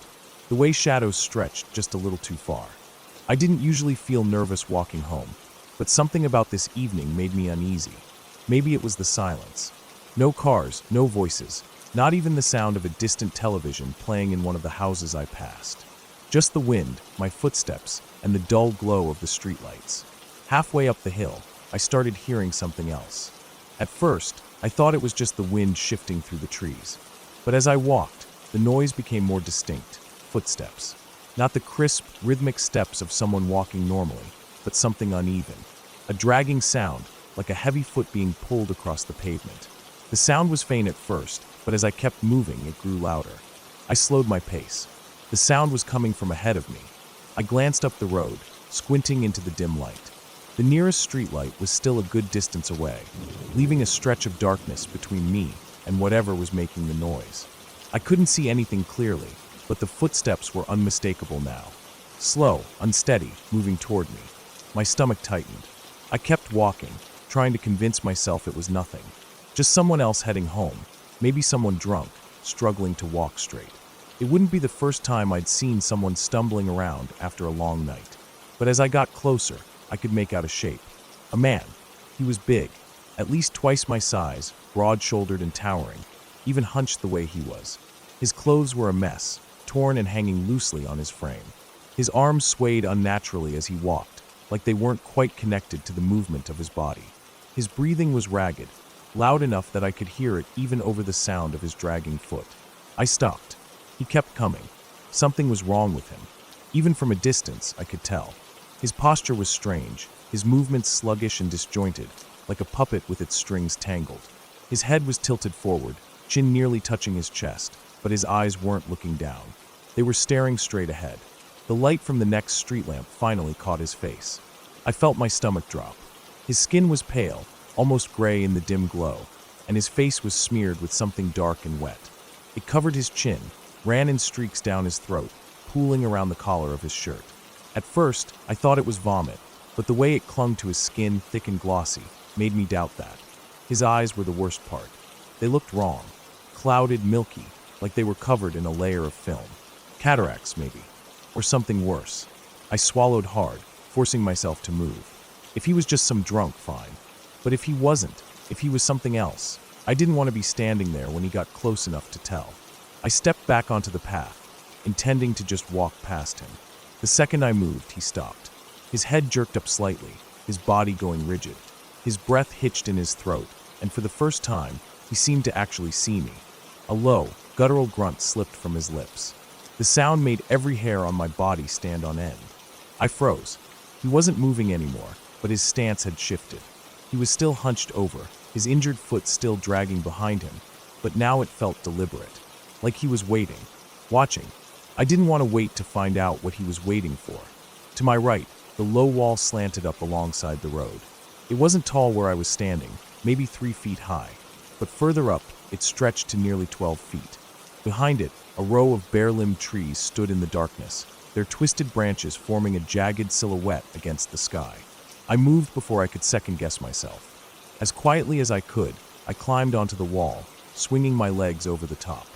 The way shadows stretched just a little too far. I didn't usually feel nervous walking home, but something about this evening made me uneasy. Maybe it was the silence. No cars, no voices, not even the sound of a distant television playing in one of the houses I passed. Just the wind, my footsteps, and the dull glow of the streetlights. Halfway up the hill, I started hearing something else. At first, I thought it was just the wind shifting through the trees. But as I walked, the noise became more distinct. Footsteps. Not the crisp, rhythmic steps of someone walking normally, but something uneven. A dragging sound, like a heavy foot being pulled across the pavement. The sound was faint at first, but as I kept moving, it grew louder. I slowed my pace. The sound was coming from ahead of me. I glanced up the road, squinting into the dim light. The nearest streetlight was still a good distance away, leaving a stretch of darkness between me and whatever was making the noise. I couldn't see anything clearly, but the footsteps were unmistakable now. Slow, unsteady, moving toward me. My stomach tightened. I kept walking, trying to convince myself it was nothing. Just someone else heading home, maybe someone drunk, struggling to walk straight. It wouldn't be the first time I'd seen someone stumbling around after a long night. But as I got closer, I could make out a shape. A man. He was big, at least twice my size, broad-shouldered and towering, even hunched the way he was. His clothes were a mess, torn and hanging loosely on his frame. His arms swayed unnaturally as he walked, like they weren't quite connected to the movement of his body. His breathing was ragged, loud enough that I could hear it even over the sound of his dragging foot. I stopped. He kept coming. Something was wrong with him. Even from a distance, I could tell. His posture was strange, his movements sluggish and disjointed, like a puppet with its strings tangled. His head was tilted forward, chin nearly touching his chest, but his eyes weren't looking down. They were staring straight ahead. The light from the next street lamp finally caught his face. I felt my stomach drop. His skin was pale, almost gray in the dim glow, and his face was smeared with something dark and wet. It covered his chin, ran in streaks down his throat, pooling around the collar of his shirt. At first, I thought it was vomit, but the way it clung to his skin, thick and glossy, made me doubt that. His eyes were the worst part. They looked wrong, clouded, milky, like they were covered in a layer of film. Cataracts, maybe, or something worse. I swallowed hard, forcing myself to move. If he was just some drunk, fine. But if he wasn't, if he was something else, I didn't want to be standing there when he got close enough to tell. I stepped back onto the path, intending to just walk past him. The second I moved, he stopped. His head jerked up slightly, his body going rigid. His breath hitched in his throat, and for the first time, he seemed to actually see me. A low, guttural grunt slipped from his lips. The sound made every hair on my body stand on end. I froze. He wasn't moving anymore, but his stance had shifted. He was still hunched over, his injured foot still dragging behind him, but now it felt deliberate, like he was waiting, watching. I didn't want to wait to find out what he was waiting for. To my right, the low wall slanted up alongside the road. It wasn't tall where I was standing, maybe 3 feet high, but further up, it stretched to nearly 12 feet. Behind it, a row of bare-limbed trees stood in the darkness, their twisted branches forming a jagged silhouette against the sky. I moved before I could second-guess myself. As quietly as I could, I climbed onto the wall, swinging my legs over the top.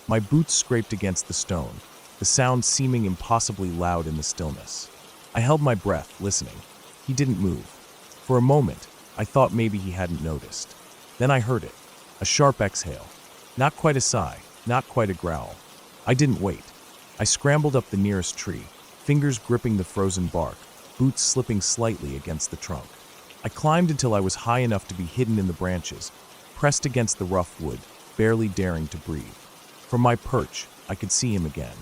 My boots scraped against the stone, the sound seeming impossibly loud in the stillness. I held my breath, listening. He didn't move. For a moment, I thought maybe he hadn't noticed. Then I heard it, a sharp exhale. Not quite a sigh, not quite a growl. I didn't wait. I scrambled up the nearest tree, fingers gripping the frozen bark, boots slipping slightly against the trunk. I climbed until I was high enough to be hidden in the branches, pressed against the rough wood, barely daring to breathe. From my perch, I could see him again.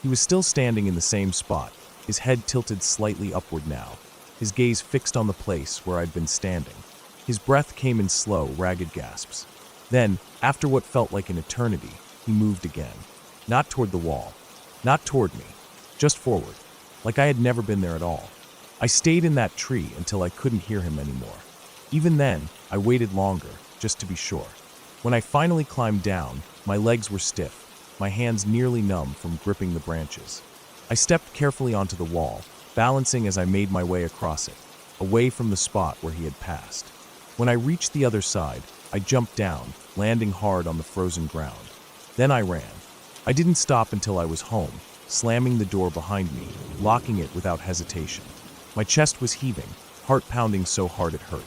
He was still standing in the same spot, his head tilted slightly upward now, his gaze fixed on the place where I'd been standing. His breath came in slow, ragged gasps. Then, after what felt like an eternity, he moved again. Not toward the wall, not toward me, just forward, like I had never been there at all. I stayed in that tree until I couldn't hear him anymore. Even then, I waited longer, just to be sure. When I finally climbed down, my legs were stiff, my hands nearly numb from gripping the branches. I stepped carefully onto the wall, balancing as I made my way across it, away from the spot where he had passed. When I reached the other side, I jumped down, landing hard on the frozen ground. Then I ran. I didn't stop until I was home, slamming the door behind me, locking it without hesitation. My chest was heaving, heart pounding so hard it hurt.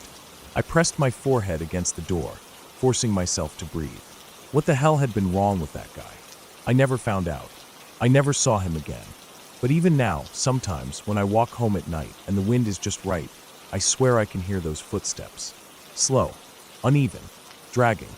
I pressed my forehead against the door, forcing myself to breathe. What the hell had been wrong with that guy? I never found out. I never saw him again. But even now, sometimes, when I walk home at night and the wind is just right, I swear I can hear those footsteps. Slow, uneven, dragging,